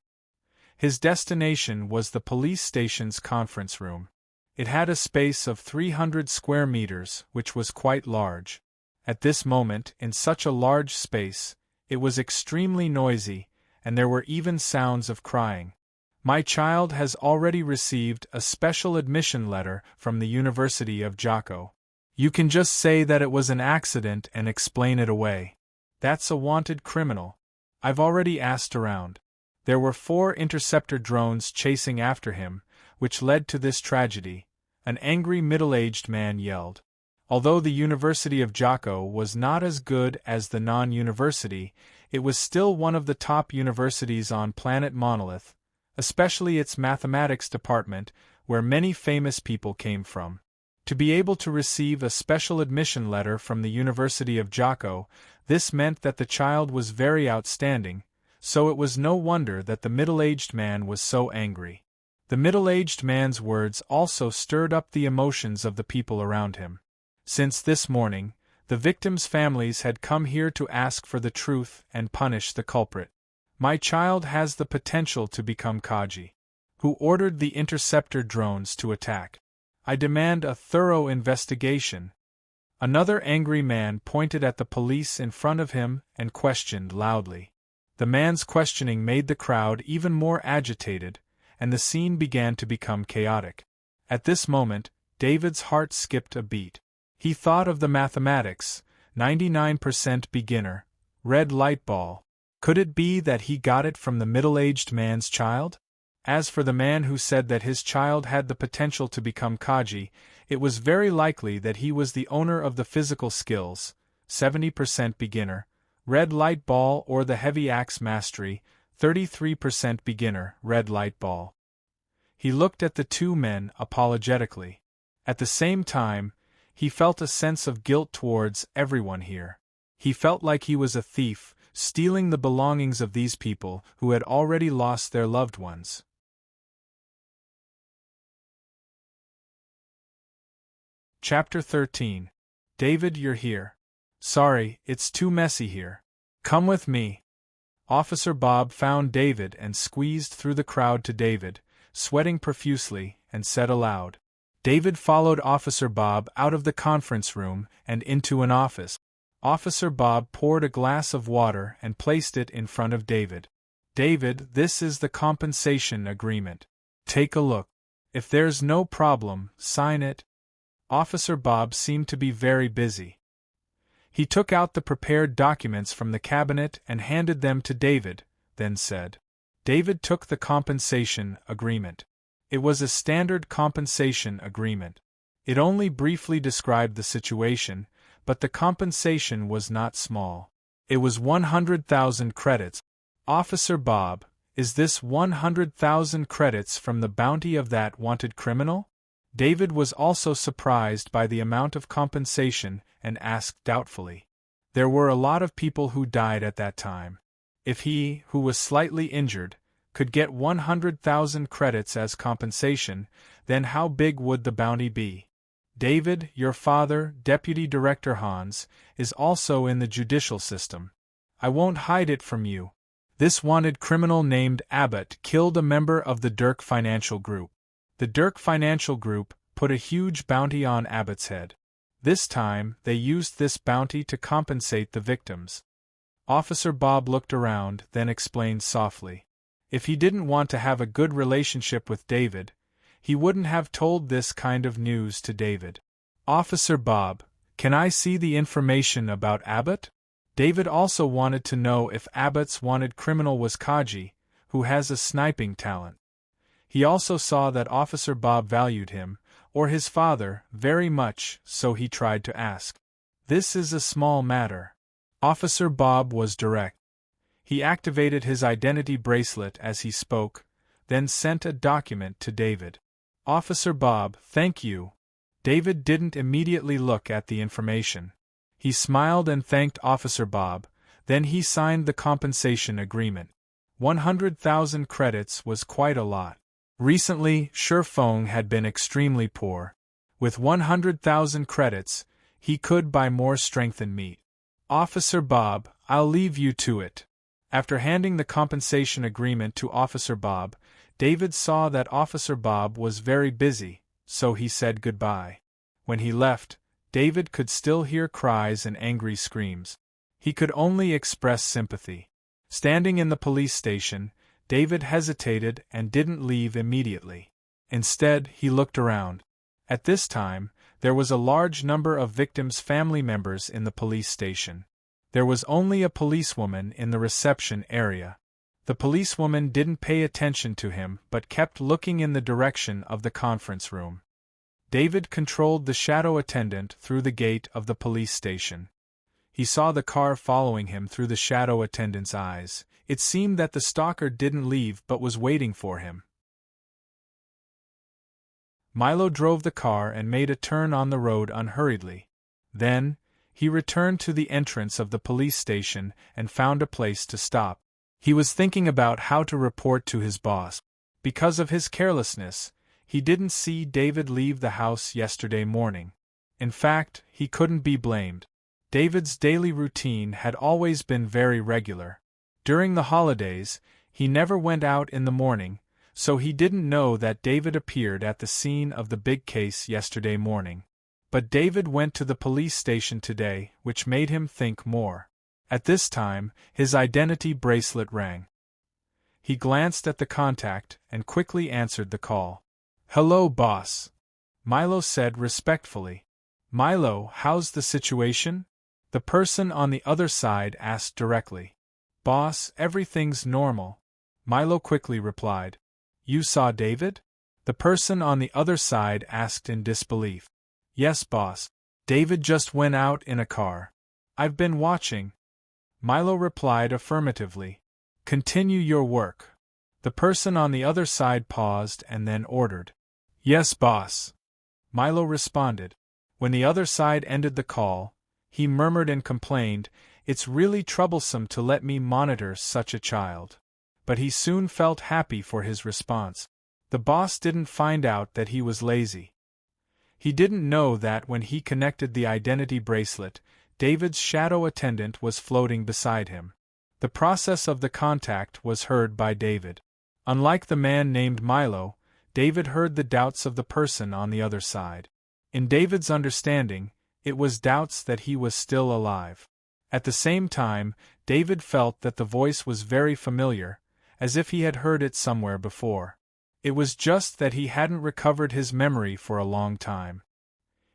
His destination was the police station's conference room. It had a space of 300 square meters, which was quite large. At this moment, in such a large space, it was extremely noisy, and there were even sounds of crying. My child has already received a special admission letter from the University of Jocko. You can just say that it was an accident and explain it away. That's a wanted criminal. I've already asked around. There were 4 interceptor drones chasing after him, which led to this tragedy, an angry middle-aged man yelled. Although the University of Jocko was not as good as the non-university, it was still one of the top universities on planet Monolith, especially its mathematics department, where many famous people came from. To be able to receive a special admission letter from the University of Jocko, this meant that the child was very outstanding, so it was no wonder that the middle-aged man was so angry. The middle-aged man's words also stirred up the emotions of the people around him. Since this morning, the victims' families had come here to ask for the truth and punish the culprit. My child has the potential to become Kaji. Who ordered the interceptor drones to attack? I demand a thorough investigation. Another angry man pointed at the police in front of him and questioned loudly. The man's questioning made the crowd even more agitated, and the scene began to become chaotic. At this moment, David's heart skipped a beat. He thought of the mathematics, 99% beginner, red light ball. Could it be that he got it from the middle-aged man's child? As for the man who said that his child had the potential to become Kaji, it was very likely that he was the owner of the physical skills, 70% beginner, red light ball, or the heavy axe mastery, 33% beginner, red light ball. He looked at the 2 men apologetically. At the same time, he felt a sense of guilt towards everyone here. He felt like he was a thief, stealing the belongings of these people who had already lost their loved ones. Chapter 13. David, you're here. Sorry, it's too messy here. Come with me. Officer Bob found David and squeezed through the crowd to David, sweating profusely, and said aloud. David followed Officer Bob out of the conference room and into an office. Officer Bob poured a glass of water and placed it in front of David. David, this is the compensation agreement. Take a look. If there's no problem, sign it. Officer Bob seemed to be very busy. He took out the prepared documents from the cabinet and handed them to David, then said. David took the compensation agreement. It was a standard compensation agreement. It only briefly described the situation, but the compensation was not small. It was 100,000 credits. Officer Bob, is this 100,000 credits from the bounty of that wanted criminal? David was also surprised by the amount of compensation and asked doubtfully. There were a lot of people who died at that time. If he, who was slightly injured, could get 100,000 credits as compensation, then how big would the bounty be? David, your father, Deputy Director Hans, is also in the judicial system. I won't hide it from you. This wanted criminal named Abbott killed a member of the Dirk Financial Group. The Dirk Financial Group put a huge bounty on Abbott's head. This time, they used this bounty to compensate the victims. Officer Bob looked around, then explained softly. If he didn't want to have a good relationship with David, he wouldn't have told this kind of news to David. Officer Bob, can I see the information about Abbott? David also wanted to know if Abbott's wanted criminal was Kaji, who has a sniping talent. He also saw that Officer Bob valued him, or his father, very much, so he tried to ask. This is a small matter. Officer Bob was direct. He activated his identity bracelet as he spoke, then sent a document to David. Officer Bob, thank you. David didn't immediately look at the information. He smiled and thanked Officer Bob, then he signed the compensation agreement. 100,000 credits was quite a lot. Recently, Shifeng had been extremely poor. With 100,000 credits, he could buy more strength and meat. Officer Bob, I'll leave you to it. After handing the compensation agreement to Officer Bob, David saw that Officer Bob was very busy, so he said goodbye. When he left, David could still hear cries and angry screams. He could only express sympathy. Standing in the police station, David hesitated and didn't leave immediately. Instead, he looked around. At this time, there was a large number of victims' family members in the police station. There was only a policewoman in the reception area. The policewoman didn't pay attention to him but kept looking in the direction of the conference room. David controlled the shadow attendant through the gate of the police station. He saw the car following him through the shadow attendant's eyes. It seemed that the stalker didn't leave but was waiting for him. Milo drove the car and made a turn on the road unhurriedly. Then, he returned to the entrance of the police station and found a place to stop. He was thinking about how to report to his boss. Because of his carelessness, he didn't see David leave the house yesterday morning. In fact, he couldn't be blamed. David's daily routine had always been very regular. During the holidays, he never went out in the morning, so he didn't know that David appeared at the scene of the big case yesterday morning. But David went to the police station today, which made him think more. At this time, his identity bracelet rang. He glanced at the contact and quickly answered the call. "Hello, boss," Milo said respectfully. "Milo, how's the situation?" the person on the other side asked directly. "Boss, everything's normal," Milo quickly replied. "You saw David?" the person on the other side asked in disbelief. "Yes, boss. David just went out in a car. I've been watching," Milo replied affirmatively. "Continue your work." The person on the other side paused and then ordered. "Yes, boss," Milo responded. When the other side ended the call, he murmured and complained, "It's really troublesome to let me monitor such a child." But he soon felt happy for his response. The boss didn't find out that he was lazy. He didn't know that when he connected the identity bracelet, David's shadow attendant was floating beside him. The process of the contact was heard by David. Unlike the man named Milo, David heard the doubts of the person on the other side. In David's understanding, it was doubts that he was still alive. At the same time, David felt that the voice was very familiar, as if he had heard it somewhere before. It was just that he hadn't recovered his memory for a long time.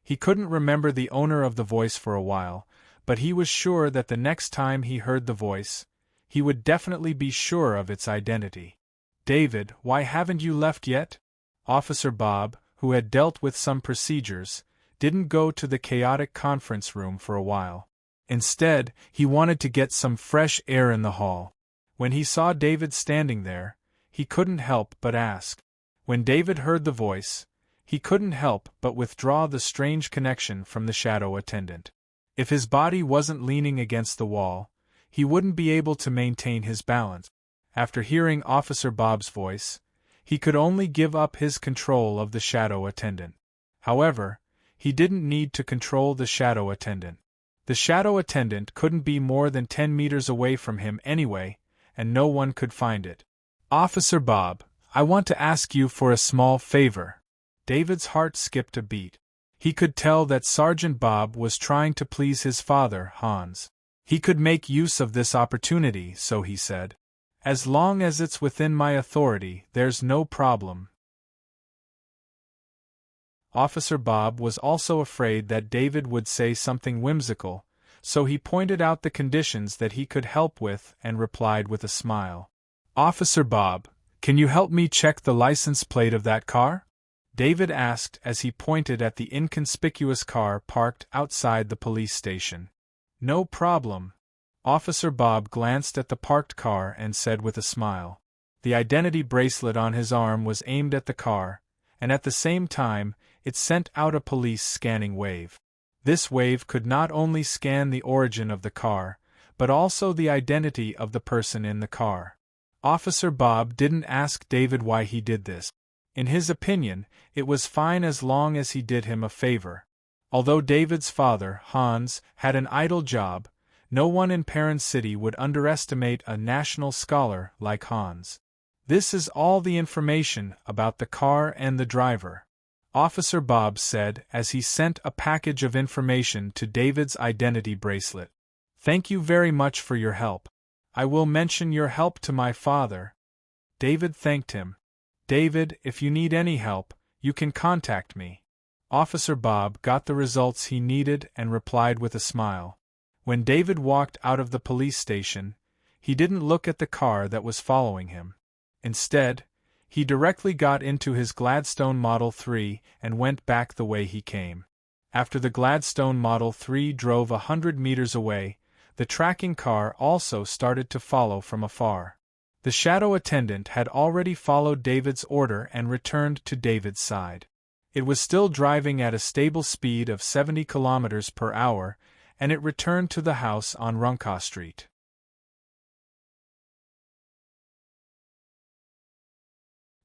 He couldn't remember the owner of the voice for a while, but he was sure that the next time he heard the voice, he would definitely be sure of its identity. "David, why haven't you left yet?" Officer Bob, who had dealt with some procedures, didn't go to the chaotic conference room for a while. Instead, he wanted to get some fresh air in the hall. When he saw David standing there, he couldn't help but ask. When David heard the voice, he couldn't help but withdraw the strange connection from the shadow attendant. If his body wasn't leaning against the wall, he wouldn't be able to maintain his balance. After hearing Officer Bob's voice, he could only give up his control of the shadow attendant. However, he didn't need to control the shadow attendant. The shadow attendant couldn't be more than 10 meters away from him anyway, and no one could find it. "Officer Bob, I want to ask you for a small favor." David's heart skipped a beat. He could tell that Sergeant Bob was trying to please his father, Hans. He could make use of this opportunity, so he said. "As long as it's within my authority, there's no problem." Officer Bob was also afraid that David would say something whimsical, so he pointed out the conditions that he could help with and replied with a smile. "Officer Bob, can you help me check the license plate of that car?" David asked as he pointed at the inconspicuous car parked outside the police station. "No problem." Officer Bob glanced at the parked car and said with a smile. The identity bracelet on his arm was aimed at the car, and at the same time, it sent out a police scanning wave. This wave could not only scan the origin of the car, but also the identity of the person in the car. Officer Bob didn't ask David why he did this. In his opinion, it was fine as long as he did him a favor. Although David's father, Hans, had an idle job, no one in Perrin City would underestimate a national scholar like Hans. "This is all the information about the car and the driver," Officer Bob said as he sent a package of information to David's identity bracelet. "Thank you very much for your help. I will mention your help to my father." David thanked him. "David, if you need any help, you can contact me." Officer Bob got the results he needed and replied with a smile. When David walked out of the police station, he didn't look at the car that was following him. Instead, he directly got into his Gladstone Model 3 and went back the way he came. After the Gladstone Model 3 drove 100 meters away, the tracking car also started to follow from afar. The shadow attendant had already followed David's order and returned to David's side. It was still driving at a stable speed of 70 kilometers per hour, and it returned to the house on Runcaw Street.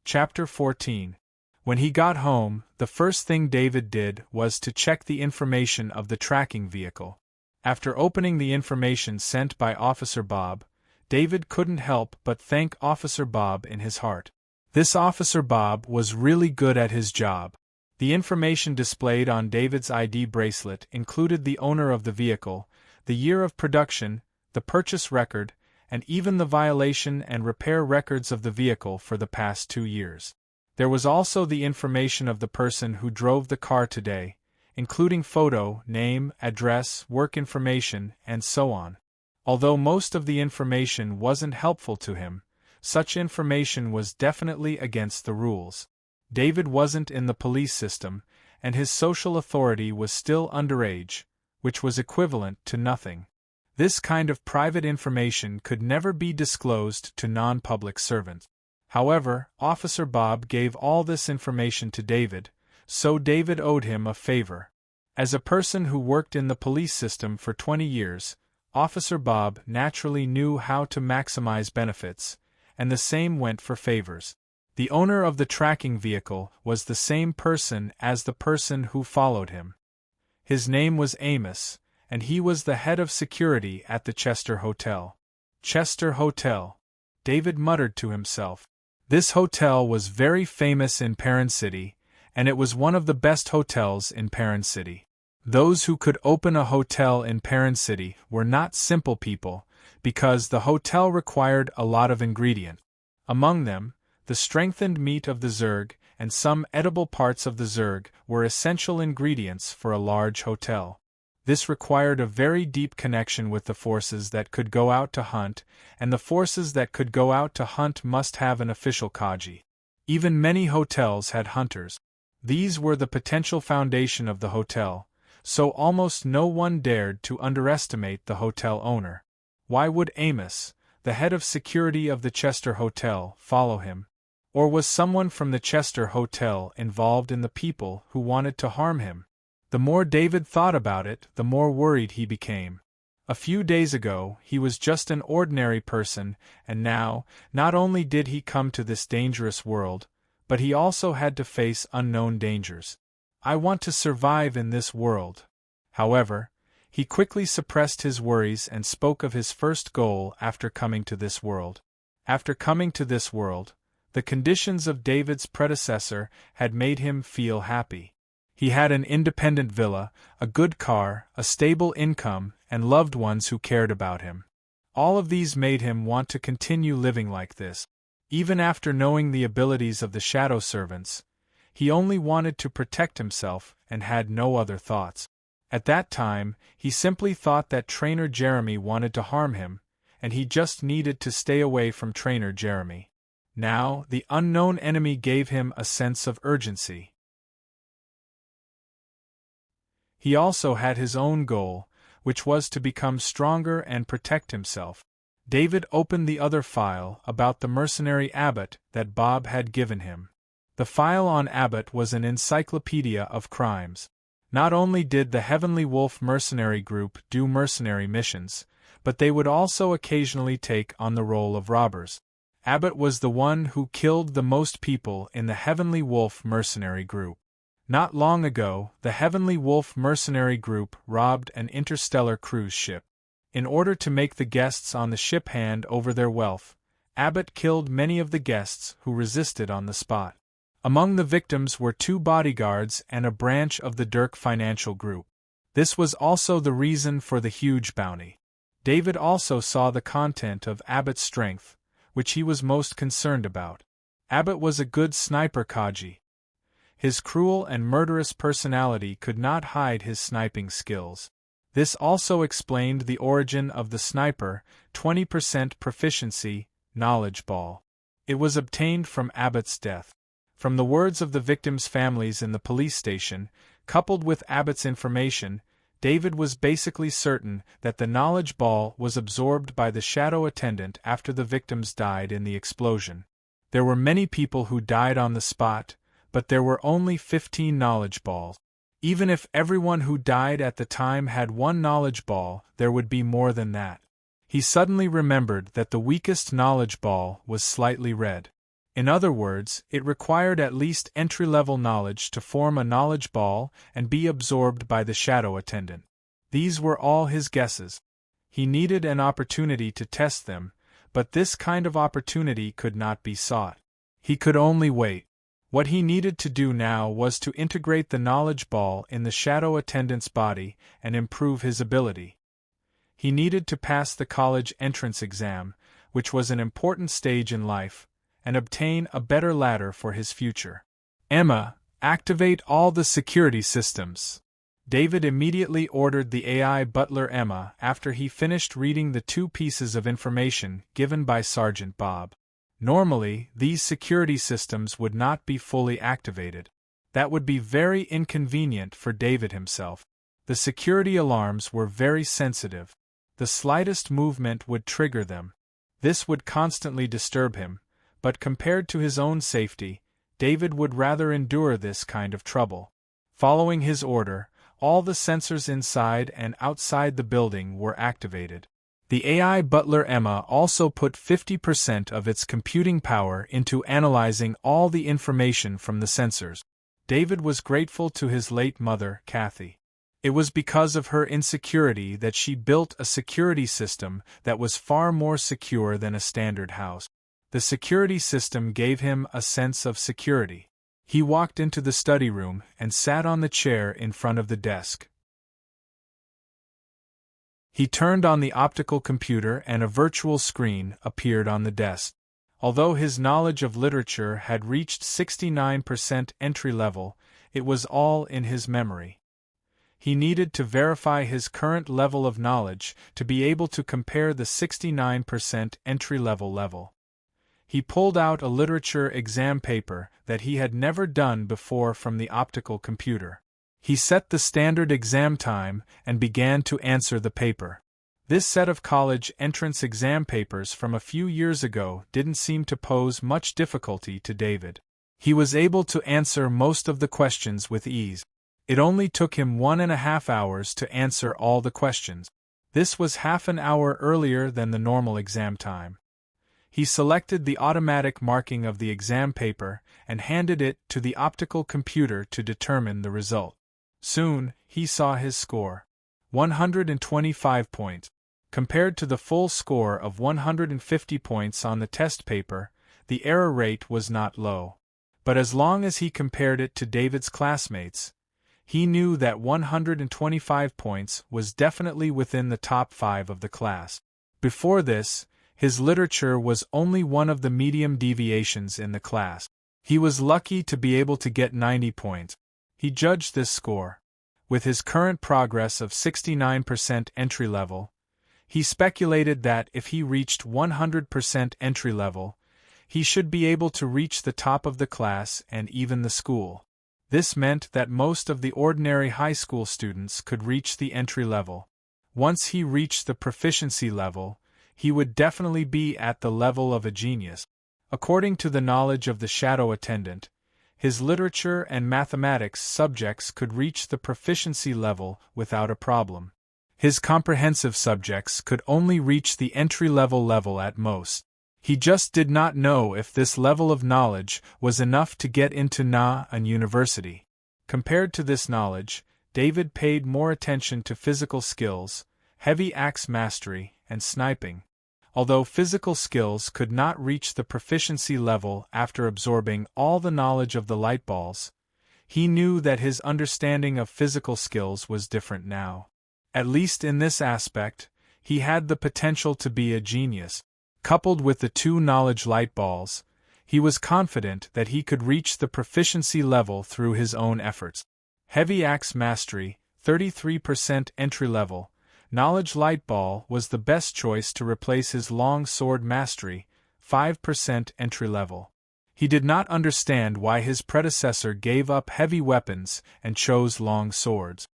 Chapter 14. When he got home, the first thing David did was to check the information of the tracking vehicle. After opening the information sent by Officer Bob, David couldn't help but thank Officer Bob in his heart. This Officer Bob was really good at his job. The information displayed on David's ID bracelet included the owner of the vehicle, the year of production, the purchase record, and even the violation and repair records of the vehicle for the past 2 years. There was also the information of the person who drove the car today, including photo, name, address, work information, and so on. Although most of the information wasn't helpful to him, such information was definitely against the rules. David wasn't in the police system, and his social authority was still underage, which was equivalent to nothing. This kind of private information could never be disclosed to non-public servants. However, Officer Bob gave all this information to David, so David owed him a favor. As a person who worked in the police system for 20 years, Officer Bob naturally knew how to maximize benefits, and the same went for favors. The owner of the tracking vehicle was the same person as the person who followed him. His name was Amos, and he was the head of security at the Chester Hotel. Chester Hotel. David muttered to himself. This hotel was very famous in Perrin City, and it was one of the best hotels in Perrin City. Those who could open a hotel in Perrin City were not simple people, because the hotel required a lot of ingredients. Among them, the strengthened meat of the zerg and some edible parts of the zerg were essential ingredients for a large hotel. This required a very deep connection with the forces that could go out to hunt, and the forces that could go out to hunt must have an official kaji. Even many hotels had hunters. These were the potential foundation of the hotel, so almost no one dared to underestimate the hotel owner. Why would Amos, the head of security of the Chester Hotel, follow him? Or was someone from the Chester Hotel involved in the people who wanted to harm him? The more David thought about it, the more worried he became. A few days ago, he was just an ordinary person, and now, not only did he come to this dangerous world, but he also had to face unknown dangers. I want to survive in this world. However, he quickly suppressed his worries and spoke of his first goal after coming to this world. After coming to this world, the conditions of David's predecessor had made him feel happy. He had an independent villa, a good car, a stable income, and loved ones who cared about him. All of these made him want to continue living like this. Even after knowing the abilities of the shadow servants, he only wanted to protect himself and had no other thoughts. At that time, he simply thought that Trainer Jeremy wanted to harm him, and he just needed to stay away from Trainer Jeremy. Now, the unknown enemy gave him a sense of urgency. He also had his own goal, which was to become stronger and protect himself. David opened the other file about the mercenary Abbott that Bob had given him. The file on Abbott was an encyclopedia of crimes. Not only did the Heavenly Wolf mercenary group do mercenary missions, but they would also occasionally take on the role of robbers. Abbott was the one who killed the most people in the Heavenly Wolf mercenary group. Not long ago, the Heavenly Wolf mercenary group robbed an interstellar cruise ship. In order to make the guests on the ship hand over their wealth, Abbott killed many of the guests who resisted on the spot. Among the victims were 2 bodyguards and a branch of the Dirk Financial Group. This was also the reason for the huge bounty. David also saw the content of Abbott's strength, which he was most concerned about. Abbott was a good sniper Kaji. His cruel and murderous personality could not hide his sniping skills. This also explained the origin of the sniper, 20% proficiency, knowledge ball. It was obtained from Abbott's death. From the words of the victims' families in the police station, coupled with Abbott's information, David was basically certain that the knowledge ball was absorbed by the shadow attendant after the victims died in the explosion. There were many people who died on the spot, but there were only 15 knowledge balls. Even if everyone who died at the time had 1 knowledge ball, there would be more than that. He suddenly remembered that the weakest knowledge ball was slightly red. In other words, it required at least entry-level knowledge to form a knowledge ball and be absorbed by the shadow attendant. These were all his guesses. He needed an opportunity to test them, but this kind of opportunity could not be sought. He could only wait. What he needed to do now was to integrate the knowledge ball in the shadow attendant's body and improve his ability. He needed to pass the college entrance exam, which was an important stage in life, and obtain a better ladder for his future. Emma, activate all the security systems. David immediately ordered the AI butler Emma after he finished reading the 2 pieces of information given by Sergeant Bob. Normally, these security systems would not be fully activated. That would be very inconvenient for David himself. The security alarms were very sensitive. The slightest movement would trigger them. This would constantly disturb him, but compared to his own safety, David would rather endure this kind of trouble. Following his order, all the sensors inside and outside the building were activated. The AI butler Emma also put 50% of its computing power into analyzing all the information from the sensors. David was grateful to his late mother, Kathy. It was because of her insecurity that she built a security system that was far more secure than a standard house. The security system gave him a sense of security. He walked into the study room and sat on the chair in front of the desk. He turned on the optical computer and a virtual screen appeared on the desk. Although his knowledge of literature had reached 69% entry level, it was all in his memory. He needed to verify his current level of knowledge to be able to compare the 69% entry-level level. He pulled out a literature exam paper that he had never done before from the optical computer. He set the standard exam time and began to answer the paper. This set of college entrance exam papers from a few years ago didn't seem to pose much difficulty to David. He was able to answer most of the questions with ease. It only took him 1.5 hours to answer all the questions. This was half an hour earlier than the normal exam time. He selected the automatic marking of the exam paper and handed it to the optical computer to determine the result. Soon, he saw his score. 125 points. Compared to the full score of 150 points on the test paper, the error rate was not low. But as long as he compared it to David's classmates, he knew that 125 points was definitely within the top 5 of the class. Before this, his literature was only one of the medium deviations in the class. He was lucky to be able to get 90 points. He judged this score. With his current progress of 69% entry level, he speculated that if he reached 100% entry level, he should be able to reach the top of the class and even the school. This meant that most of the ordinary high school students could reach the entry level. Once he reached the proficiency level, he would definitely be at the level of a genius. According to the knowledge of the shadow attendant, his literature and mathematics subjects could reach the proficiency level without a problem. His comprehensive subjects could only reach the entry-level level at most. He just did not know if this level of knowledge was enough to get into an university. Compared to this knowledge, David paid more attention to physical skills, heavy axe mastery, and sniping. Although physical skills could not reach the proficiency level after absorbing all the knowledge of the light balls, he knew that his understanding of physical skills was different now. At least in this aspect, he had the potential to be a genius. Coupled with the 2 knowledge light balls, he was confident that he could reach the proficiency level through his own efforts. Heavy axe mastery, 33% entry level. Knowledge light ball was the best choice to replace his long sword mastery, 5% entry level. He did not understand why his predecessor gave up heavy weapons and chose long swords.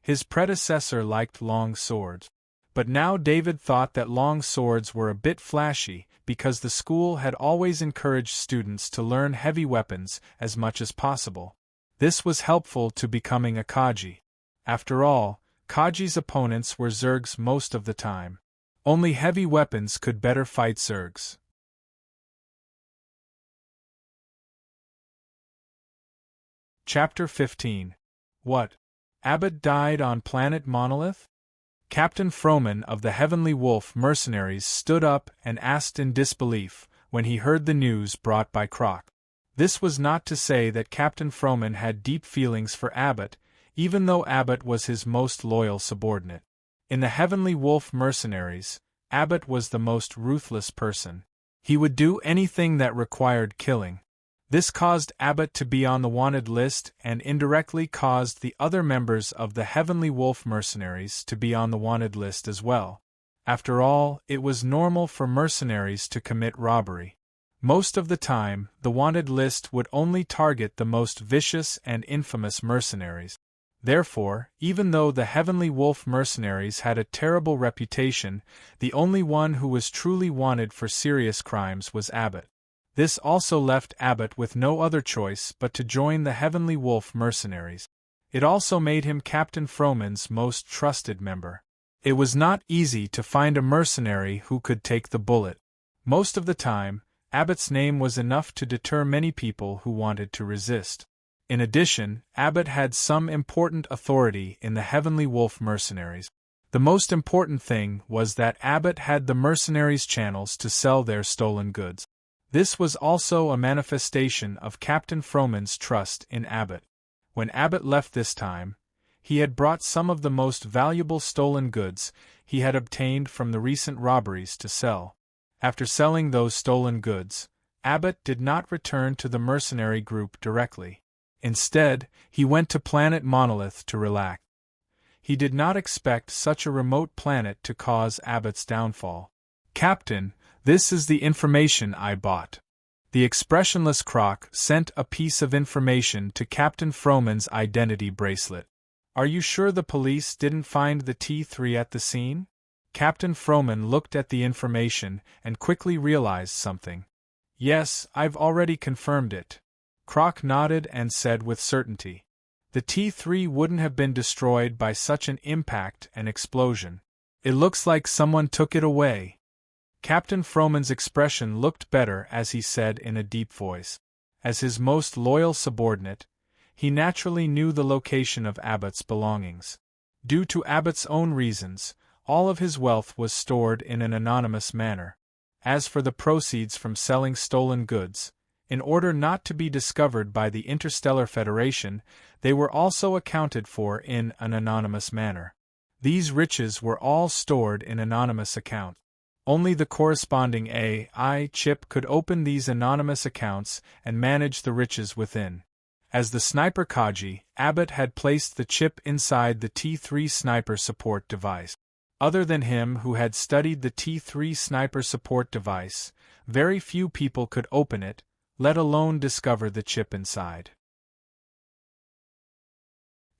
His predecessor liked long swords. But now David thought that long swords were a bit flashy because the school had always encouraged students to learn heavy weapons as much as possible. This was helpful to becoming a Kaji. After all, Kaji's opponents were Zergs most of the time. Only heavy weapons could better fight Zergs. Chapter 15. What? Abbott died on planet Monolith? Captain Froman of the Heavenly Wolf mercenaries stood up and asked in disbelief when he heard the news brought by Croc. This was not to say that Captain Froman had deep feelings for Abbott, even though Abbott was his most loyal subordinate. In the Heavenly Wolf mercenaries, Abbott was the most ruthless person. He would do anything that required killing. This caused Abbott to be on the wanted list and indirectly caused the other members of the Heavenly Wolf mercenaries to be on the wanted list as well. After all, it was normal for mercenaries to commit robbery. Most of the time, the wanted list would only target the most vicious and infamous mercenaries. Therefore, even though the Heavenly Wolf mercenaries had a terrible reputation, the only one who was truly wanted for serious crimes was Abbott. This also left Abbott with no other choice but to join the Heavenly Wolf mercenaries. It also made him Captain Froman's most trusted member. It was not easy to find a mercenary who could take the bullet. Most of the time, Abbott's name was enough to deter many people who wanted to resist. In addition, Abbott had some important authority in the Heavenly Wolf mercenaries. The most important thing was that Abbott had the mercenaries' channels to sell their stolen goods. This was also a manifestation of Captain Froman's trust in Abbott. When Abbott left this time, he had brought some of the most valuable stolen goods he had obtained from the recent robberies to sell. After selling those stolen goods, Abbott did not return to the mercenary group directly. Instead, he went to planet Monolith to relax. He did not expect such a remote planet to cause Abbott's downfall. "Captain, this is the information I bought." The expressionless Croc sent a piece of information to Captain Froman's identity bracelet. "Are you sure the police didn't find the T3 at the scene?" Captain Froman looked at the information and quickly realized something. Yes, I've already confirmed it. Croc nodded and said with certainty. The T3 wouldn't have been destroyed by such an impact and explosion. It looks like someone took it away. Captain Froman's expression looked better as he said in a deep voice. As his most loyal subordinate, he naturally knew the location of Abbott's belongings. Due to Abbott's own reasons, all of his wealth was stored in an anonymous manner. As for the proceeds from selling stolen goods, in order not to be discovered by the Interstellar Federation, they were also accounted for in an anonymous manner. These riches were all stored in anonymous accounts. Only the corresponding AI chip could open these anonymous accounts and manage the riches within. As the sniper Kaji, Abbott had placed the chip inside the T3 sniper support device. Other than him who had studied the T3 sniper support device, very few people could open it, let alone discover the chip inside.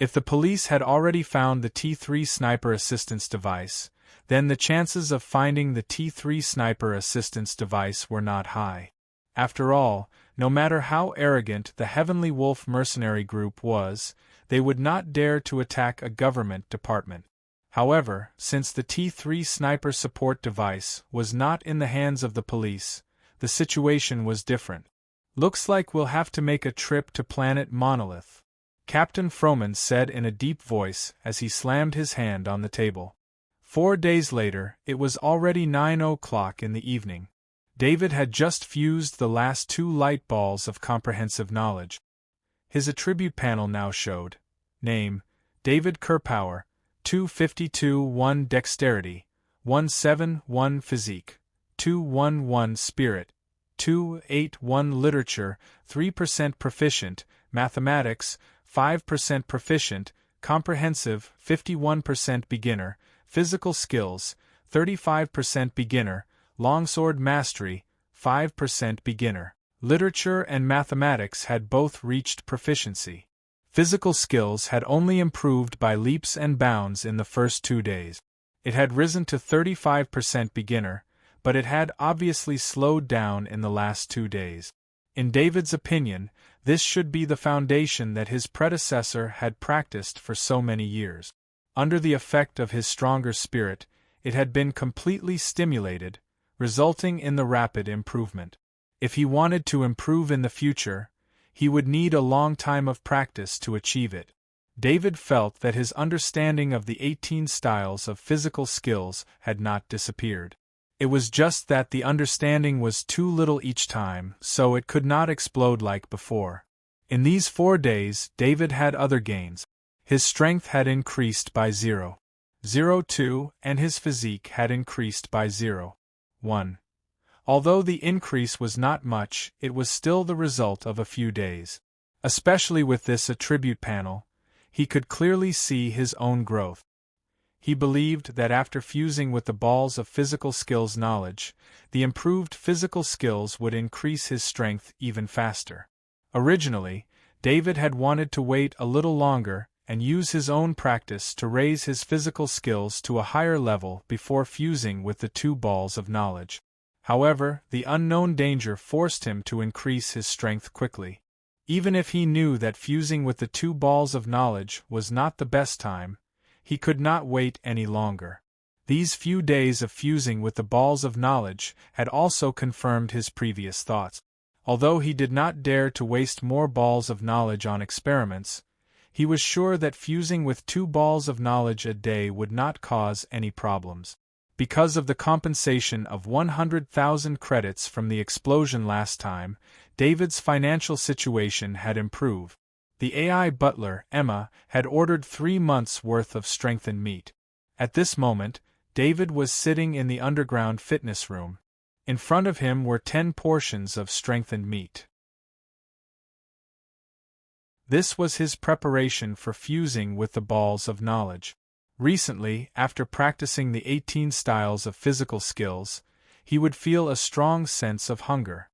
If the police had already found the T3 sniper assistance device, then the chances of finding the T3 sniper assistance device were not high. After all, no matter how arrogant the Heavenly Wolf mercenary group was, they would not dare to attack a government department. However, since the T3 sniper support device was not in the hands of the police, the situation was different. Looks like we'll have to make a trip to planet Monolith, Captain Froman said in a deep voice as he slammed his hand on the table. 4 days later, it was already 9 o'clock in the evening. David had just fused the last 2 light balls of comprehensive knowledge. His attribute panel now showed: name, David Kerpower, 252-1 dexterity, 171 physique, 211 spirit, 281 literature, 3% proficient, mathematics, 5% proficient, comprehensive, 51% beginner, physical skills, 35% beginner, longsword mastery, 5% beginner. Literature and mathematics had both reached proficiency. Physical skills had only improved by leaps and bounds in the first 2 days. It had risen to 35% beginner, but it had obviously slowed down in the last 2 days. In David's opinion, this should be the foundation that his predecessor had practiced for so many years. Under the effect of his stronger spirit, it had been completely stimulated, resulting in the rapid improvement. If he wanted to improve in the future, he would need a long time of practice to achieve it. David felt that his understanding of the 18 styles of physical skills had not disappeared. It was just that the understanding was too little each time, so it could not explode like before. In these 4 days, David had other gains. His strength had increased by 0.02, and his physique had increased by 0.1. Although the increase was not much, it was still the result of a few days. Especially with this attribute panel, he could clearly see his own growth. He believed that after fusing with the balls of physical skills knowledge, the improved physical skills would increase his strength even faster. Originally, David had wanted to wait a little longer and use his own practice to raise his physical skills to a higher level before fusing with the 2 balls of knowledge. However, the unknown danger forced him to increase his strength quickly. Even if he knew that fusing with the 2 balls of knowledge was not the best time, he could not wait any longer. These few days of fusing with the balls of knowledge had also confirmed his previous thoughts. Although he did not dare to waste more balls of knowledge on experiments, he was sure that fusing with 2 balls of knowledge a day would not cause any problems. Because of the compensation of 100,000 credits from the explosion last time, David's financial situation had improved. The AI butler, Emma, had ordered 3 months' worth of strengthened meat. At this moment, David was sitting in the underground fitness room. In front of him were 10 portions of strengthened meat. This was his preparation for fusing with the balls of knowledge. Recently, after practicing the 18 styles of physical skills, he would feel a strong sense of hunger.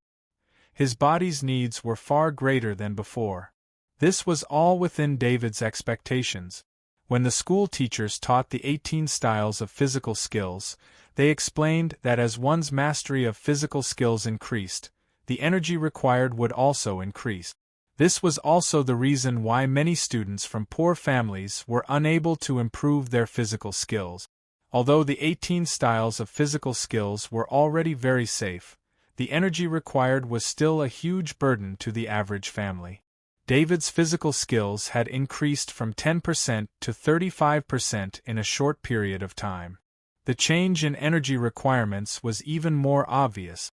His body's needs were far greater than before. This was all within David's expectations. When the school teachers taught the 18 styles of physical skills, they explained that as one's mastery of physical skills increased, the energy required would also increase. This was also the reason why many students from poor families were unable to improve their physical skills. Although the 18 styles of physical skills were already very safe, the energy required was still a huge burden to the average family. David's physical skills had increased from 10% to 35% in a short period of time. The change in energy requirements was even more obvious.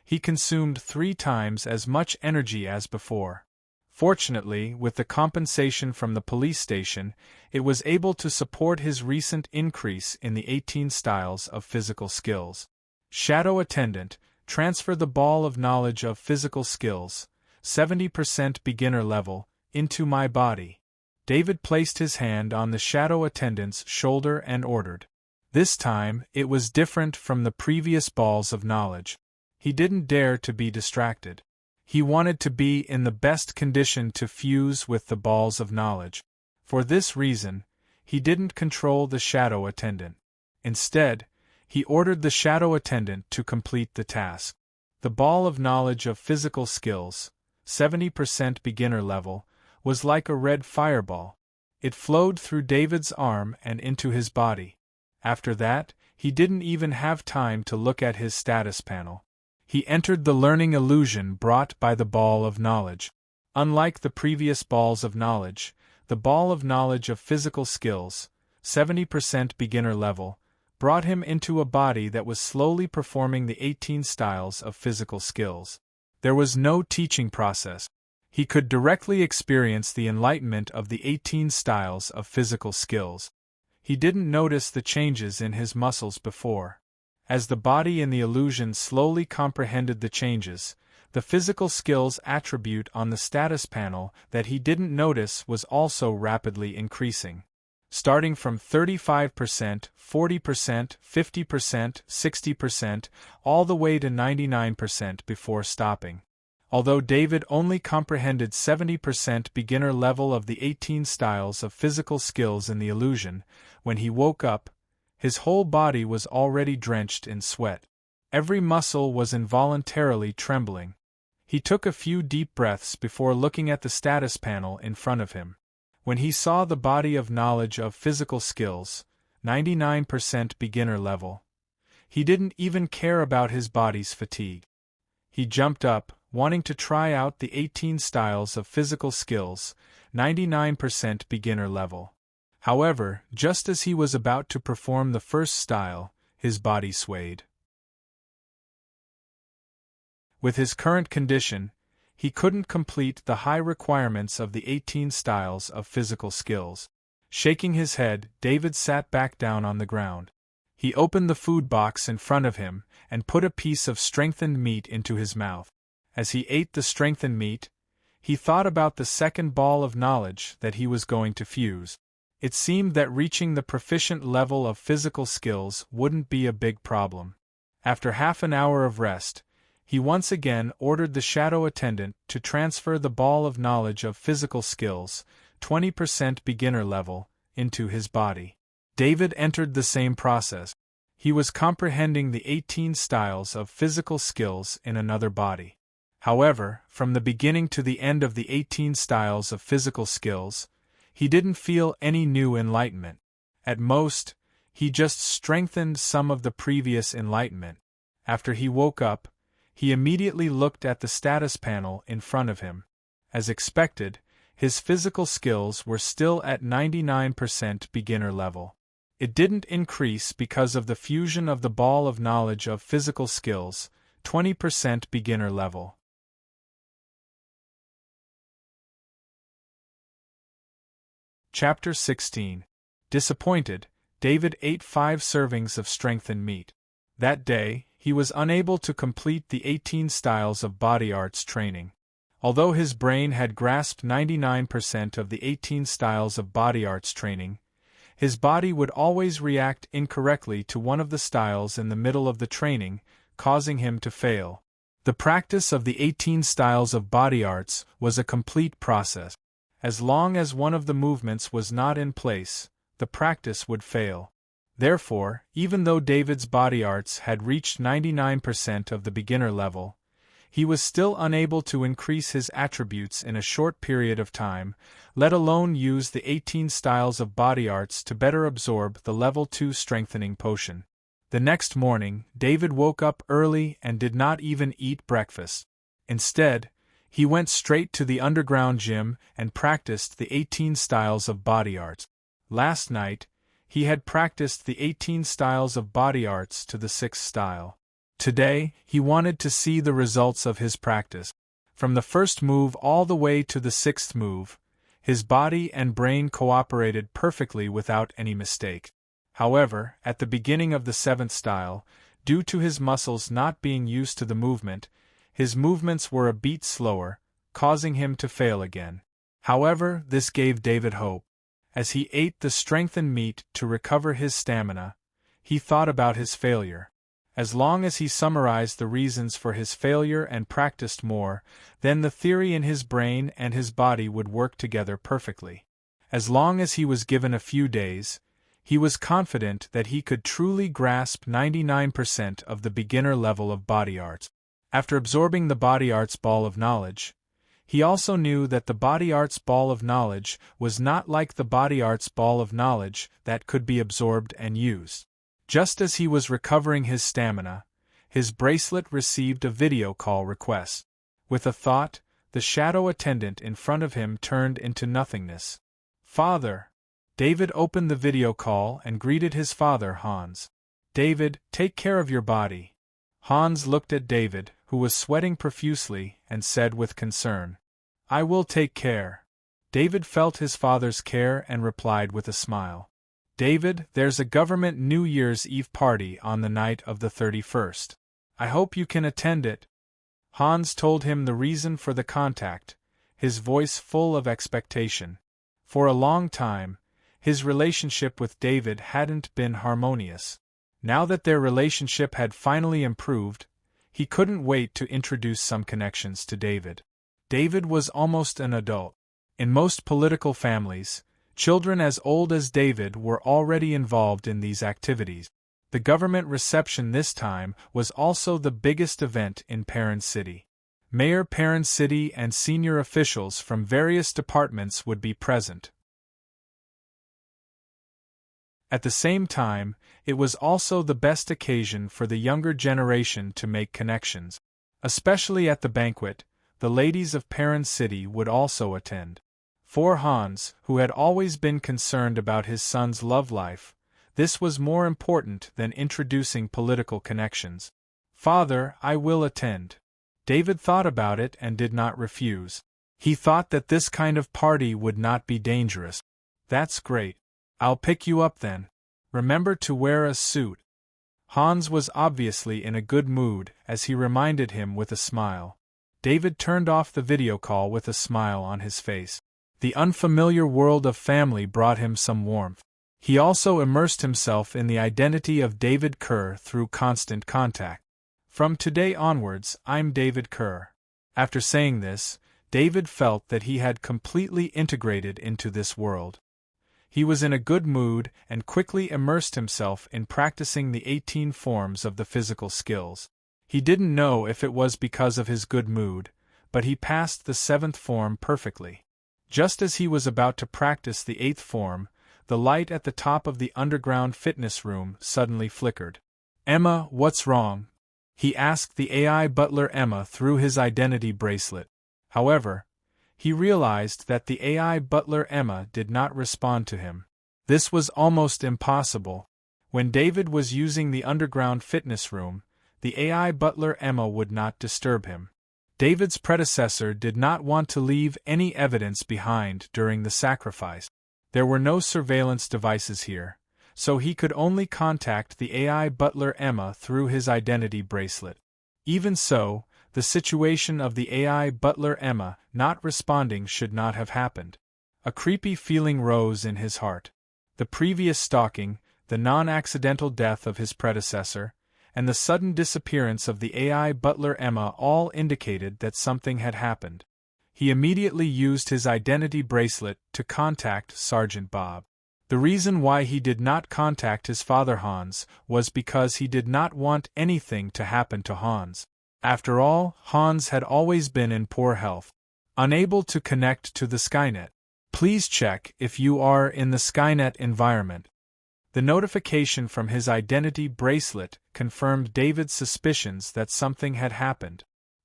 He consumed 3 times as much energy as before. Fortunately, with the compensation from the police station, it was able to support his recent increase in the 18 styles of physical skills. Shadow Attendant, transfer the ball of knowledge of physical skills, 70% beginner level, into my body. David placed his hand on the Shadow Attendant's shoulder and ordered. This time, it was different from the previous balls of knowledge. He didn't dare to be distracted. He wanted to be in the best condition to fuse with the balls of knowledge. For this reason, he didn't control the Shadow Attendant. Instead, he ordered the Shadow Attendant to complete the task. The ball of knowledge of physical skills, 70% beginner level, was like a red fireball. It flowed through David's arm and into his body. After that, he didn't even have time to look at his status panel. He entered the learning illusion brought by the ball of knowledge. Unlike the previous balls of knowledge, the ball of knowledge of physical skills, 70% beginner level, brought him into a body that was slowly performing the 18 styles of physical skills. There was no teaching process. He could directly experience the enlightenment of the 18 styles of physical skills. He didn't notice the changes in his muscles before. As the body in the illusion slowly comprehended the changes, the physical skills attribute on the status panel that he didn't notice was also rapidly increasing. Starting from 35%, 40%, 50%, 60%, all the way to 99% before stopping. Although David only comprehended 70% beginner level of the 18 styles of physical skills in the illusion, when he woke up, his whole body was already drenched in sweat. Every muscle was involuntarily trembling. He took a few deep breaths before looking at the status panel in front of him. When he saw the body of knowledge of physical skills, 99% beginner level, he didn't even care about his body's fatigue. He jumped up, wanting to try out the 18 styles of physical skills, 99% beginner level. However, just as he was about to perform the first style, his body swayed. With his current condition, he couldn't complete the high requirements of the 18 styles of physical skills. Shaking his head, David sat back down on the ground. He opened the food box in front of him and put a piece of strengthened meat into his mouth. As he ate the strengthened meat, he thought about the second ball of knowledge that he was going to fuse. It seemed that reaching the proficient level of physical skills wouldn't be a big problem. After half an hour of rest, he once again ordered the Shadow Attendant to transfer the ball of knowledge of physical skills, 20% beginner level, into his body. David entered the same process. He was comprehending the 18 styles of physical skills in another body. However, from the beginning to the end of the 18 styles of physical skills, he didn't feel any new enlightenment. At most, he just strengthened some of the previous enlightenment. After he woke up, he immediately looked at the status panel in front of him. As expected, his physical skills were still at 99% beginner level. It didn't increase because of the fusion of the ball of knowledge of physical skills, 20% beginner level. Chapter 16. Disappointed, David ate 5 servings of strengthened meat. That day, he was unable to complete the 18 styles of body arts training. Although his brain had grasped 99% of the 18 styles of body arts training, his body would always react incorrectly to one of the styles in the middle of the training, causing him to fail. The practice of the 18 styles of body arts was a complete process. As long as one of the movements was not in place, the practice would fail. Therefore, even though David's body arts had reached 99% of the beginner level, he was still unable to increase his attributes in a short period of time, let alone use the 18 styles of body arts to better absorb the level 2 strengthening potion. The next morning, David woke up early and did not even eat breakfast. Instead, he went straight to the underground gym and practiced the 18 styles of body arts. Last night, he had practiced the 18 styles of body arts to the 6th style. Today, he wanted to see the results of his practice. From the first move all the way to the 6th move, his body and brain cooperated perfectly without any mistake. However, at the beginning of the 7th style, due to his muscles not being used to the movement, his movements were a beat slower, causing him to fail again. However, this gave David hope. As he ate the strengthened meat to recover his stamina, he thought about his failure. As long as he summarized the reasons for his failure and practiced more, then the theory in his brain and his body would work together perfectly. As long as he was given a few days, he was confident that he could truly grasp 99% of the beginner level of body arts. After absorbing the body arts ball of knowledge, he also knew that the body arts ball of knowledge was not like the body arts ball of knowledge that could be absorbed and used. Just as he was recovering his stamina, his bracelet received a video call request. With a thought, the shadow attendant in front of him turned into nothingness. "Father!" David opened the video call and greeted his father, Hans. "David, take care of your body." Hans looked at David, who was sweating profusely, and said with concern, "I will take care." David felt his father's care and replied with a smile, "David, there's a government New Year's Eve party on the night of the 31st. I hope you can attend it." Hans told him the reason for the contact, his voice full of expectation. For a long time, his relationship with David hadn't been harmonious. Now that their relationship had finally improved, he couldn't wait to introduce some connections to David. David was almost an adult. In most political families, children as old as David were already involved in these activities. The government reception this time was also the biggest event in Perrin City. Mayor Perrin City and senior officials from various departments would be present. At the same time, it was also the best occasion for the younger generation to make connections. Especially at the banquet, the ladies of Perrin City would also attend. For Hans, who had always been concerned about his son's love life, this was more important than introducing political connections. "Father, I will attend." David thought about it and did not refuse. He thought that this kind of party would not be dangerous. "That's great. I'll pick you up then. Remember to wear a suit." Hans was obviously in a good mood as he reminded him with a smile. David turned off the video call with a smile on his face. The unfamiliar world of family brought him some warmth. He also immersed himself in the identity of David Kerr through constant contact. "From today onwards, I'm David Kerr." After saying this, David felt that he had completely integrated into this world. He was in a good mood and quickly immersed himself in practicing the 18 forms of the physical skills. He didn't know if it was because of his good mood, but he passed the 7th form perfectly. Just as he was about to practice the 8th form, the light at the top of the underground fitness room suddenly flickered. "Emma, what's wrong?" he asked the AI butler Emma through his identity bracelet. However, he realized that the AI butler Emma did not respond to him. This was almost impossible. When David was using the underground fitness room, the AI butler Emma would not disturb him. David's predecessor did not want to leave any evidence behind during the sacrifice. There were no surveillance devices here, so he could only contact the AI butler Emma through his identity bracelet. Even so, the situation of the AI butler Emma not responding should not have happened. A creepy feeling rose in his heart. The previous stalking, the non-accidental death of his predecessor, and the sudden disappearance of the AI butler Emma all indicated that something had happened. He immediately used his identity bracelet to contact Sergeant Bob. The reason why he did not contact his father Hans was because he did not want anything to happen to Hans. After all, Hans had always been in poor health, unable to connect to the Skynet. Please check if you are in the Skynet environment. The notification from his identity bracelet confirmed David's suspicions that something had happened.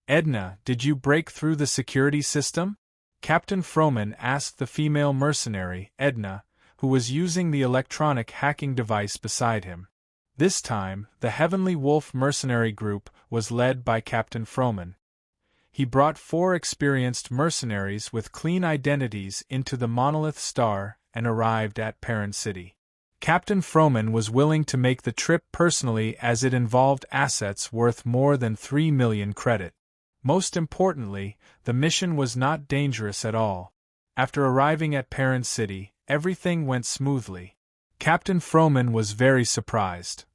Edna, did you break through the security system? Captain Froman asked the female mercenary, Edna, who was using the electronic hacking device beside him. This time, the Heavenly Wolf mercenary group was led by Captain Froman. He brought 4 experienced mercenaries with clean identities into the Monolith Star and arrived at Perrin City. Captain Froman was willing to make the trip personally as it involved assets worth more than 3 million credit. Most importantly, the mission was not dangerous at all. After arriving at Perrin City, everything went smoothly. Captain Froman was very surprised.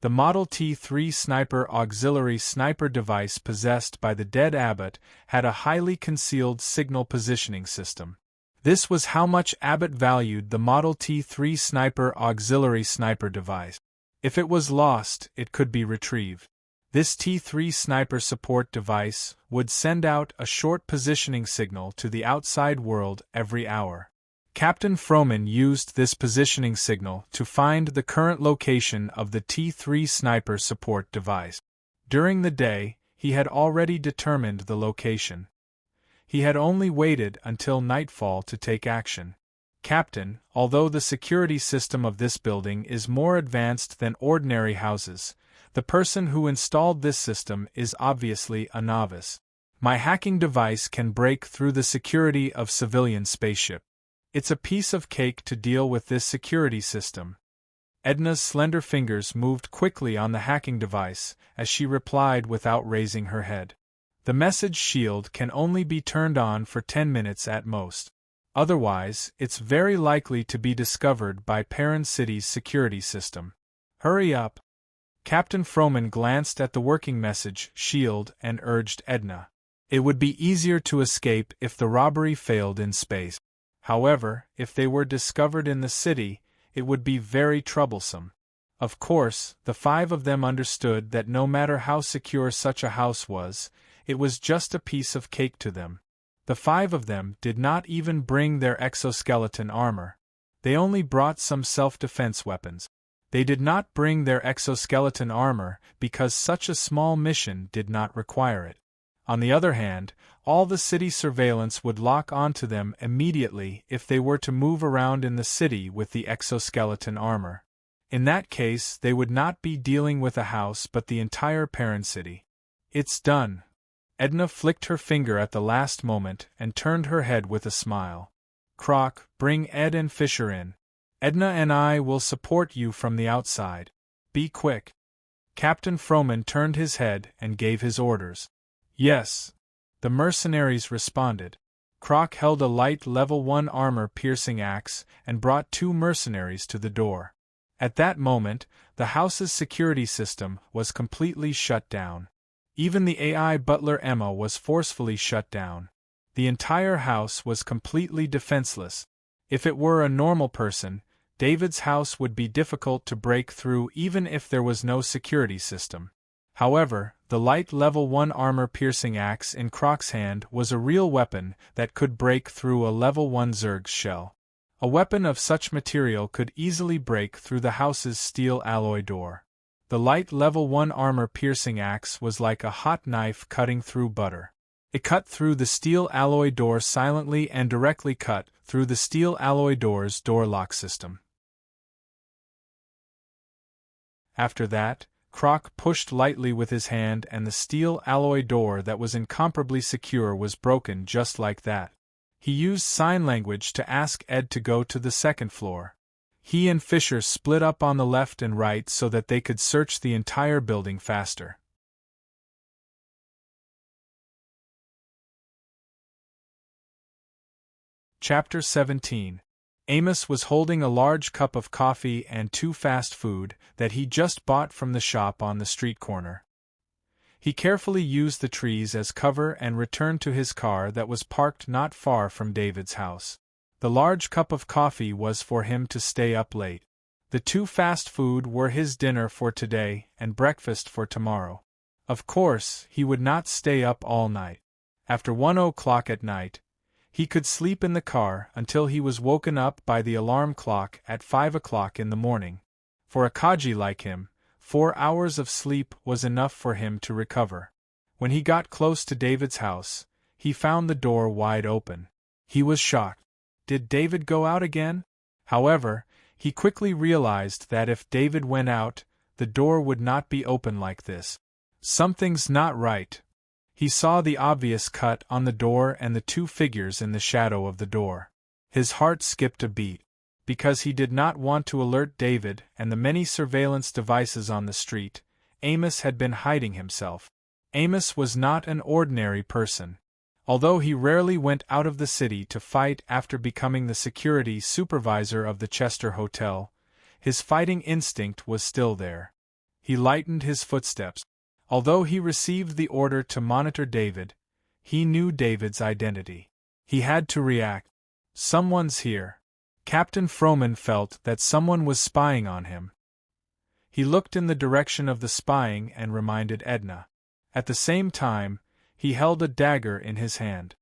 The Model T3 Sniper auxiliary sniper device possessed by the dead Abbott had a highly concealed signal positioning system. This was how much Abbott valued the Model T3 Sniper auxiliary sniper device. If it was lost, it could be retrieved. This T3 sniper support device would send out a short positioning signal to the outside world every hour. Captain Froman used this positioning signal to find the current location of the T3 sniper support device. During the day, he had already determined the location. He had only waited until nightfall to take action. Captain, although the security system of this building is more advanced than ordinary houses, the person who installed this system is obviously a novice. My hacking device can break through the security of civilian spaceship. It's a piece of cake to deal with this security system. Edna's slender fingers moved quickly on the hacking device as she replied without raising her head. The message shield can only be turned on for 10 minutes at most. Otherwise, it's very likely to be discovered by Perrin City's security system. Hurry up. Captain Froman glanced at the working message shield and urged Edna. It would be easier to escape if the robbery failed in space. However, if they were discovered in the city, it would be very troublesome. Of course, the 5 of them understood that no matter how secure such a house was, it was just a piece of cake to them. The 5 of them did not even bring their exoskeleton armor. They only brought some self-defense weapons. They did not bring their exoskeleton armor because such a small mission did not require it. On the other hand, all the city surveillance would lock onto them immediately if they were to move around in the city with the exoskeleton armor. In that case, they would not be dealing with a house but the entire Perrin City. It's done. Edna flicked her finger at the last moment and turned her head with a smile. Croc, bring Ed and Fisher in. Edna and I will support you from the outside. Be quick. Captain Froman turned his head and gave his orders. Yes. The mercenaries responded. Croc held a light level 1 armor-piercing axe and brought 2 mercenaries to the door. At that moment, the house's security system was completely shut down. Even the AI butler Emma was forcefully shut down. The entire house was completely defenseless. If it were a normal person, David's house would be difficult to break through even if there was no security system. However, the light level 1 armor-piercing axe in Croc's hand was a real weapon that could break through a level 1 Zerg's shell. A weapon of such material could easily break through the house's steel alloy door. The light level 1 armor-piercing axe was like a hot knife cutting through butter. It cut through the steel alloy door silently and directly cut through the steel alloy door's door lock system. After that, Croc pushed lightly with his hand and the steel alloy door that was incomparably secure was broken just like that. He used sign language to ask Ed to go to the second floor. He and Fisher split up on the left and right so that they could search the entire building faster. Chapter 17. Amos was holding a large cup of coffee and 2 fast food that he just bought from the shop on the street corner. He carefully used the trees as cover and returned to his car that was parked not far from David's house. The large cup of coffee was for him to stay up late. The two fast food were his dinner for today and breakfast for tomorrow. Of course, he would not stay up all night. After 1 o'clock at night, he could sleep in the car until he was woken up by the alarm clock at 5 o'clock in the morning. For a Kaji like him, 4 hours of sleep was enough for him to recover. When he got close to David's house, he found the door wide open. He was shocked. Did David go out again? However, he quickly realized that if David went out, the door would not be open like this. Something's not right. He saw the obvious cut on the door and the two figures in the shadow of the door. His heart skipped a beat. Because he did not want to alert David and the many surveillance devices on the street, Amos had been hiding himself. Amos was not an ordinary person. Although he rarely went out of the city to fight after becoming the security supervisor of the Chester Hotel, his fighting instinct was still there. He lightened his footsteps. Although he received the order to monitor David, he knew David's identity. He had to react. Someone's here. Captain Froman felt that someone was spying on him. He looked in the direction of the spying and reminded Edna. At the same time, he held a dagger in his hand.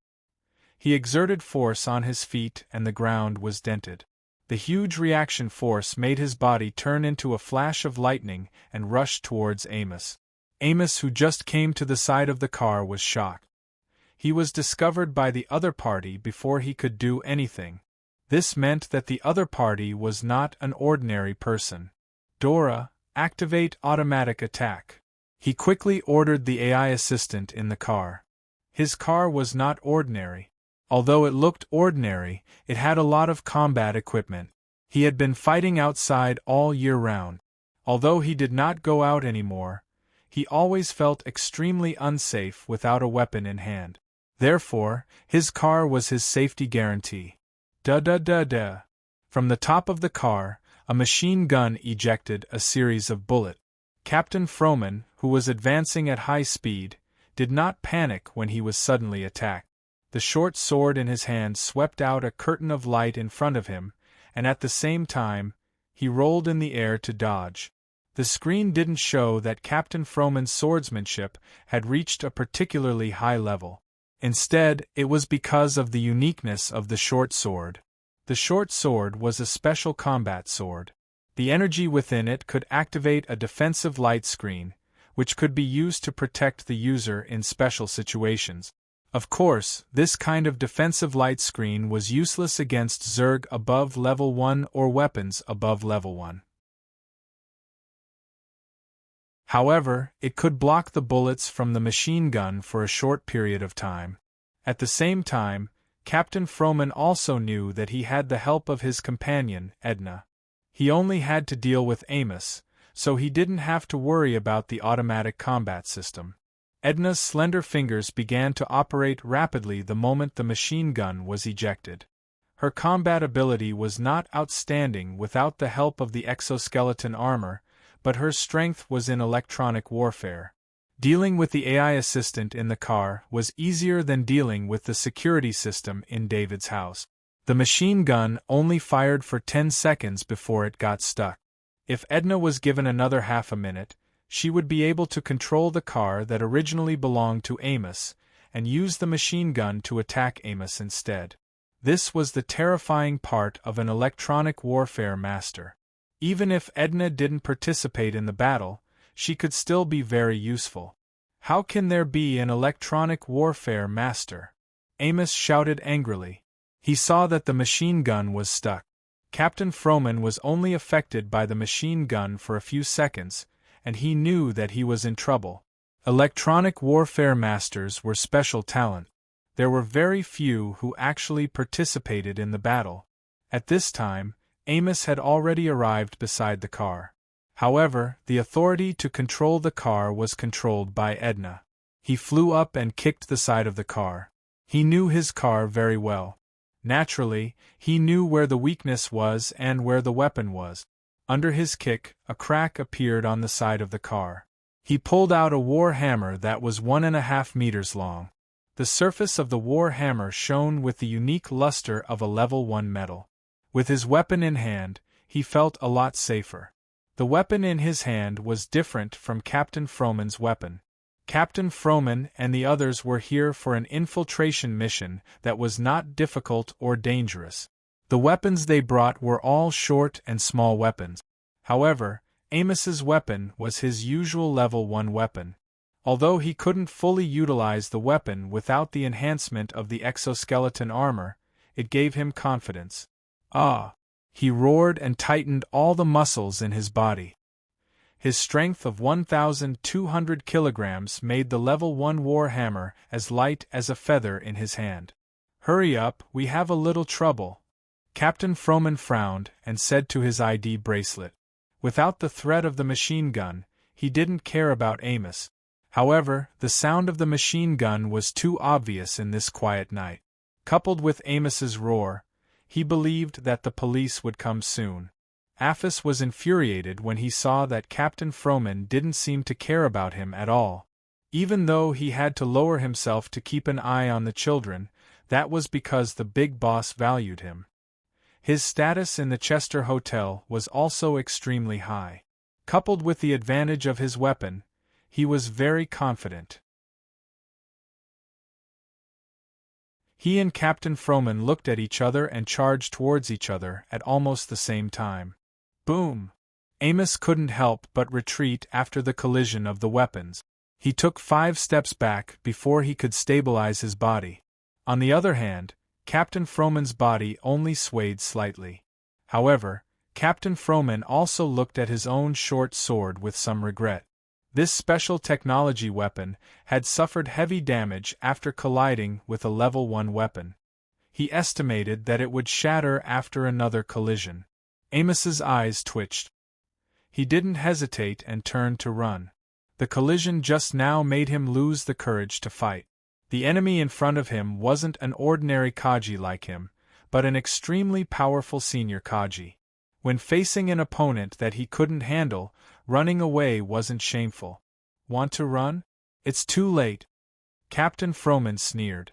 He exerted force on his feet and the ground was dented. The huge reaction force made his body turn into a flash of lightning and rush towards Amos. Amos, who just came to the side of the car, was shocked. He was discovered by the other party before he could do anything. This meant that the other party was not an ordinary person. Dora, activate automatic attack. He quickly ordered the AI assistant in the car. His car was not ordinary. Although it looked ordinary, it had a lot of combat equipment. He had been fighting outside all year round. Although he did not go out anymore, he always felt extremely unsafe without a weapon in hand. Therefore, his car was his safety guarantee. Da-da-da-da. From the top of the car, a machine gun ejected a series of bullets. Captain Froman, who was advancing at high speed, did not panic when he was suddenly attacked. The short sword in his hand swept out a curtain of light in front of him, and at the same time, he rolled in the air to dodge. The screen didn't show that Captain Froman's swordsmanship had reached a particularly high level. Instead, it was because of the uniqueness of the short sword. The short sword was a special combat sword. The energy within it could activate a defensive light screen, which could be used to protect the user in special situations. Of course, this kind of defensive light screen was useless against Zerg above level 1 or weapons above level 1. However, it could block the bullets from the machine gun for a short period of time. At the same time, Captain Froman also knew that he had the help of his companion, Edna. He only had to deal with Amos, so he didn't have to worry about the automatic combat system. Edna's slender fingers began to operate rapidly the moment the machine gun was ejected. Her combat ability was not outstanding without the help of the exoskeleton armor, but her strength was in electronic warfare. Dealing with the AI assistant in the car was easier than dealing with the security system in David's house. The machine gun only fired for 10 seconds before it got stuck. If Edna was given another half a minute, she would be able to control the car that originally belonged to Amos, and use the machine gun to attack Amos instead. This was the terrifying part of an electronic warfare master. Even if Edna didn't participate in the battle, she could still be very useful. How can there be an electronic warfare master? Amos shouted angrily. He saw that the machine gun was stuck. Captain Froman was only affected by the machine gun for a few seconds, and he knew that he was in trouble. Electronic warfare masters were special talent. There were very few who actually participated in the battle. At this time, Amos had already arrived beside the car. However, the authority to control the car was controlled by Edna. He flew up and kicked the side of the car. He knew his car very well. Naturally, he knew where the weakness was and where the weapon was. Under his kick, a crack appeared on the side of the car. He pulled out a war hammer that was 1.5 meters long. The surface of the war hammer shone with the unique luster of a level 1 metal. With his weapon in hand, he felt a lot safer. The weapon in his hand was different from Captain Frohman's weapon. Captain Frohman and the others were here for an infiltration mission that was not difficult or dangerous. The weapons they brought were all short and small weapons. However, Amos's weapon was his usual level 1 weapon. Although he couldn't fully utilize the weapon without the enhancement of the exoskeleton armor, it gave him confidence. Ah! He roared and tightened all the muscles in his body. His strength of 1,200 kilograms made the level 1 war hammer as light as a feather in his hand. "Hurry up, we have a little trouble." Captain Frohman frowned and said to his ID bracelet. Without the threat of the machine gun, he didn't care about Amos. However, the sound of the machine gun was too obvious in this quiet night. Coupled with Amos's roar, he believed that the police would come soon. Aphis was infuriated when he saw that Captain Frohman didn't seem to care about him at all. Even though he had to lower himself to keep an eye on the children, that was because the big boss valued him. His status in the Chester Hotel was also extremely high. Coupled with the advantage of his weapon, he was very confident. He and Captain Frohman looked at each other and charged towards each other at almost the same time. Boom! Amos couldn't help but retreat after the collision of the weapons. He took 5 steps back before he could stabilize his body. On the other hand, Captain Frohman's body only swayed slightly. However, Captain Frohman also looked at his own short sword with some regret. This special technology weapon had suffered heavy damage after colliding with a level 1 weapon. He estimated that it would shatter after another collision. Amos's eyes twitched. He didn't hesitate and turned to run. The collision just now made him lose the courage to fight. The enemy in front of him wasn't an ordinary Kaji like him, but an extremely powerful senior Kaji. When facing an opponent that he couldn't handle, running away wasn't shameful. Want to run? It's too late. Captain Frohman sneered.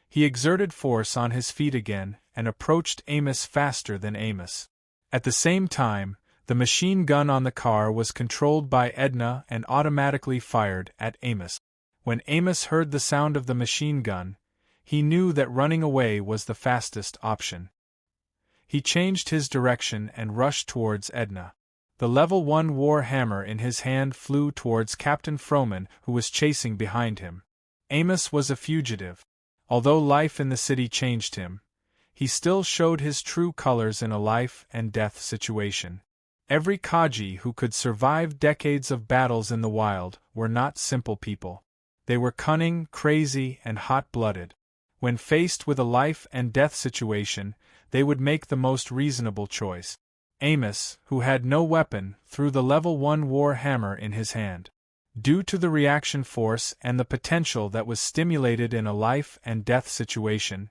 He exerted force on his feet again and approached Amos faster than Amos. At the same time, the machine gun on the car was controlled by Edna and automatically fired at Amos. When Amos heard the sound of the machine gun, he knew that running away was the fastest option. He changed his direction and rushed towards Edna. The level 1 war hammer in his hand flew towards Captain Frohman, who was chasing behind him. Amos was a fugitive. Although life in the city changed him, he still showed his true colors in a life-and-death situation. Every Kaji who could survive decades of battles in the wild were not simple people. They were cunning, crazy, and hot-blooded. When faced with a life-and-death situation, they would make the most reasonable choice. Amos, who had no weapon, threw the level 1 war hammer in his hand. Due to the reaction force and the potential that was stimulated in a life-and-death situation,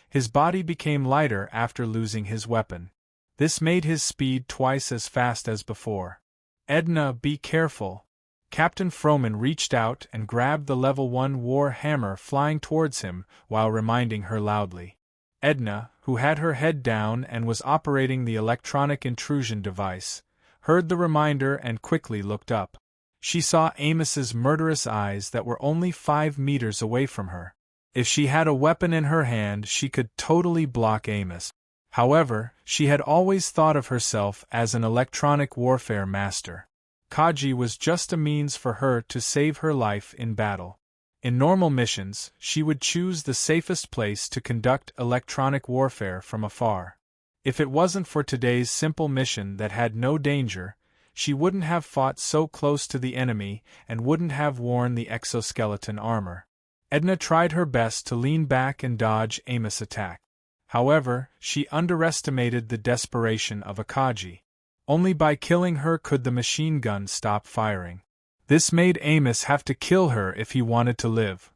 his body became lighter after losing his weapon. This made his speed twice as fast as before. "Edna, be careful." Captain Frohman reached out and grabbed the level 1 war hammer flying towards him while reminding her loudly. Edna, who had her head down and was operating the electronic intrusion device, heard the reminder and quickly looked up. She saw Amos's murderous eyes that were only 5 meters away from her. If she had a weapon in her hand, she could totally block Amos. However, she had always thought of herself as an electronic warfare master. Kaji was just a means for her to save her life in battle. In normal missions, she would choose the safest place to conduct electronic warfare from afar. If it wasn't for today's simple mission that had no danger, she wouldn't have fought so close to the enemy and wouldn't have worn the exoskeleton armor. Edna tried her best to lean back and dodge Amos' attack. However, she underestimated the desperation of a Kaji. Only by killing her could the machine gun stop firing. This made Amos have to kill her if he wanted to live.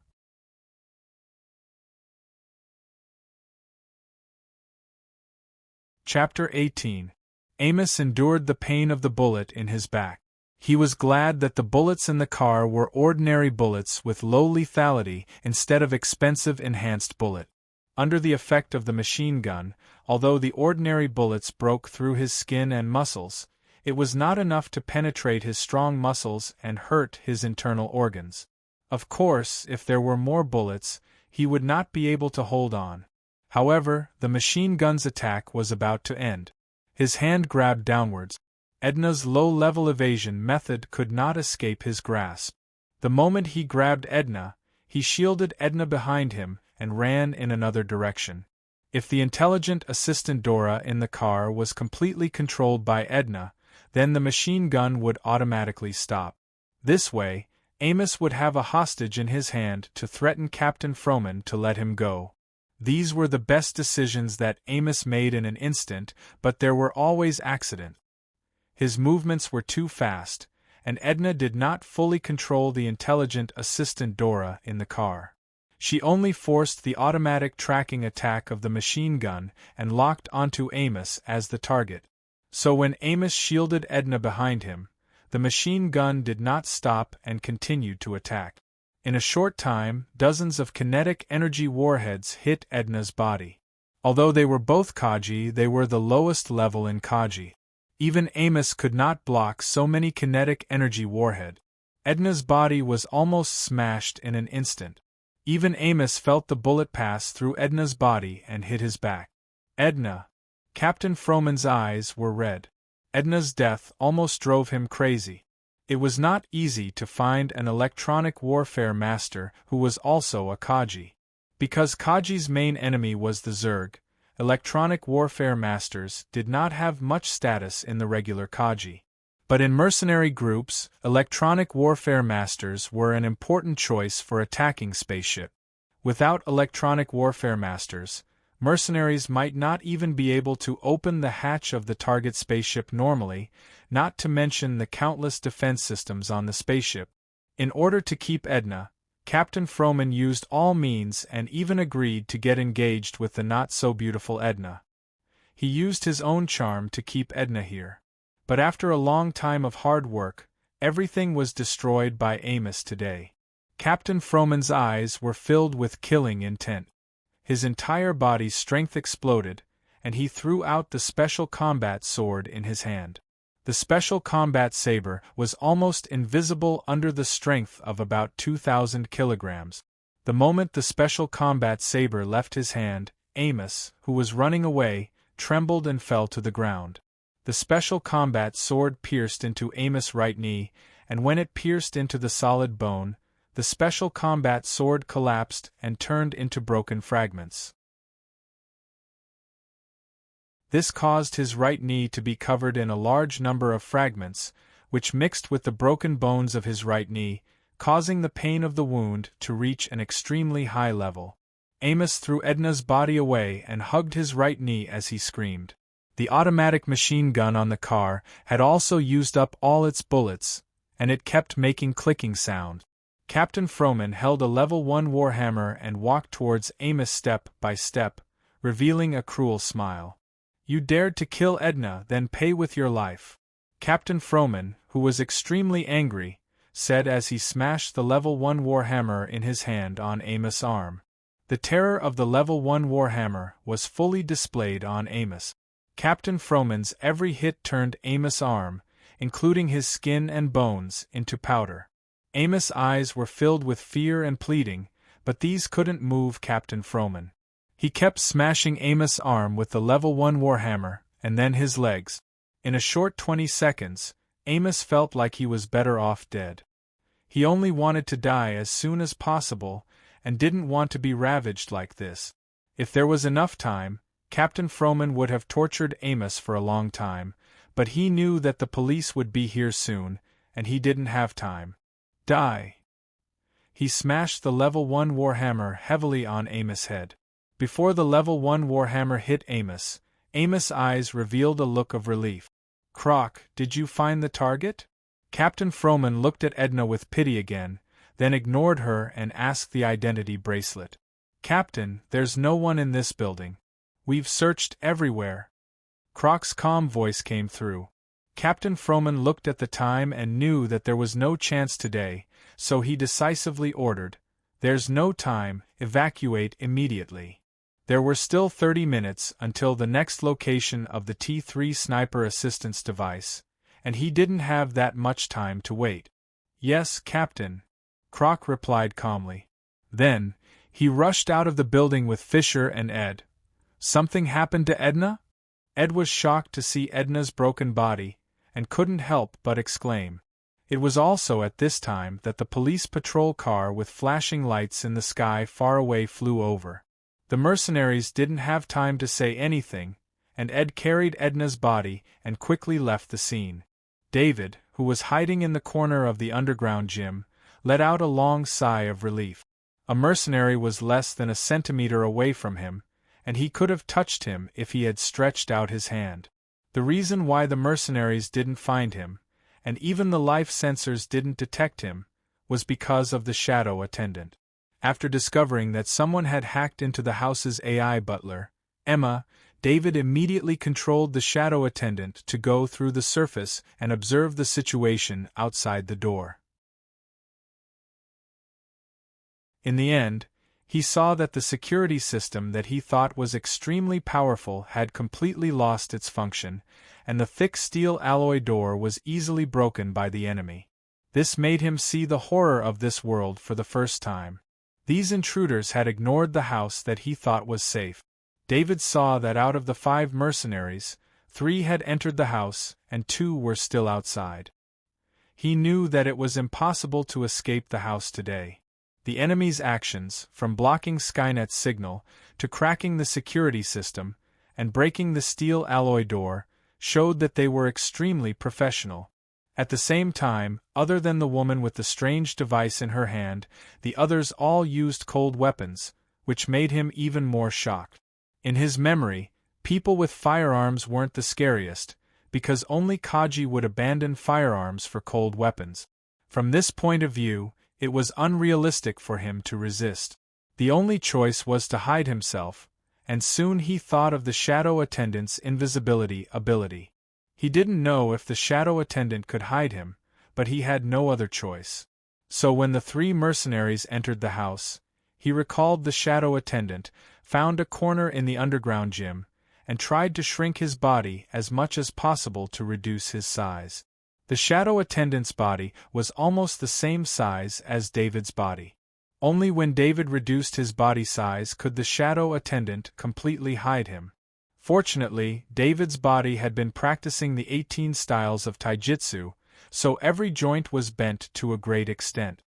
Chapter 18. Amos endured the pain of the bullet in his back. He was glad that the bullets in the car were ordinary bullets with low lethality instead of expensive enhanced bullet. Under the effect of the machine gun, although the ordinary bullets broke through his skin and muscles, it was not enough to penetrate his strong muscles and hurt his internal organs. Of course, if there were more bullets, he would not be able to hold on. However, the machine gun's attack was about to end. His hand grabbed downwards. Edna's low-level evasion method could not escape his grasp. The moment he grabbed Edna, he shielded Edna behind him and ran in another direction. If the intelligent assistant Dora in the car was completely controlled by Edna, then the machine gun would automatically stop. This way, Amos would have a hostage in his hand to threaten Captain Froman to let him go. These were the best decisions that Amos made in an instant, but there were always accidents. His movements were too fast, and Edna did not fully control the intelligent assistant Dora in the car. She only forced the automatic tracking attack of the machine gun and locked onto Amos as the target. So when Amos shielded Edna behind him, the machine gun did not stop and continued to attack. In a short time, dozens of kinetic energy warheads hit Edna's body. Although they were both Kaji, they were the lowest level in Kaji. Even Amos could not block so many kinetic energy warheads. Edna's body was almost smashed in an instant. Even Amos felt the bullet pass through Edna's body and hit his back. Edna. Captain Froman's eyes were red. Edna's death almost drove him crazy. It was not easy to find an electronic warfare master who was also a Kaji. Because Kaji's main enemy was the Zerg, electronic warfare masters did not have much status in the regular Kaji. But in mercenary groups, electronic warfare masters were an important choice for attacking spaceship. Without electronic warfare masters, mercenaries might not even be able to open the hatch of the target spaceship normally, not to mention the countless defense systems on the spaceship. In order to keep Edna, Captain Froman used all means and even agreed to get engaged with the not-so-beautiful Edna. He used his own charm to keep Edna here. But after a long time of hard work, everything was destroyed by Amos today. Captain Froman's eyes were filled with killing intent. His entire body's strength exploded, and he threw out the special combat sword in his hand. The special combat saber was almost invisible under the strength of about 2,000 kilograms. The moment the special combat saber left his hand, Amos, who was running away, trembled and fell to the ground. The special combat sword pierced into Amos' right knee, and when it pierced into the solid bone, the special combat sword collapsed and turned into broken fragments. This caused his right knee to be covered in a large number of fragments, which mixed with the broken bones of his right knee, causing the pain of the wound to reach an extremely high level. Amos threw Edna's body away and hugged his right knee as he screamed. The automatic machine gun on the car had also used up all its bullets, and it kept making clicking sound. Captain Froman held a level 1 warhammer and walked towards Amos step by step, revealing a cruel smile. "You dared to kill Edna, then pay with your life," Captain Froman, who was extremely angry, said as he smashed the level 1 warhammer in his hand on Amos' arm. The terror of the level 1 warhammer was fully displayed on Amos. Captain Froman's every hit turned Amos' arm, including his skin and bones, into powder. Amos' eyes were filled with fear and pleading, but these couldn't move Captain Froman. He kept smashing Amos' arm with the level 1 warhammer, and then his legs. In a short 20 seconds, Amos felt like he was better off dead. He only wanted to die as soon as possible, and didn't want to be ravaged like this. If there was enough time, Captain Froman would have tortured Amos for a long time, but he knew that the police would be here soon, and he didn't have time. Die! He smashed the level 1 warhammer heavily on Amos' head. Before the level 1 warhammer hit Amos, Amos' eyes revealed a look of relief. "Croc, did you find the target?" Captain Froman looked at Edna with pity again, then ignored her and asked the identity bracelet. "Captain, there's no one in this building. We've searched everywhere." Croc's calm voice came through. Captain Froman looked at the time and knew that there was no chance today, so he decisively ordered, "There's no time, evacuate immediately." There were still 30 minutes until the next location of the T3 sniper assistance device, and he didn't have that much time to wait. "Yes, Captain," Croc replied calmly. Then, he rushed out of the building with Fisher and Ed. "Something happened to Edna?" Ed was shocked to see Edna's broken body, and couldn't help but exclaim. It was also at this time that the police patrol car with flashing lights in the sky far away flew over. The mercenaries didn't have time to say anything, and Ed carried Edna's body and quickly left the scene. David, who was hiding in the corner of the underground gym, let out a long sigh of relief. A mercenary was less than a centimeter away from him, and he could have touched him if he had stretched out his hand. The reason why the mercenaries didn't find him, and even the life sensors didn't detect him, was because of the shadow attendant. After discovering that someone had hacked into the house's AI butler, Emma, David immediately controlled the shadow attendant to go through the surface and observe the situation outside the door. In the end, he saw that the security system that he thought was extremely powerful had completely lost its function, and the thick steel alloy door was easily broken by the enemy. This made him see the horror of this world for the first time. These intruders had ignored the house that he thought was safe. David saw that out of the 5 mercenaries, 3 had entered the house and 2 were still outside. He knew that it was impossible to escape the house today. The enemy's actions, from blocking Skynet's signal, to cracking the security system, and breaking the steel alloy door, showed that they were extremely professional. At the same time, other than the woman with the strange device in her hand, the others all used cold weapons, which made him even more shocked. In his memory, people with firearms weren't the scariest, because only Kaji would abandon firearms for cold weapons. From this point of view, it was unrealistic for him to resist. The only choice was to hide himself, and soon he thought of the shadow attendant's invisibility ability. He didn't know if the shadow attendant could hide him, but he had no other choice. So when the 3 mercenaries entered the house, he recalled the shadow attendant, found a corner in the underground gym, and tried to shrink his body as much as possible to reduce his size. The shadow attendant's body was almost the same size as David's body. Only when David reduced his body size could the shadow attendant completely hide him. Fortunately, David's body had been practicing the 18 styles of taijutsu, so every joint was bent to a great extent.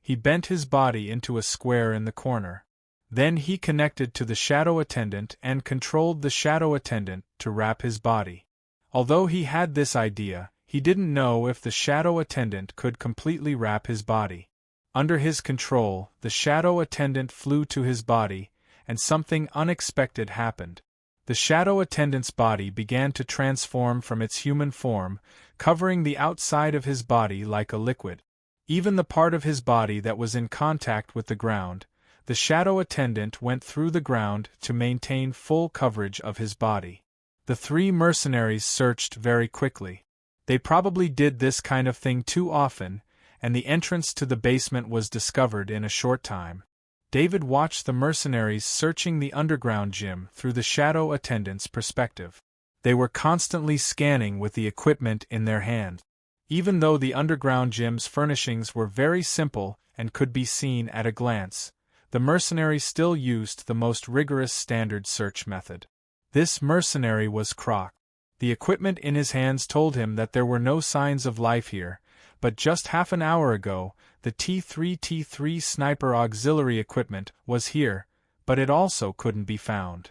He bent his body into a square in the corner. Then he connected to the shadow attendant and controlled the shadow attendant to wrap his body. Although he had this idea, he didn't know if the shadow attendant could completely wrap his body. Under his control, the shadow attendant flew to his body, and something unexpected happened. The shadow attendant's body began to transform from its human form, covering the outside of his body like a liquid. Even the part of his body that was in contact with the ground, the shadow attendant went through the ground to maintain full coverage of his body. The 3 mercenaries searched very quickly. They probably did this kind of thing too often, and the entrance to the basement was discovered in a short time. David watched the mercenaries searching the underground gym through the shadow attendant's perspective. They were constantly scanning with the equipment in their hand. Even though the underground gym's furnishings were very simple and could be seen at a glance, the mercenary still used the most rigorous standard search method. This mercenary was Croc. The equipment in his hands told him that there were no signs of life here, but just half an hour ago, the T3 sniper auxiliary equipment was here, but it also couldn't be found.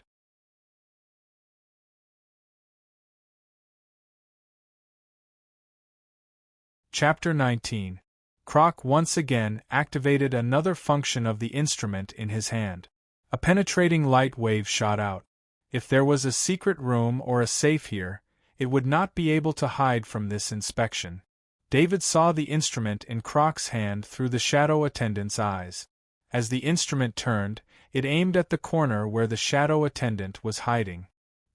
Chapter 19. Croc once again activated another function of the instrument in his hand. A penetrating light wave shot out. If there was a secret room or a safe here, it would not be able to hide from this inspection. David saw the instrument in Croc's hand through the shadow attendant's eyes. As the instrument turned, it aimed at the corner where the shadow attendant was hiding.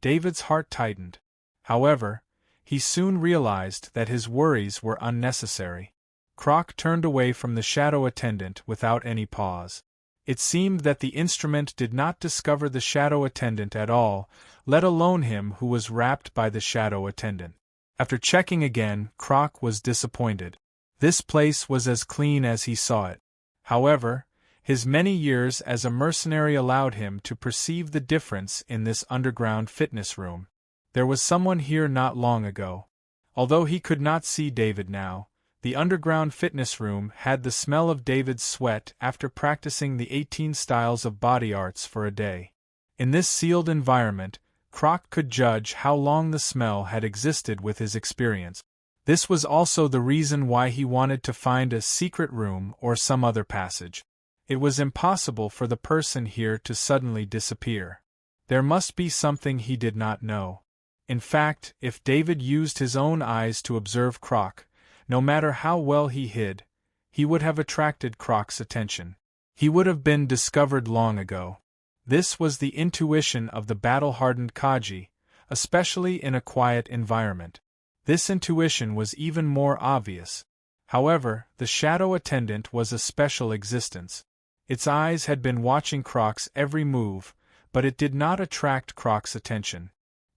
David's heart tightened. However, He soon realized that his worries were unnecessary. Croc turned away from the shadow attendant without any pause. It seemed that the instrument did not discover the shadow attendant at all, let alone him who was wrapped by the shadow attendant. After checking again, Croc was disappointed. This place was as clean as he saw it. However, his many years as a mercenary allowed him to perceive the difference in this underground fitness room. There was someone here not long ago. Although he could not see David now, the underground fitness room had the smell of David's sweat after practicing the 18 styles of body arts for a day. In this sealed environment, Croc could judge how long the smell had existed with his experience. This was also the reason why he wanted to find a secret room or some other passage. It was impossible for the person here to suddenly disappear. There must be something he did not know. In fact, if David used his own eyes to observe Croc, no matter how well he hid, he would have attracted Croc's attention. He would have been discovered long ago. This was the intuition of the battle-hardened Kaji, especially in a quiet environment. This intuition was even more obvious. However, the shadow attendant was a special existence. Its eyes had been watching Croc's every move, but it did not attract Croc's attention.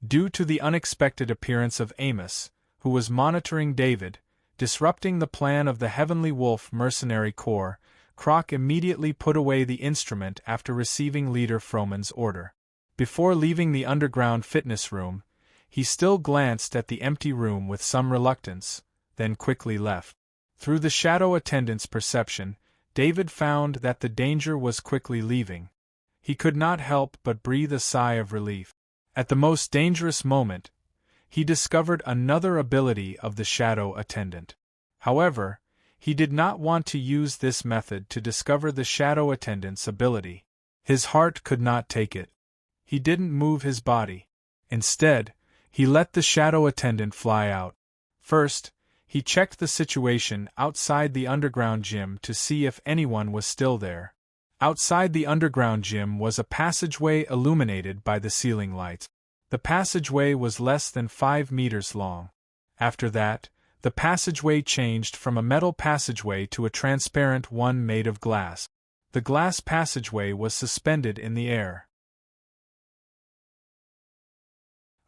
Due to the unexpected appearance of Amos, who was monitoring David, disrupting the plan of the Heavenly Wolf Mercenary Corps, Croc immediately put away the instrument after receiving Leader Frohman's order. Before leaving the underground fitness room, he still glanced at the empty room with some reluctance, then quickly left. Through the shadow attendant's perception, David found that the danger was quickly leaving. He could not help but breathe a sigh of relief. At the most dangerous moment, he discovered another ability of the shadow attendant. However, he did not want to use this method to discover the shadow attendant's ability. His heart could not take it. He didn't move his body. Instead, he let the shadow attendant fly out. First, he checked the situation outside the underground gym to see if anyone was still there. Outside the underground gym was a passageway illuminated by the ceiling lights. The passageway was less than 5 meters long. After that, the passageway changed from a metal passageway to a transparent one made of glass. The glass passageway was suspended in the air.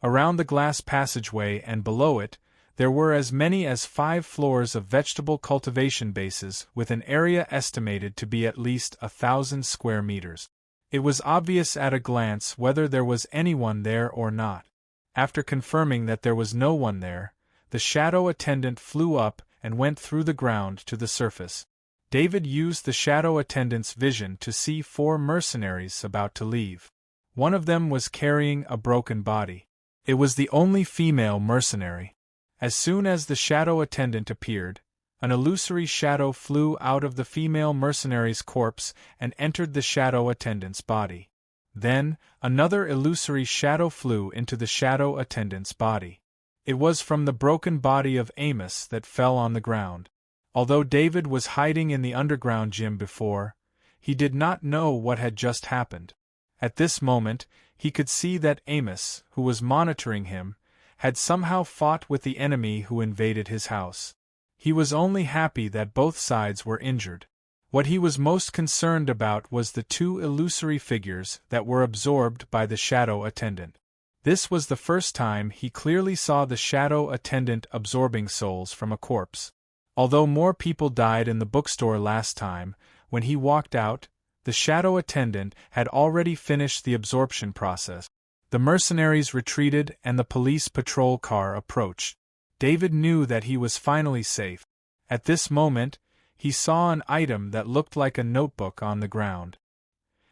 Around the glass passageway and below it, there were as many as 5 floors of vegetable cultivation bases with an area estimated to be at least 1,000 square meters. It was obvious at a glance whether there was anyone there or not. After confirming that there was no one there, the shadow attendant flew up and went through the ground to the surface. David used the shadow attendant's vision to see 4 mercenaries about to leave. One of them was carrying a broken body. It was the only female mercenary. As soon as the shadow attendant appeared, an illusory shadow flew out of the female mercenary's corpse and entered the shadow attendant's body. Then, another illusory shadow flew into the shadow attendant's body. It was from the broken body of Amos that fell on the ground. Although David was hiding in the underground gym before, he did not know what had just happened. At this moment, he could see that Amos, who was monitoring him, had somehow fought with the enemy who invaded his house. He was only happy that both sides were injured. What he was most concerned about was the 2 illusory figures that were absorbed by the shadow attendant. This was the first time he clearly saw the shadow attendant absorbing souls from a corpse. Although more people died in the bookstore last time, when he walked out, the shadow attendant had already finished the absorption process. The mercenaries retreated and the police patrol car approached. David knew that he was finally safe. At this moment, he saw an item that looked like a notebook on the ground.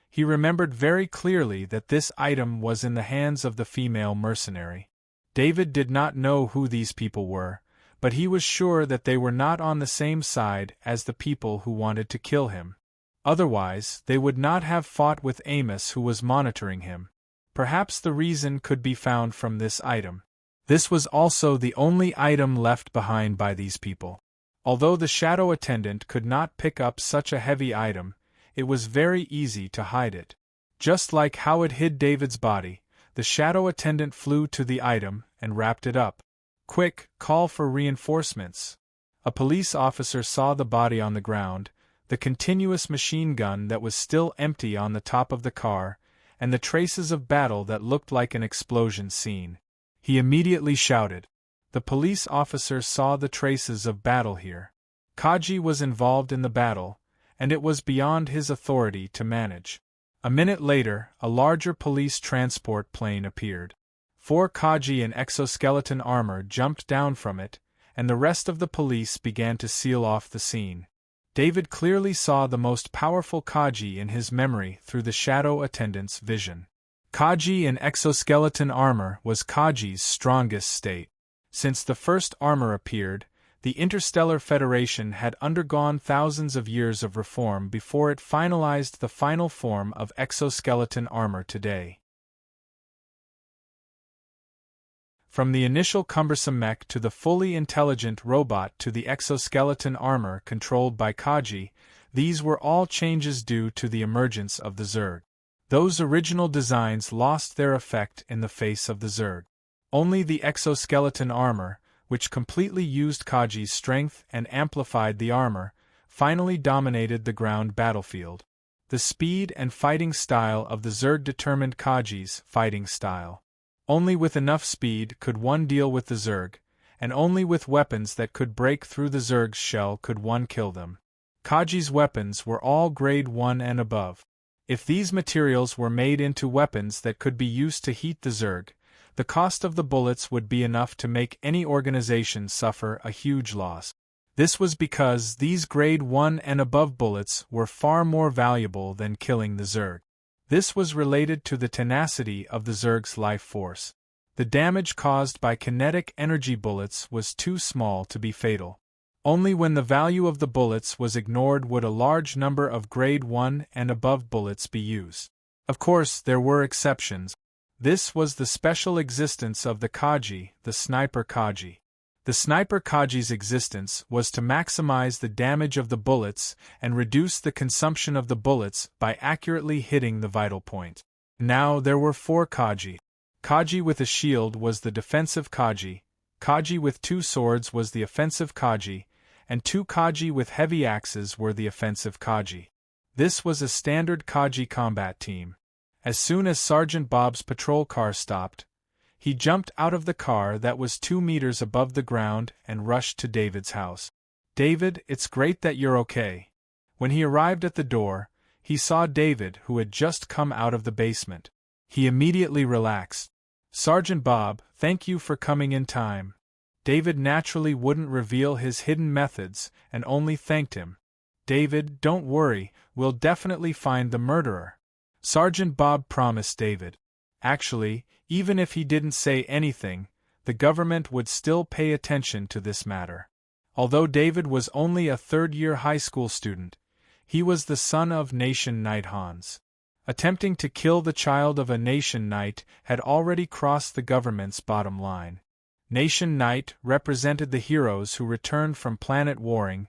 He remembered very clearly that this item was in the hands of the female mercenary. David did not know who these people were, but he was sure that they were not on the same side as the people who wanted to kill him. Otherwise, they would not have fought with Amos, who was monitoring him. Perhaps the reason could be found from this item. This was also the only item left behind by these people. Although the shadow attendant could not pick up such a heavy item, it was very easy to hide it. Just like how it hid David's body, the shadow attendant flew to the item and wrapped it up. Quick, call for reinforcements. A police officer saw the body on the ground, the continuous machine gun that was still empty on the top of the car, and the traces of battle that looked like an explosion scene. He immediately shouted. The police officer saw the traces of battle here. Kaji was involved in the battle, and it was beyond his authority to manage. A minute later, a larger police transport plane appeared. 4 Kaji in exoskeleton armor jumped down from it, and the rest of the police began to seal off the scene. David clearly saw the most powerful Kaji in his memory through the shadow attendant's vision. Kaji in exoskeleton armor was Kaji's strongest state. Since the first armor appeared, the Interstellar Federation had undergone thousands of years of reform before it finalized the final form of exoskeleton armor today. From the initial cumbersome mech to the fully intelligent robot to the exoskeleton armor controlled by Kaji, these were all changes due to the emergence of the Zerg. Those original designs lost their effect in the face of the Zerg. Only the exoskeleton armor, which completely used Kaji's strength and amplified the armor, finally dominated the ground battlefield. The speed and fighting style of the Zerg determined Kaji's fighting style. Only with enough speed could one deal with the Zerg, and only with weapons that could break through the Zerg's shell could one kill them. Kaji's weapons were all grade 1 and above. If these materials were made into weapons that could be used to heat the Zerg, the cost of the bullets would be enough to make any organization suffer a huge loss. This was because these grade 1 and above bullets were far more valuable than killing the Zerg. This was related to the tenacity of the Zerg's life force. The damage caused by kinetic energy bullets was too small to be fatal. Only when the value of the bullets was ignored would a large number of grade 1 and above bullets be used. Of course, there were exceptions. This was the special existence of the Kaji, the Sniper Kaji. The Sniper Kaji's existence was to maximize the damage of the bullets and reduce the consumption of the bullets by accurately hitting the vital point. Now there were 4 Kaji. Kaji with a shield was the defensive Kaji, Kaji with 2 swords was the offensive Kaji, and 2 Kaji with heavy axes were the offensive Kaji. This was a standard Kaji combat team. As soon as Sergeant Bob's patrol car stopped, he jumped out of the car that was 2 meters above the ground and rushed to David's house. "David, it's great that you're okay." When he arrived at the door, he saw David, who had just come out of the basement. He immediately relaxed. "Sergeant Bob, thank you for coming in time." David naturally wouldn't reveal his hidden methods and only thanked him. "David, don't worry, we'll definitely find the murderer," Sergeant Bob promised David. Actually, even if he didn't say anything, the government would still pay attention to this matter. Although David was only a third-year high school student, he was the son of Nation Knight Hans. Attempting to kill the child of a Nation Knight had already crossed the government's bottom line. Nation Knight represented the heroes who returned from planet warring,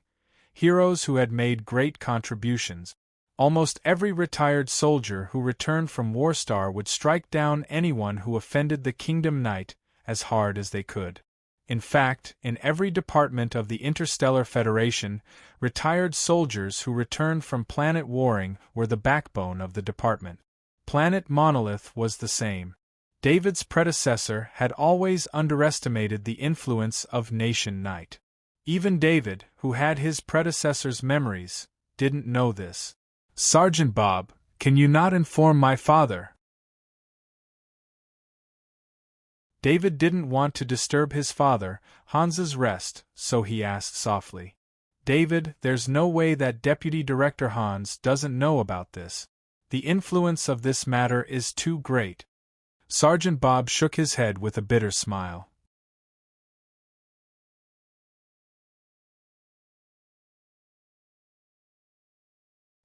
heroes who had made great contributions. Almost every retired soldier who returned from Warstar would strike down anyone who offended the Kingdom Knight as hard as they could. In fact, in every department of the Interstellar Federation, retired soldiers who returned from planet warring were the backbone of the department. Planet Monolith was the same. David's predecessor had always underestimated the influence of Nation Knight. Even David, who had his predecessor's memories, didn't know this. "Sergeant Bob, can you not inform my father?" David didn't want to disturb his father, Hans's rest, so he asked softly. "David, there's no way that Deputy Director Hans doesn't know about this. The influence of this matter is too great." Sergeant Bob shook his head with a bitter smile.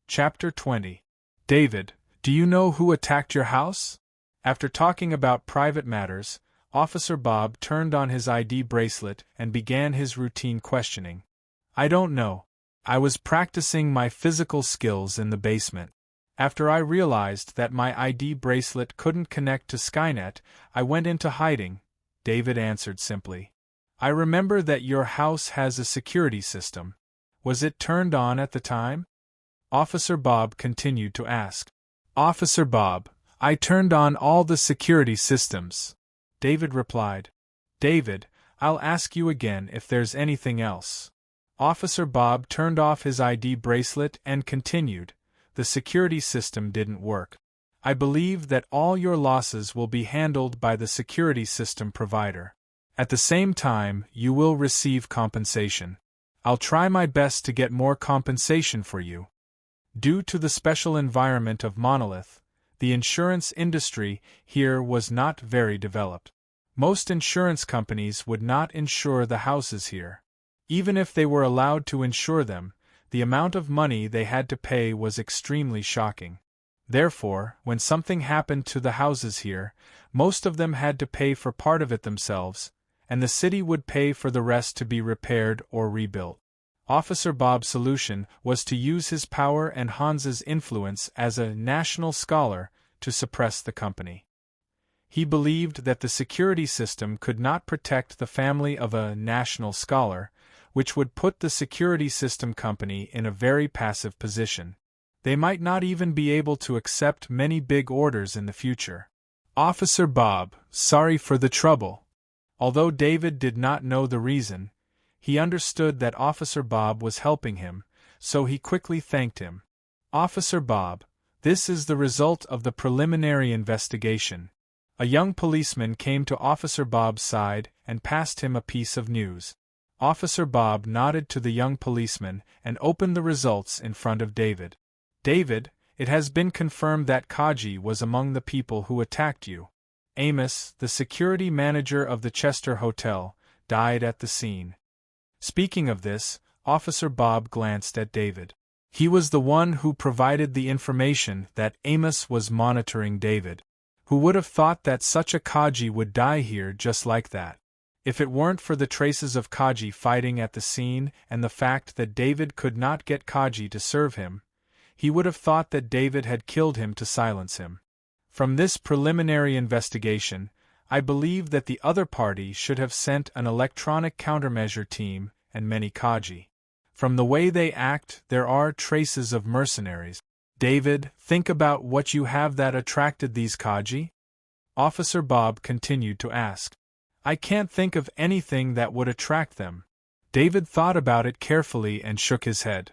Chapter 20. David, do you know who attacked your house? After talking about private matters, Officer Bob turned on his ID bracelet and began his routine questioning. "I don't know. I was practicing my physical skills in the basement. After I realized that my ID bracelet couldn't connect to Skynet, I went into hiding," David answered simply. I remember that your house has a security system. Was it turned on at the time? Officer Bob continued to ask. Officer Bob, I turned on all the security systems, David replied. David, I'll ask you again if there's anything else. Officer Bob turned off his ID bracelet and continued, the security system didn't work. I believe that all your losses will be handled by the security system provider. At the same time, you will receive compensation. I'll try my best to get more compensation for you. Due to the special environment of Monolith, the insurance industry here was not very developed. Most insurance companies would not insure the houses here. Even if they were allowed to insure them, the amount of money they had to pay was extremely shocking. Therefore, when something happened to the houses here, most of them had to pay for part of it themselves, and the city would pay for the rest to be repaired or rebuilt. Officer Bob's solution was to use his power and Hans's influence as a national scholar to suppress the company. He believed that the security system could not protect the family of a national scholar, which would put the security system company in a very passive position. They might not even be able to accept many big orders in the future. Officer Bob, sorry for the trouble. Although David did not know the reason, he understood that Officer Bob was helping him, so he quickly thanked him. Officer Bob, this is the result of the preliminary investigation. A young policeman came to Officer Bob's side and passed him a piece of news. Officer Bob nodded to the young policeman and opened the results in front of David. David, it has been confirmed that Kaji was among the people who attacked you. Amos, the security manager of the Chester Hotel, died at the scene. Speaking of this, Officer Bob glanced at David. He was the one who provided the information that Amos was monitoring David. Who would have thought that such a Kaji would die here just like that? If it weren't for the traces of Kaji fighting at the scene and the fact that David could not get Kaji to serve him, he would have thought that David had killed him to silence him. From this preliminary investigation, I believe that the other party should have sent an electronic countermeasure team and many Kaji. From the way they act, there are traces of mercenaries. David, think about what you have that attracted these Kaji? Officer Bob continued to ask. I can't think of anything that would attract them. David thought about it carefully and shook his head.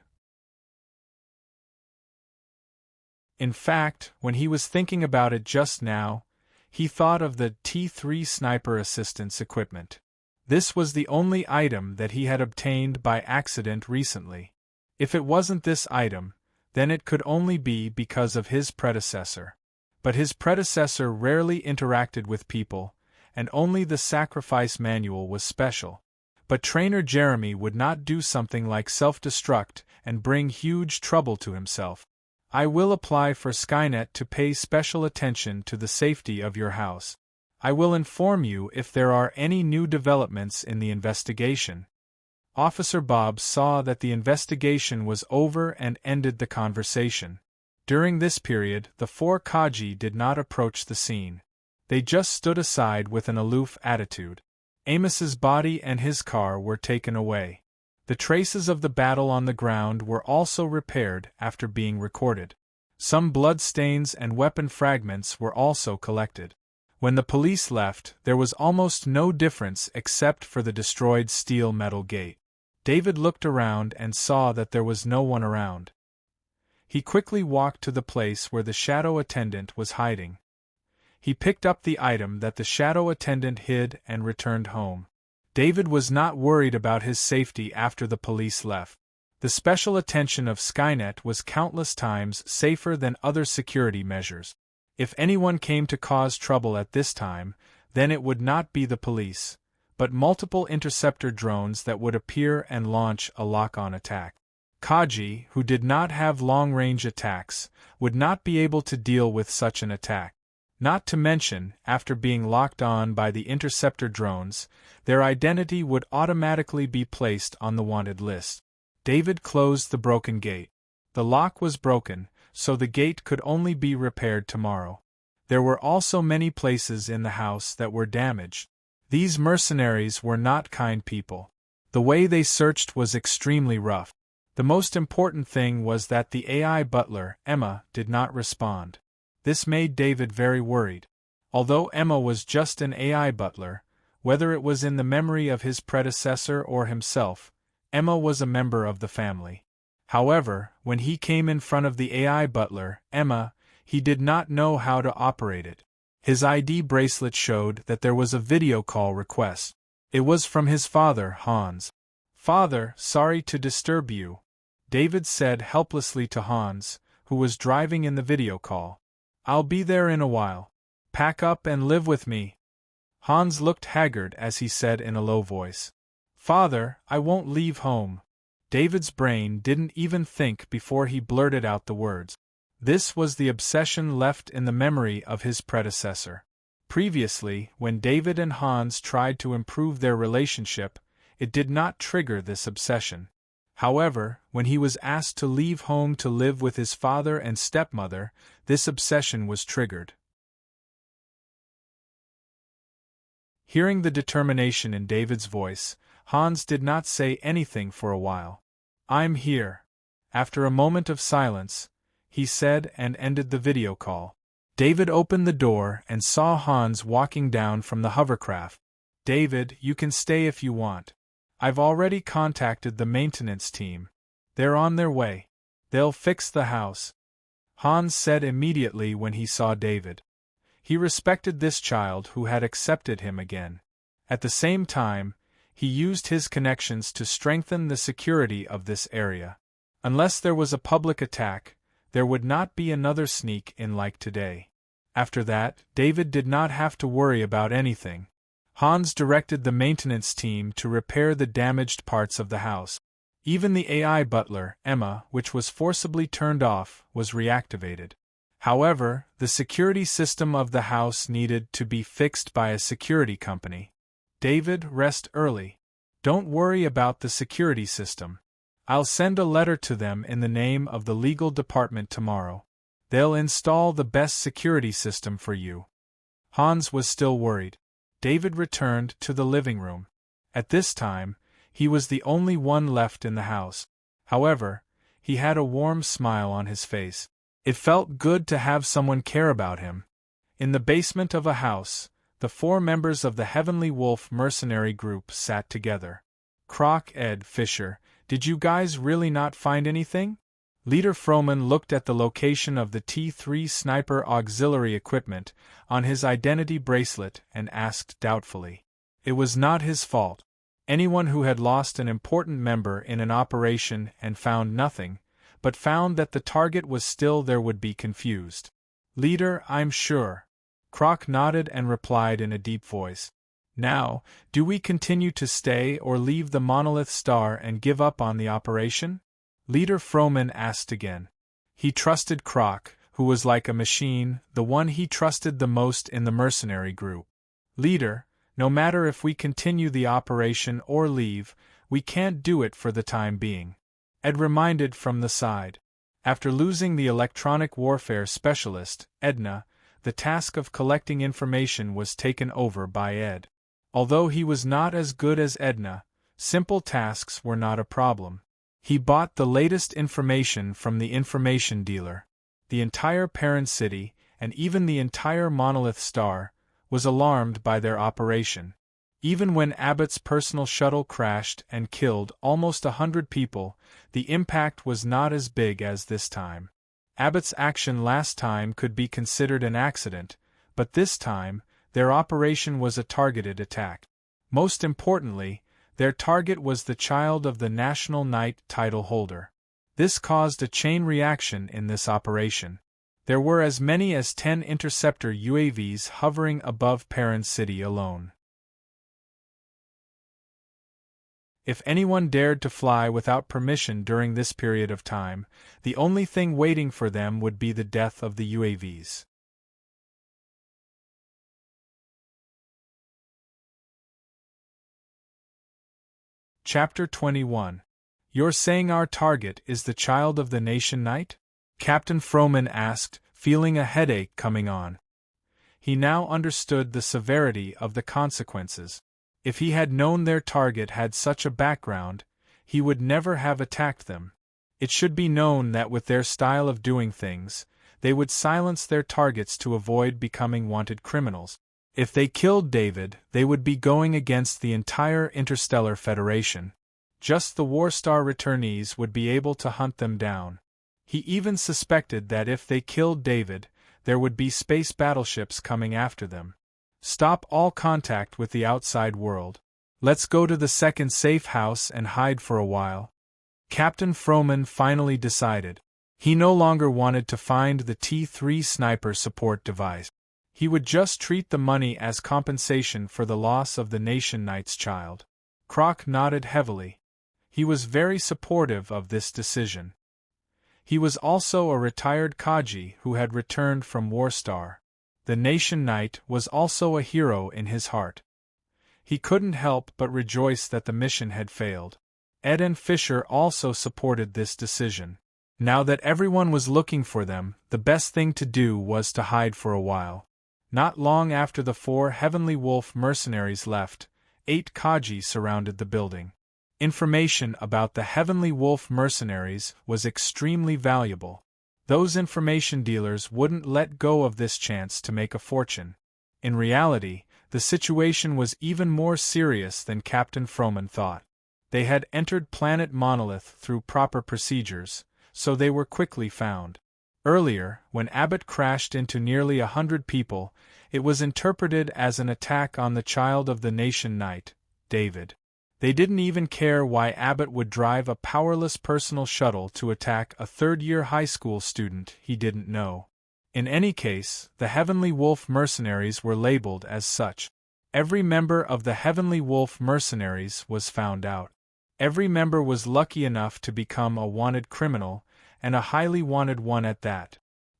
In fact, when he was thinking about it just now, he thought of the T3 sniper assistance equipment. This was the only item that he had obtained by accident recently. If it wasn't this item, then it could only be because of his predecessor. But his predecessor rarely interacted with people, and only the sacrifice manual was special. But Trainer Jeremy would not do something like self-destruct and bring huge trouble to himself. I will apply for Skynet to pay special attention to the safety of your house. I will inform you if there are any new developments in the investigation. Officer Bob saw that the investigation was over and ended the conversation. During this period, the four Kaji did not approach the scene. They just stood aside with an aloof attitude. Amos's body and his car were taken away. The traces of the battle on the ground were also repaired after being recorded. Some blood stains and weapon fragments were also collected. When the police left, there was almost no difference except for the destroyed steel metal gate. David looked around and saw that there was no one around. He quickly walked to the place where the shadow attendant was hiding. He picked up the item that the shadow attendant hid and returned home. David was not worried about his safety after the police left. The special attention of Skynet was countless times safer than other security measures. If anyone came to cause trouble at this time, then it would not be the police, but multiple interceptor drones that would appear and launch a lock-on attack. Kaji, who did not have long-range attacks, would not be able to deal with such an attack. Not to mention, after being locked on by the interceptor drones, their identity would automatically be placed on the wanted list. David closed the broken gate. The lock was broken, so the gate could only be repaired tomorrow. There were also many places in the house that were damaged. These mercenaries were not kind people. The way they searched was extremely rough. The most important thing was that the AI butler, Emma, did not respond. This made David very worried. Although Emma was just an AI butler, whether it was in the memory of his predecessor or himself, Emma was a member of the family. However, when he came in front of the AI butler, Emma, he did not know how to operate it. His ID bracelet showed that there was a video call request. It was from his father, Hans. "Father, sorry to disturb you," David said helplessly to Hans, who was driving in the video call. "I'll be there in a while. Pack up and live with me." Hans looked haggard as he said in a low voice, "Father, I won't leave home." David's brain didn't even think before he blurted out the words. This was the obsession left in the memory of his predecessor. Previously, when David and Hans tried to improve their relationship, it did not trigger this obsession. However, when he was asked to leave home to live with his father and stepmother, this obsession was triggered. Hearing the determination in David's voice, Hans did not say anything for a while. "I'm here." After a moment of silence, he said and ended the video call. David opened the door and saw Hans walking down from the hovercraft. "David, you can stay if you want. I've already contacted the maintenance team. They're on their way. They'll fix the house," Hans said immediately when he saw David. He respected this child who had accepted him again. At the same time, he used his connections to strengthen the security of this area. Unless there was a public attack, there would not be another sneak-in like today. After that, David did not have to worry about anything. Hans directed the maintenance team to repair the damaged parts of the house. Even the AI butler, Emma, which was forcibly turned off, was reactivated. However, the security system of the house needed to be fixed by a security company. "David, rest early. Don't worry about the security system. I'll send a letter to them in the name of the legal department tomorrow. They'll install the best security system for you." Hans was still worried. David returned to the living room. At this time, he was the only one left in the house. However, he had a warm smile on his face. It felt good to have someone care about him. In the basement of a house, the 4 members of the Heavenly Wolf mercenary group sat together. "Croc, Ed, Fisher, did you guys really not find anything?" Leader Froman looked at the location of the T3 sniper auxiliary equipment on his identity bracelet and asked doubtfully. It was not his fault. Anyone who had lost an important member in an operation and found nothing, but found that the target was still there would be confused. "Leader, I'm sure." Croc nodded and replied in a deep voice. "Now, do we continue to stay or leave the monolith star and give up on the operation?" Leader Froman asked again. He trusted Croc, who was like a machine, the one he trusted the most in the mercenary group. "Leader, no matter if we continue the operation or leave, we can't do it for the time being," Ed reminded from the side. After losing the electronic warfare specialist, Edna, the task of collecting information was taken over by Ed. Although he was not as good as Edna, simple tasks were not a problem. He bought the latest information from the information dealer. The entire parent city, and even the entire monolith star, was alarmed by their operation. Even when Abbott's personal shuttle crashed and killed almost 100 people, the impact was not as big as this time. Abbott's action last time could be considered an accident, but this time, their operation was a targeted attack. Most importantly, their target was the child of the National Knight title holder. This caused a chain reaction in this operation. There were as many as 10 interceptor UAVs hovering above Perrin City alone. If anyone dared to fly without permission during this period of time, the only thing waiting for them would be the death of the UAVs. Chapter 21. You're saying our target is the child of the Nation Knight? Captain Froman asked, feeling a headache coming on. He now understood the severity of the consequences. If he had known their target had such a background, he would never have attacked them. It should be known that with their style of doing things, they would silence their targets to avoid becoming wanted criminals. If they killed David, they would be going against the entire Interstellar Federation. Just the Warstar returnees would be able to hunt them down. He even suspected that if they killed David, there would be space battleships coming after them. Stop all contact with the outside world. Let's go to the second safe house and hide for a while. Captain Froman finally decided. He no longer wanted to find the T-3 sniper support device. He would just treat the money as compensation for the loss of the Nation Knight's child. Croc nodded heavily. He was very supportive of this decision. He was also a retired Kaji who had returned from Warstar. The Nation Knight was also a hero in his heart. He couldn't help but rejoice that the mission had failed. Ed and Fisher also supported this decision. Now that everyone was looking for them, the best thing to do was to hide for a while. Not long after the 4 Heavenly Wolf mercenaries left, 8 Kaji surrounded the building. Information about the Heavenly Wolf mercenaries was extremely valuable. Those information dealers wouldn't let go of this chance to make a fortune. In reality, the situation was even more serious than Captain Froman thought. They had entered Planet Monolith through proper procedures, so they were quickly found. Earlier, when Abbott crashed into nearly 100 people, it was interpreted as an attack on the child of the Nation Knight, David. They didn't even care why Abbott would drive a powerless personal shuttle to attack a third-year high school student he didn't know. In any case, the Heavenly Wolf mercenaries were labeled as such. Every member of the Heavenly Wolf mercenaries was found out. Every member was lucky enough to become a wanted criminal, and a highly wanted one at that.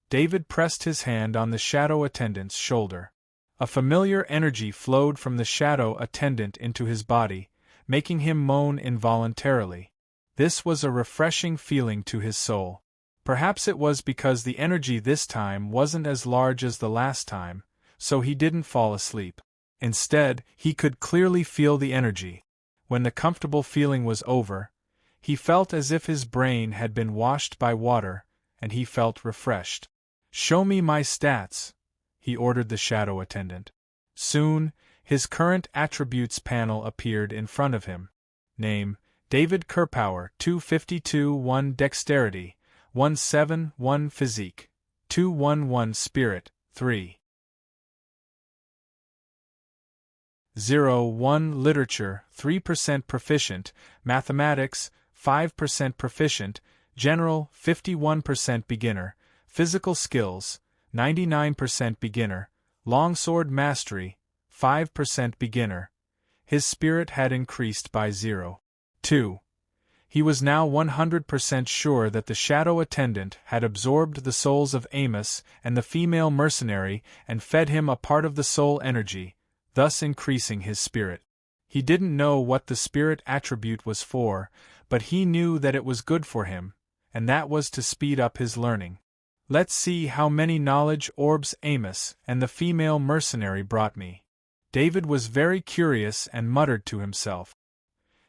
David pressed his hand on the shadow attendant's shoulder. A familiar energy flowed from the shadow attendant into his body, making him moan involuntarily. This was a refreshing feeling to his soul. Perhaps it was because the energy this time wasn't as large as the last time, so he didn't fall asleep. Instead, he could clearly feel the energy. When the comfortable feeling was over, he felt as if his brain had been washed by water, and he felt refreshed. "Show me my stats," he ordered the shadow attendant. Soon, his current attributes panel appeared in front of him. Name: David Kerpower, 252, 1 Dexterity, 171 Physique, 211 Spirit, 3. 01 Literature, 3% Proficient, Mathematics, 5% Proficient, General, 51% Beginner, Physical Skills, 99% Beginner, Longsword Mastery, 5% Beginner. His spirit had increased by 0.2. He was now 100% sure that the shadow attendant had absorbed the souls of Amos and the female mercenary and fed him a part of the soul energy, thus increasing his spirit. He didn't know what the spirit attribute was for, but he knew that it was good for him, and that was to speed up his learning. Let's see how many knowledge orbs Amos and the female mercenary brought me. David was very curious and muttered to himself.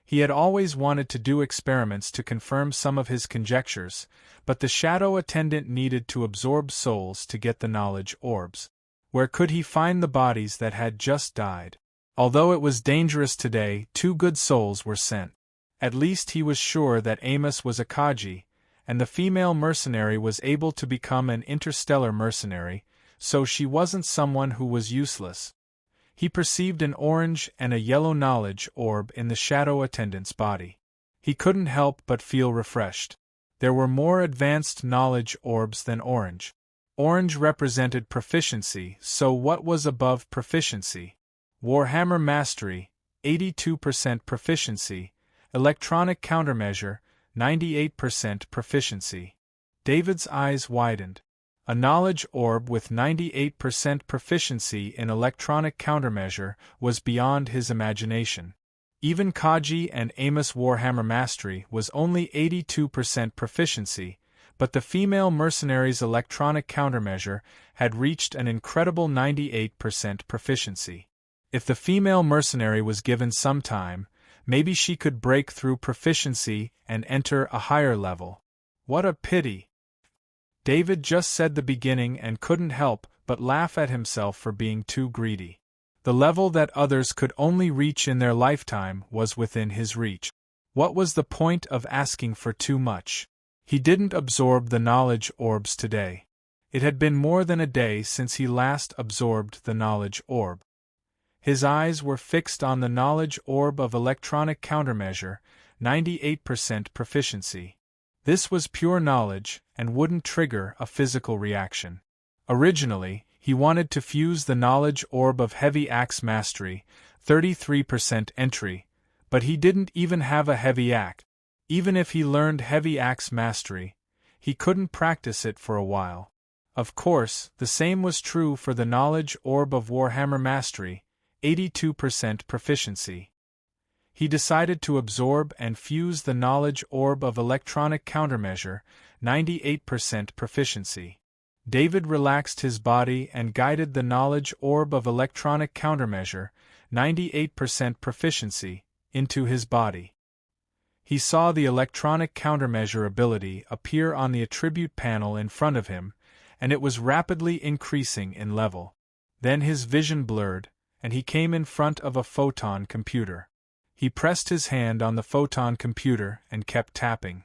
He had always wanted to do experiments to confirm some of his conjectures, but the shadow attendant needed to absorb souls to get the knowledge orbs. Where could he find the bodies that had just died? Although it was dangerous today, 2 good souls were sent. At least he was sure that Amos was a Kaji, and the female mercenary was able to become an interstellar mercenary, so she wasn't someone who was useless. He perceived an orange and a yellow knowledge orb in the shadow attendant's body. He couldn't help but feel refreshed. There were more advanced knowledge orbs than orange. Orange represented proficiency, so what was above proficiency? Warhammer Mastery, 82% proficiency, Electronic Countermeasure, 98% proficiency. David's eyes widened. A knowledge orb with 98% proficiency in electronic countermeasure was beyond his imagination. Even Kaji and Amos Warhammer Mastery was only 82% proficiency, But the female mercenary's electronic countermeasure had reached an incredible 98% proficiency. If the female mercenary was given some time, maybe she could break through proficiency and enter a higher level. What a pity! David just said the beginning and couldn't help but laugh at himself for being too greedy. The level that others could only reach in their lifetime was within his reach. What was the point of asking for too much? He didn't absorb the knowledge orbs today. It had been more than a day since he last absorbed the knowledge orb. His eyes were fixed on the knowledge orb of electronic countermeasure, 98% proficiency. This was pure knowledge and wouldn't trigger a physical reaction. Originally, he wanted to fuse the knowledge orb of heavy axe mastery, 33% entry, but he didn't even have a heavy axe. Even if he learned heavy axe mastery, he couldn't practice it for a while. Of course, the same was true for the knowledge orb of Warhammer mastery, 82% proficiency. He decided to absorb and fuse the knowledge orb of electronic countermeasure, 98% proficiency. David relaxed his body and guided the knowledge orb of electronic countermeasure, 98% proficiency, into his body. He saw the electronic countermeasure ability appear on the attribute panel in front of him, and it was rapidly increasing in level. Then his vision blurred, and he came in front of a photon computer. He pressed his hand on the photon computer and kept tapping.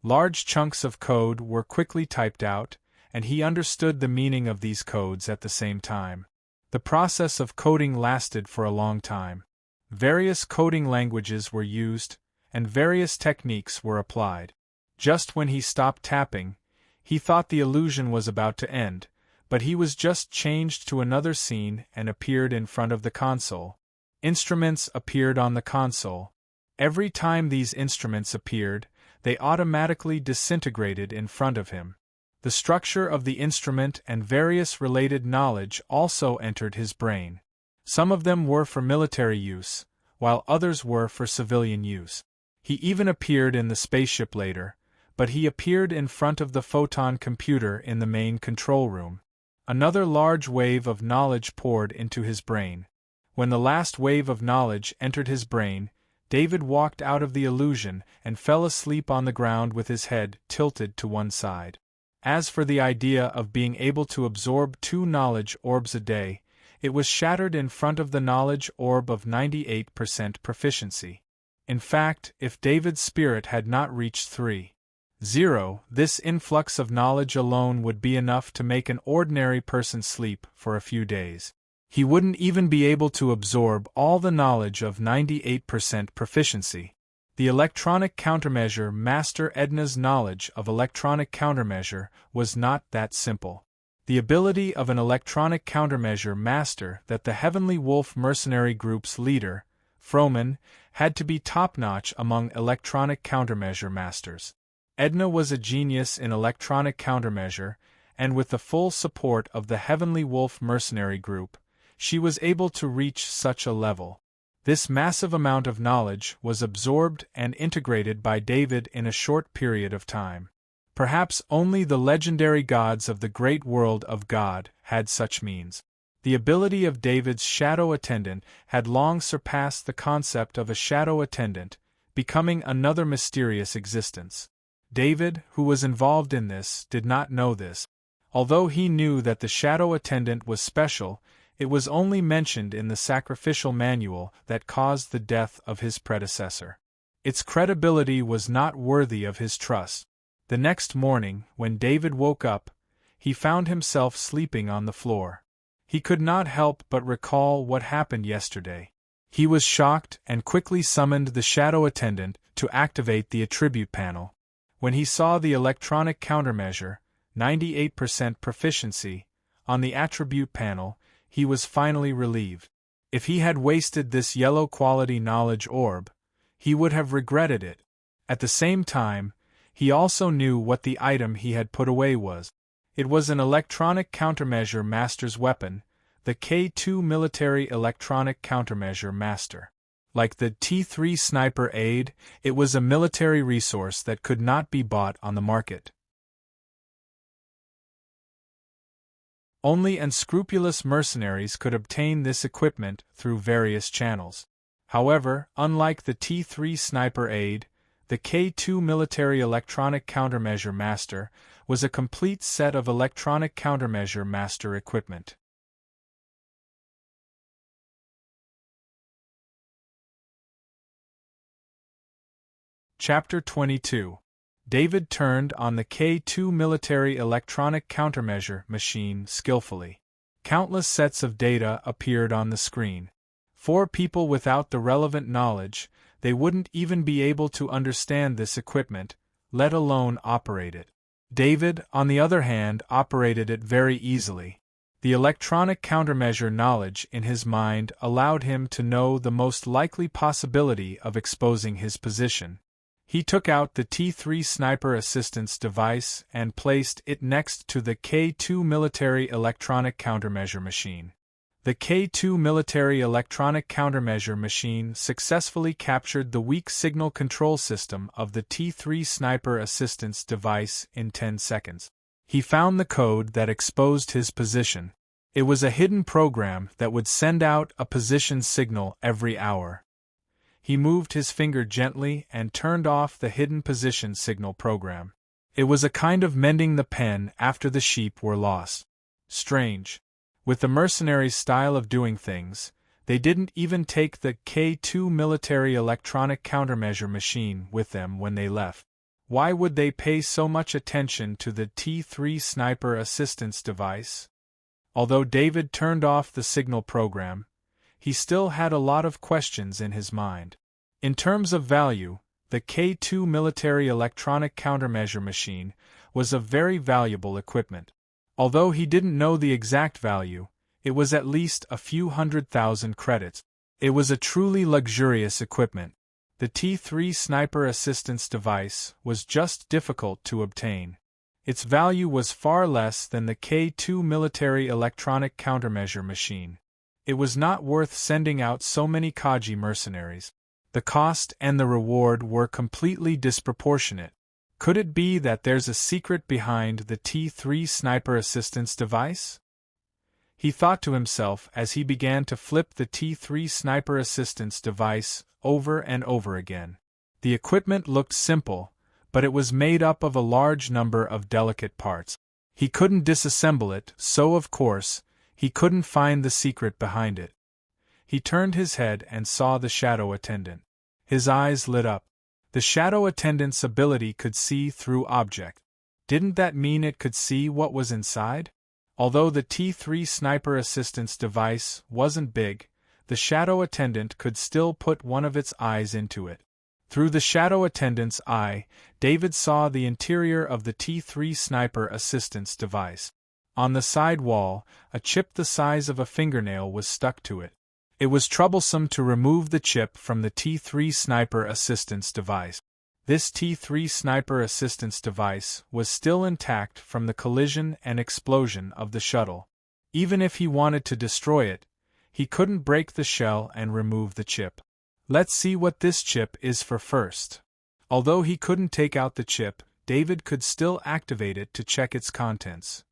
Large chunks of code were quickly typed out, and he understood the meaning of these codes at the same time. The process of coding lasted for a long time. Various coding languages were used, and various techniques were applied. Just when he stopped tapping, he thought the illusion was about to end, but he was just changed to another scene and appeared in front of the console. Instruments appeared on the console. Every time these instruments appeared, they automatically disintegrated in front of him. The structure of the instrument and various related knowledge also entered his brain. Some of them were for military use, while others were for civilian use. He even appeared in the spaceship later, but he appeared in front of the photon computer in the main control room. Another large wave of knowledge poured into his brain. When the last wave of knowledge entered his brain, David walked out of the illusion and fell asleep on the ground with his head tilted to one side. As for the idea of being able to absorb 2 knowledge orbs a day, it was shattered in front of the knowledge orb of 98% proficiency. In fact, if David's spirit had not reached 3.0, this influx of knowledge alone would be enough to make an ordinary person sleep for a few days. He wouldn't even be able to absorb all the knowledge of 98% proficiency. The electronic countermeasure master Edna's knowledge of electronic countermeasure was not that simple. The ability of an electronic countermeasure master that the Heavenly Wolf mercenary group's leader, Froman, had to be top-notch among electronic countermeasure masters. Edna was a genius in electronic countermeasure, and with the full support of the Heavenly Wolf mercenary group, she was able to reach such a level. This massive amount of knowledge was absorbed and integrated by David in a short period of time. Perhaps only the legendary gods of the great world of God had such means. The ability of David's shadow attendant had long surpassed the concept of a shadow attendant, becoming another mysterious existence. David, who was involved in this, did not know this. Although he knew that the shadow attendant was special, it was only mentioned in the sacrificial manual that caused the death of his predecessor. Its credibility was not worthy of his trust. The next morning, when David woke up, he found himself sleeping on the floor. He could not help but recall what happened yesterday. He was shocked and quickly summoned the shadow attendant to activate the attribute panel. When he saw the electronic countermeasure, 98% proficiency, on the attribute panel, he was finally relieved. If he had wasted this yellow quality knowledge orb, he would have regretted it. At the same time, he also knew what the item he had put away was. It was an electronic countermeasure master's weapon, the K2 Military Electronic Countermeasure Master. Like the T3 Sniper Aid, it was a military resource that could not be bought on the market. Only unscrupulous mercenaries could obtain this equipment through various channels. However, unlike the T3 Sniper Aid, the K2 Military Electronic Countermeasure Master was a complete set of electronic countermeasure master equipment. Chapter 22. David turned on the K2 Military Electronic Countermeasure machine skillfully. Countless sets of data appeared on the screen. For people without the relevant knowledge, they wouldn't even be able to understand this equipment, let alone operate it. David, on the other hand, operated it very easily. The electronic countermeasure knowledge in his mind allowed him to know the most likely possibility of exposing his position. He took out the T3 Sniper Assistance device and placed it next to the K2 Military Electronic Countermeasure machine. The K2 Military Electronic Countermeasure machine successfully captured the weak signal control system of the T3 Sniper Assistance device in 10 seconds. He found the code that exposed his position. It was a hidden program that would send out a position signal every hour. He moved his finger gently and turned off the hidden position signal program. It was a kind of mending the pen after the sheep were lost. Strange. With the mercenaries' style of doing things, they didn't even take the K2 Military Electronic Countermeasure machine with them when they left. Why would they pay so much attention to the T3 Sniper Assistance device? Although David turned off the signal program, he still had a lot of questions in his mind. In terms of value, the K2 Military Electronic Countermeasure machine was a very valuable equipment. Although he didn't know the exact value, it was at least a few 100,000 credits. It was a truly luxurious equipment. The T3 Sniper Assistance device was just difficult to obtain. Its value was far less than the K2 Military Electronic Countermeasure machine. It was not worth sending out so many Kaji mercenaries. The cost and the reward were completely disproportionate. Could it be that there's a secret behind the T3 Sniper Assistance device? He thought to himself as he began to flip the T3 Sniper Assistance device over and over again. The equipment looked simple, but it was made up of a large number of delicate parts. He couldn't disassemble it, so of course, he couldn't find the secret behind it. He turned his head and saw the shadow attendant. His eyes lit up. The shadow attendant's ability could see through objects. Didn't that mean it could see what was inside? Although the T3 Sniper Assistance device wasn't big, the shadow attendant could still put one of its eyes into it. Through the shadow attendant's eye, David saw the interior of the T3 Sniper Assistance device. On the side wall, a chip the size of a fingernail was stuck to it. It was troublesome to remove the chip from the T3 Sniper Assistance device. This T3 Sniper Assistance device was still intact from the collision and explosion of the shuttle. Even if he wanted to destroy it, he couldn't break the shell and remove the chip. Let's see what this chip is for first. Although he couldn't take out the chip, David could still activate it to check its contents.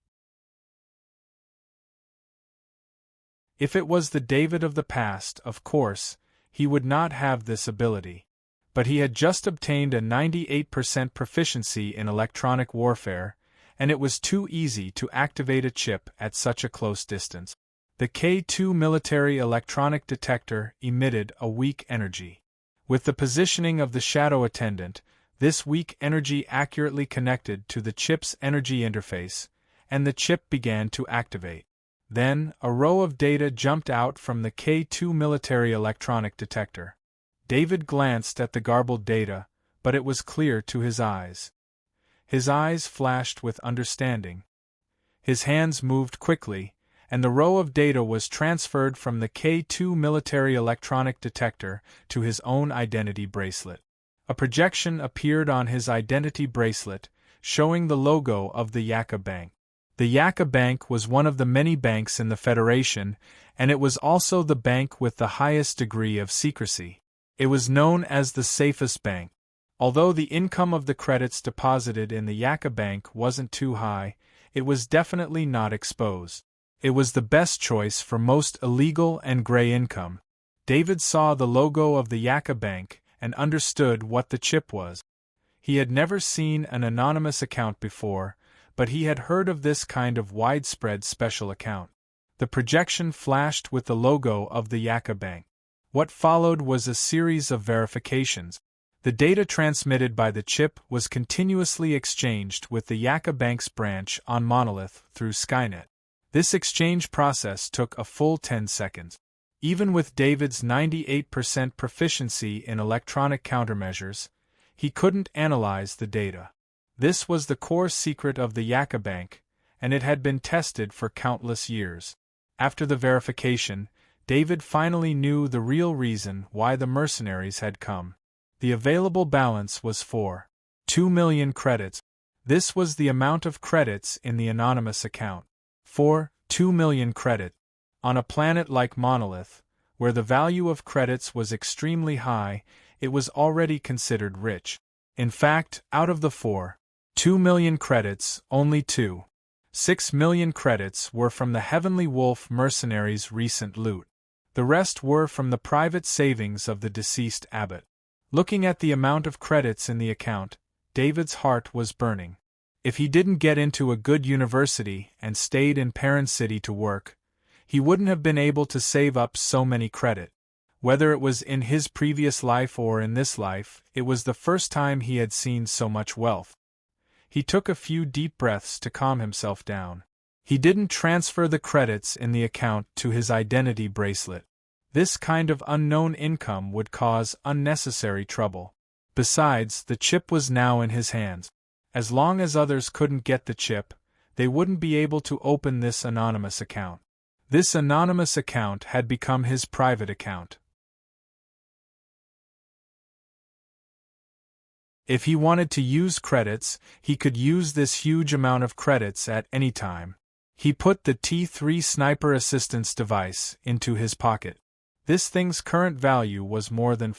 If it was the David of the past, of course, he would not have this ability. But he had just obtained a 98% proficiency in electronic warfare, and it was too easy to activate a chip at such a close distance. The K2 Military Electronic Detector emitted a weak energy. With the positioning of the shadow attendant, this weak energy accurately connected to the chip's energy interface, and the chip began to activate. Then, a row of data jumped out from the K2 Military Electronic Detector. David glanced at the garbled data, but it was clear to his eyes. His eyes flashed with understanding. His hands moved quickly, and the row of data was transferred from the K2 Military Electronic Detector to his own identity bracelet. A projection appeared on his identity bracelet, showing the logo of the Yaka Bank. The Yaka Bank was one of the many banks in the Federation, and it was also the bank with the highest degree of secrecy. It was known as the safest bank. Although the income of the credits deposited in the Yucca Bank wasn't too high, it was definitely not exposed. It was the best choice for most illegal and gray income. David saw the logo of the Yucca Bank and understood what the chip was. He had never seen an anonymous account before, but he had heard of this kind of widespread special account. The projection flashed with the logo of the Yucca Bank. What followed was a series of verifications. The data transmitted by the chip was continuously exchanged with the Yucca Bank's branch on Monolith through Skynet. This exchange process took a full 10 seconds. Even with David's 98% proficiency in electronic countermeasures, he couldn't analyze the data. This was the core secret of the Yucca Bank, and it had been tested for countless years. After the verification, David finally knew the real reason why the mercenaries had come. The available balance was 2 million credits. This was the amount of credits in the anonymous account. 2 million credit. On a planet like Monolith, where the value of credits was extremely high, it was already considered rich. In fact, out of the 2 million credits, only 6 million credits were from the Heavenly Wolf mercenaries' recent loot. The rest were from the private savings of the deceased abbot. Looking at the amount of credits in the account, David's heart was burning. If he didn't get into a good university and stayed in Parent City to work, he wouldn't have been able to save up so many credit. Whether it was in his previous life or in this life, it was the first time he had seen so much wealth. He took a few deep breaths to calm himself down. He didn't transfer the credits in the account to his identity bracelet. This kind of unknown income would cause unnecessary trouble. Besides, the chip was now in his hands. As long as others couldn't get the chip, they wouldn't be able to open this anonymous account. This anonymous account had become his private account. If he wanted to use credits, he could use this huge amount of credits at any time. He put the T3 sniper assistance device into his pocket. This thing's current value was more than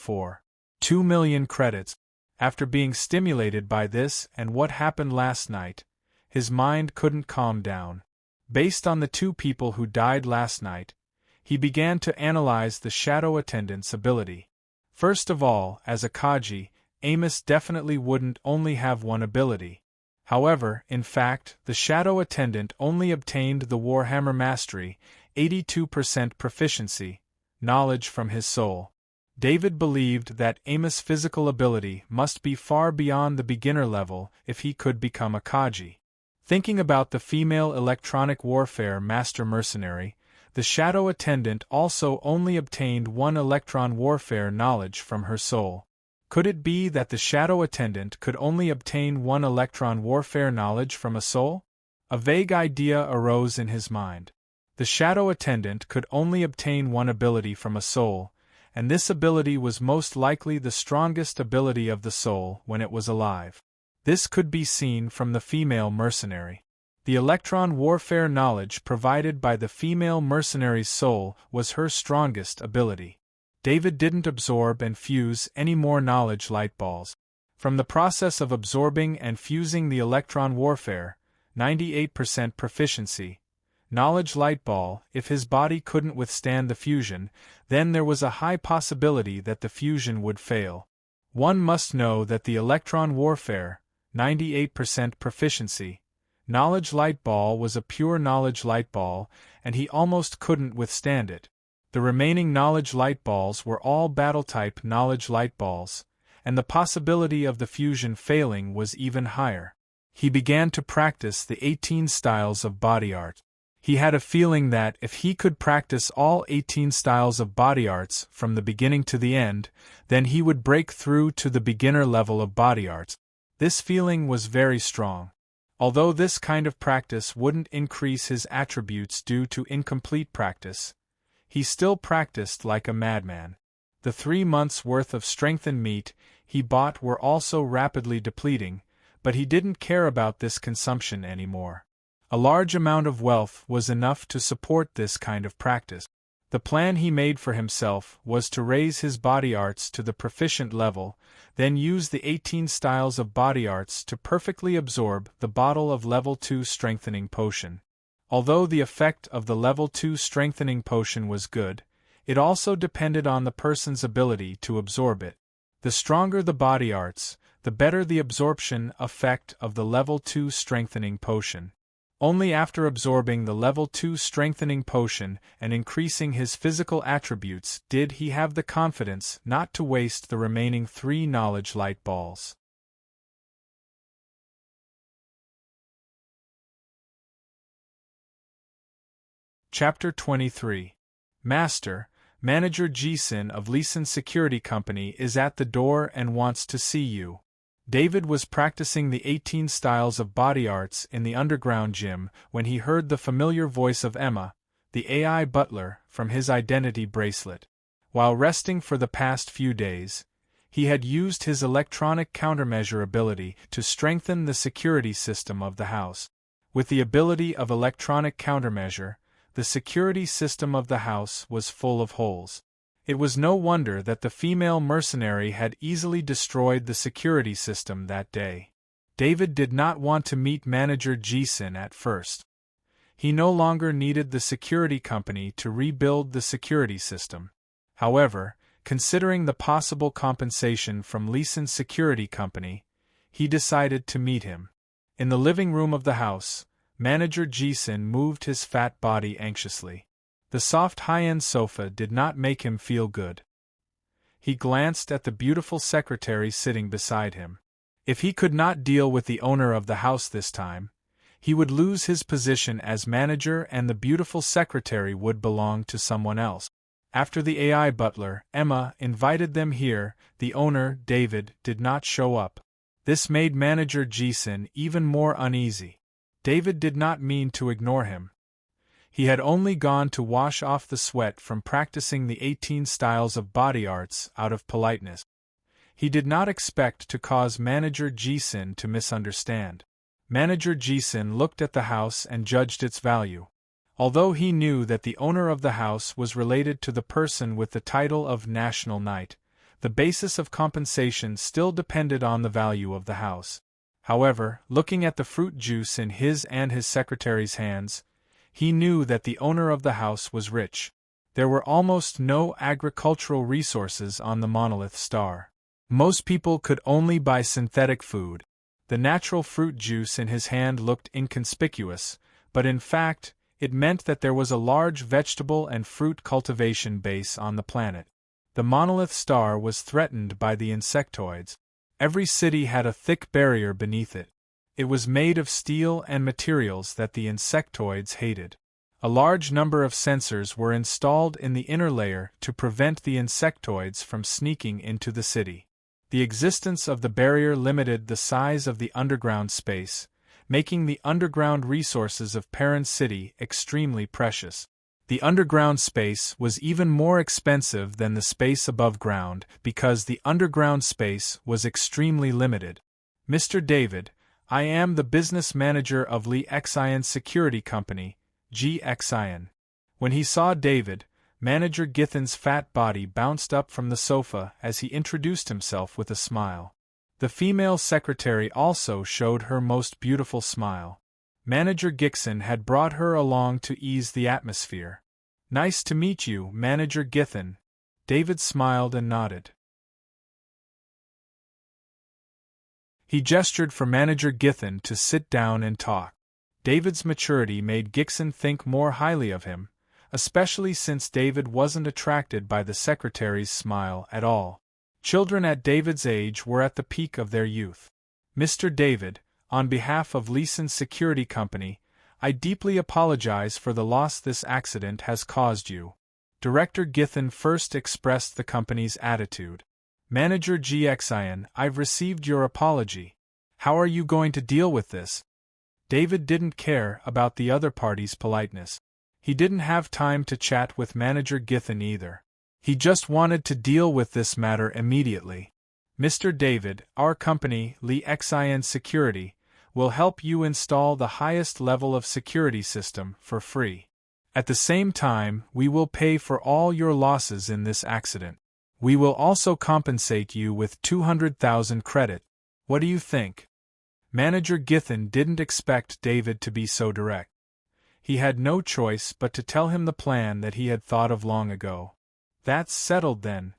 2 million credits. After being stimulated by this and what happened last night, his mind couldn't calm down. Based on the 2 people who died last night, he began to analyze the Shadow Attendant's ability. First of all, as a Kaji, Amos definitely wouldn't only have one ability. However, in fact, the Shadow Attendant only obtained the Warhammer Mastery, 82% proficiency, knowledge from his soul. David believed that Amos' physical ability must be far beyond the beginner level if he could become a Kaji. Thinking about the female electronic warfare master mercenary, the Shadow Attendant also only obtained one electron warfare knowledge from her soul. Could it be that the Shadow Attendant could only obtain one electron warfare knowledge from a soul? A vague idea arose in his mind. The Shadow Attendant could only obtain one ability from a soul, and this ability was most likely the strongest ability of the soul when it was alive. This could be seen from the female mercenary. The electron warfare knowledge provided by the female mercenary's soul was her strongest ability. David didn't absorb and fuse any more knowledge light balls. From the process of absorbing and fusing the electron warfare, 98% proficiency, knowledge light ball, if his body couldn't withstand the fusion, then there was a high possibility that the fusion would fail. One must know that the electron warfare, 98% proficiency, knowledge light ball was a pure knowledge light ball, and he almost couldn't withstand it. The remaining knowledge light balls were all battle-type knowledge light balls, and the possibility of the fusion failing was even higher. He began to practice the 18 styles of body art. He had a feeling that if he could practice all 18 styles of body arts from the beginning to the end, then he would break through to the beginner level of body arts. This feeling was very strong. Although this kind of practice wouldn't increase his attributes due to incomplete practice, he still practiced like a madman. The 3 months' worth of strengthened meat he bought were also rapidly depleting, but he didn't care about this consumption anymore. A large amount of wealth was enough to support this kind of practice. The plan he made for himself was to raise his body arts to the proficient level, then use the 18 styles of body arts to perfectly absorb the bottle of level 2 strengthening potion. Although the effect of the level 2 strengthening potion was good, it also depended on the person's ability to absorb it. The stronger the body arts, the better the absorption effect of the level 2 strengthening potion. Only after absorbing the level 2 strengthening potion and increasing his physical attributes did he have the confidence not to waste the remaining 3 knowledge light balls. Chapter 23. Master, Manager Jisun of Leeson Security Company is at the door and wants to see you. David was practicing the 18 styles of body arts in the underground gym when he heard the familiar voice of Emma, the AI butler, from his identity bracelet. While resting for the past few days, he had used his electronic countermeasure ability to strengthen the security system of the house. With the ability of electronic countermeasure, the security system of the house was full of holes. It was no wonder that the female mercenary had easily destroyed the security system that day. David did not want to meet Manager Jisun at first. He no longer needed the security company to rebuild the security system. However, considering the possible compensation from Leeson Security Company, he decided to meet him. In the living room of the house, Manager Jisun moved his fat body anxiously. The soft high-end sofa did not make him feel good. He glanced at the beautiful secretary sitting beside him. If he could not deal with the owner of the house this time, he would lose his position as manager and the beautiful secretary would belong to someone else. After the AI butler, Emma, invited them here, the owner, David, did not show up. This made Manager Jisun even more uneasy. David did not mean to ignore him. He had only gone to wash off the sweat from practicing the 18 styles of body arts out of politeness. He did not expect to cause Manager Jisun to misunderstand. Manager Jisun looked at the house and judged its value. Although he knew that the owner of the house was related to the person with the title of National Knight, the basis of compensation still depended on the value of the house. However, looking at the fruit juice in his and his secretary's hands, he knew that the owner of the house was rich. There were almost no agricultural resources on the Monolith Star. Most people could only buy synthetic food. The natural fruit juice in his hand looked inconspicuous, but in fact, it meant that there was a large vegetable and fruit cultivation base on the planet. The Monolith Star was threatened by the insectoids. Every city had a thick barrier beneath it. It was made of steel and materials that the insectoids hated. A large number of sensors were installed in the inner layer to prevent the insectoids from sneaking into the city. The existence of the barrier limited the size of the underground space, making the underground resources of Perrin City extremely precious. The underground space was even more expensive than the space above ground because the underground space was extremely limited. Mr. David, I am the business manager of Lee Xian Security Company, G. Xian. When he saw David, Manager Githon's fat body bounced up from the sofa as he introduced himself with a smile. The female secretary also showed her most beautiful smile. Manager Gixon had brought her along to ease the atmosphere. Nice to meet you, Manager Githon. David smiled and nodded. He gestured for Manager Githon to sit down and talk. David's maturity made Gixon think more highly of him, especially since David wasn't attracted by the secretary's smile at all. Children at David's age were at the peak of their youth. Mr. David, on behalf of Leeson Security Company, I deeply apologize for the loss this accident has caused you. Director Githon first expressed the company's attitude. Manager GXIN, I've received your apology. How are you going to deal with this? David didn't care about the other party's politeness. He didn't have time to chat with Manager Githon either. He just wanted to deal with this matter immediately. Mr. David, our company, Lee Xian Security, will help you install the highest level of security system for free. At the same time, we will pay for all your losses in this accident. We will also compensate you with 200,000 credit. What do you think? Manager Githin didn't expect David to be so direct. He had no choice but to tell him the plan that he had thought of long ago. That's settled then.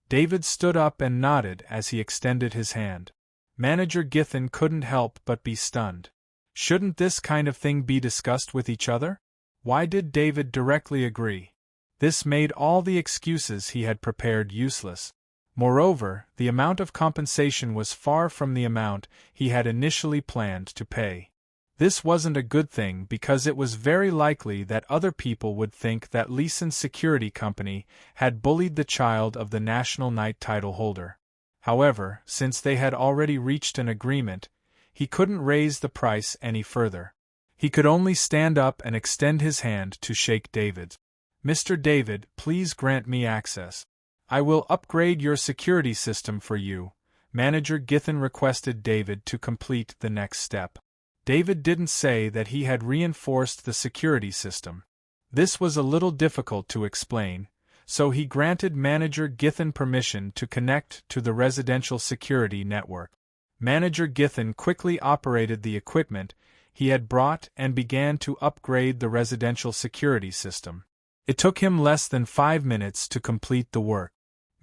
David stood up and nodded as he extended his hand. Manager Githin couldn't help but be stunned. Shouldn't this kind of thing be discussed with each other? Why did David directly agree? This made all the excuses he had prepared useless. Moreover, the amount of compensation was far from the amount he had initially planned to pay. This wasn't a good thing because it was very likely that other people would think that Leeson Security Company had bullied the child of the National Night title holder. However, since they had already reached an agreement, he couldn't raise the price any further. He could only stand up and extend his hand to shake David's. Mr. David, please grant me access. I will upgrade your security system for you. Manager Githin requested David to complete the next step. David didn't say that he had reinforced the security system. This was a little difficult to explain, so he granted Manager Githin permission to connect to the residential security network. Manager Githin quickly operated the equipment he had brought and began to upgrade the residential security system. It took him less than 5 minutes to complete the work.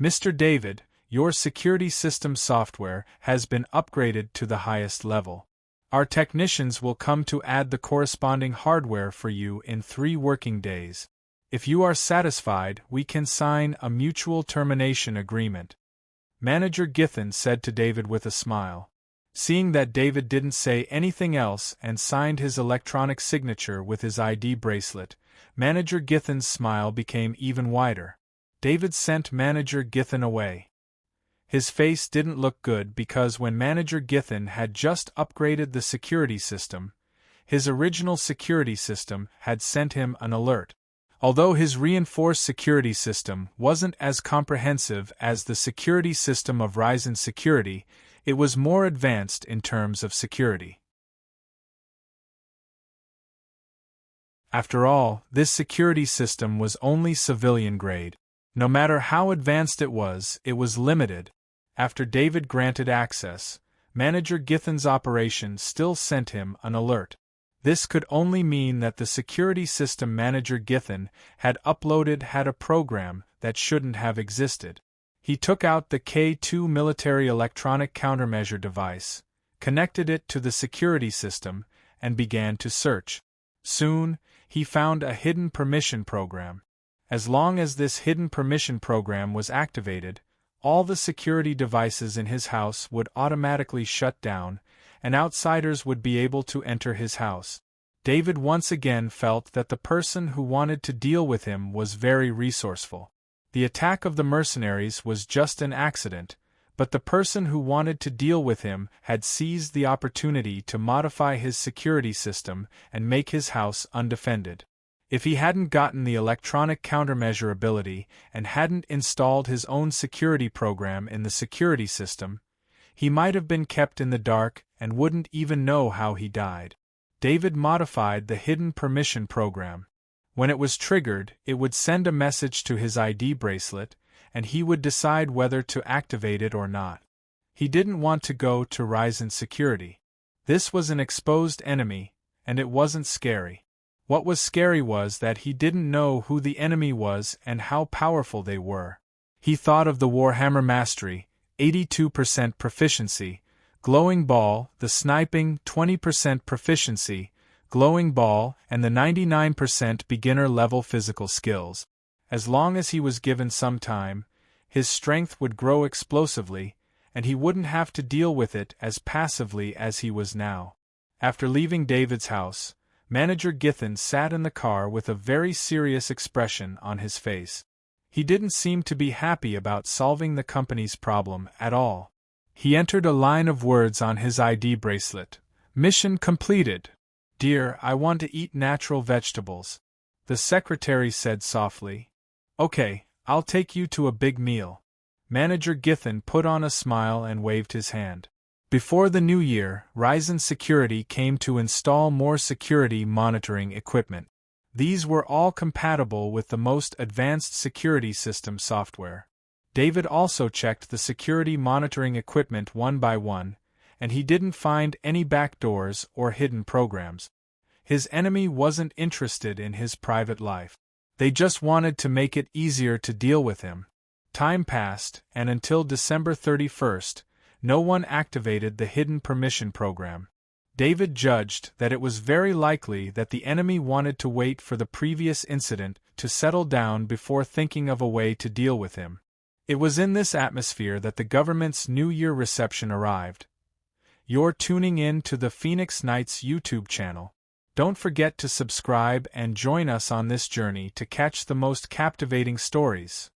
Mr. David, your security system software has been upgraded to the highest level. Our technicians will come to add the corresponding hardware for you in 3 working days. If you are satisfied, we can sign a mutual termination agreement. Manager Githin said to David with a smile. Seeing that David didn't say anything else and signed his electronic signature with his ID bracelet, Manager Githin's smile became even wider. David sent Manager Githin away. His face didn't look good because when Manager Githin had just upgraded the security system, his original security system had sent him an alert. Although his reinforced security system wasn't as comprehensive as the security system of Ryzen Security, it was more advanced in terms of security. After all, this security system was only civilian grade. No matter how advanced it was limited. After David granted access, Manager Githin's operation still sent him an alert. This could only mean that the security system Manager Githin had uploaded had a program that shouldn't have existed. He took out the K2 military electronic countermeasure device, connected it to the security system, and began to search. Soon, he found a hidden permission program. As long as this hidden permission program was activated, all the security devices in his house would automatically shut down, and outsiders would be able to enter his house. David once again felt that the person who wanted to deal with him was very resourceful. The attack of the mercenaries was just an accident, but the person who wanted to deal with him had seized the opportunity to modify his security system and make his house undefended. If he hadn't gotten the electronic countermeasure ability and hadn't installed his own security program in the security system, he might have been kept in the dark and wouldn't even know how he died. David modified the hidden permission program. When it was triggered, it would send a message to his ID bracelet, and he would decide whether to activate it or not. He didn't want to go to Ryzen Security. This was an exposed enemy, and it wasn't scary. What was scary was that he didn't know who the enemy was and how powerful they were. He thought of the Warhammer Mastery, 82% proficiency, Glowing Ball, the Sniping, 20% proficiency, Glowing Ball, and the 99% beginner-level physical skills. As long as he was given some time, his strength would grow explosively, and he wouldn't have to deal with it as passively as he was now. After leaving David's house, Manager Githin sat in the car with a very serious expression on his face. He didn't seem to be happy about solving the company's problem at all. He entered a line of words on his ID bracelet. Mission completed. Dear, I want to eat natural vegetables. The secretary said softly. Okay, I'll take you to a big meal. Manager Githin put on a smile and waved his hand. Before the new year, Ryzen Security came to install more security monitoring equipment. These were all compatible with the most advanced security system software. David also checked the security monitoring equipment one by one, and he didn't find any backdoors or hidden programs. His enemy wasn't interested in his private life. They just wanted to make it easier to deal with him. Time passed, and until December 31st, no one activated the hidden permission program. David judged that it was very likely that the enemy wanted to wait for the previous incident to settle down before thinking of a way to deal with him. It was in this atmosphere that the government's New Year reception arrived. You're tuning in to the Phoenix Nights YouTube channel. Don't forget to subscribe and join us on this journey to catch the most captivating stories.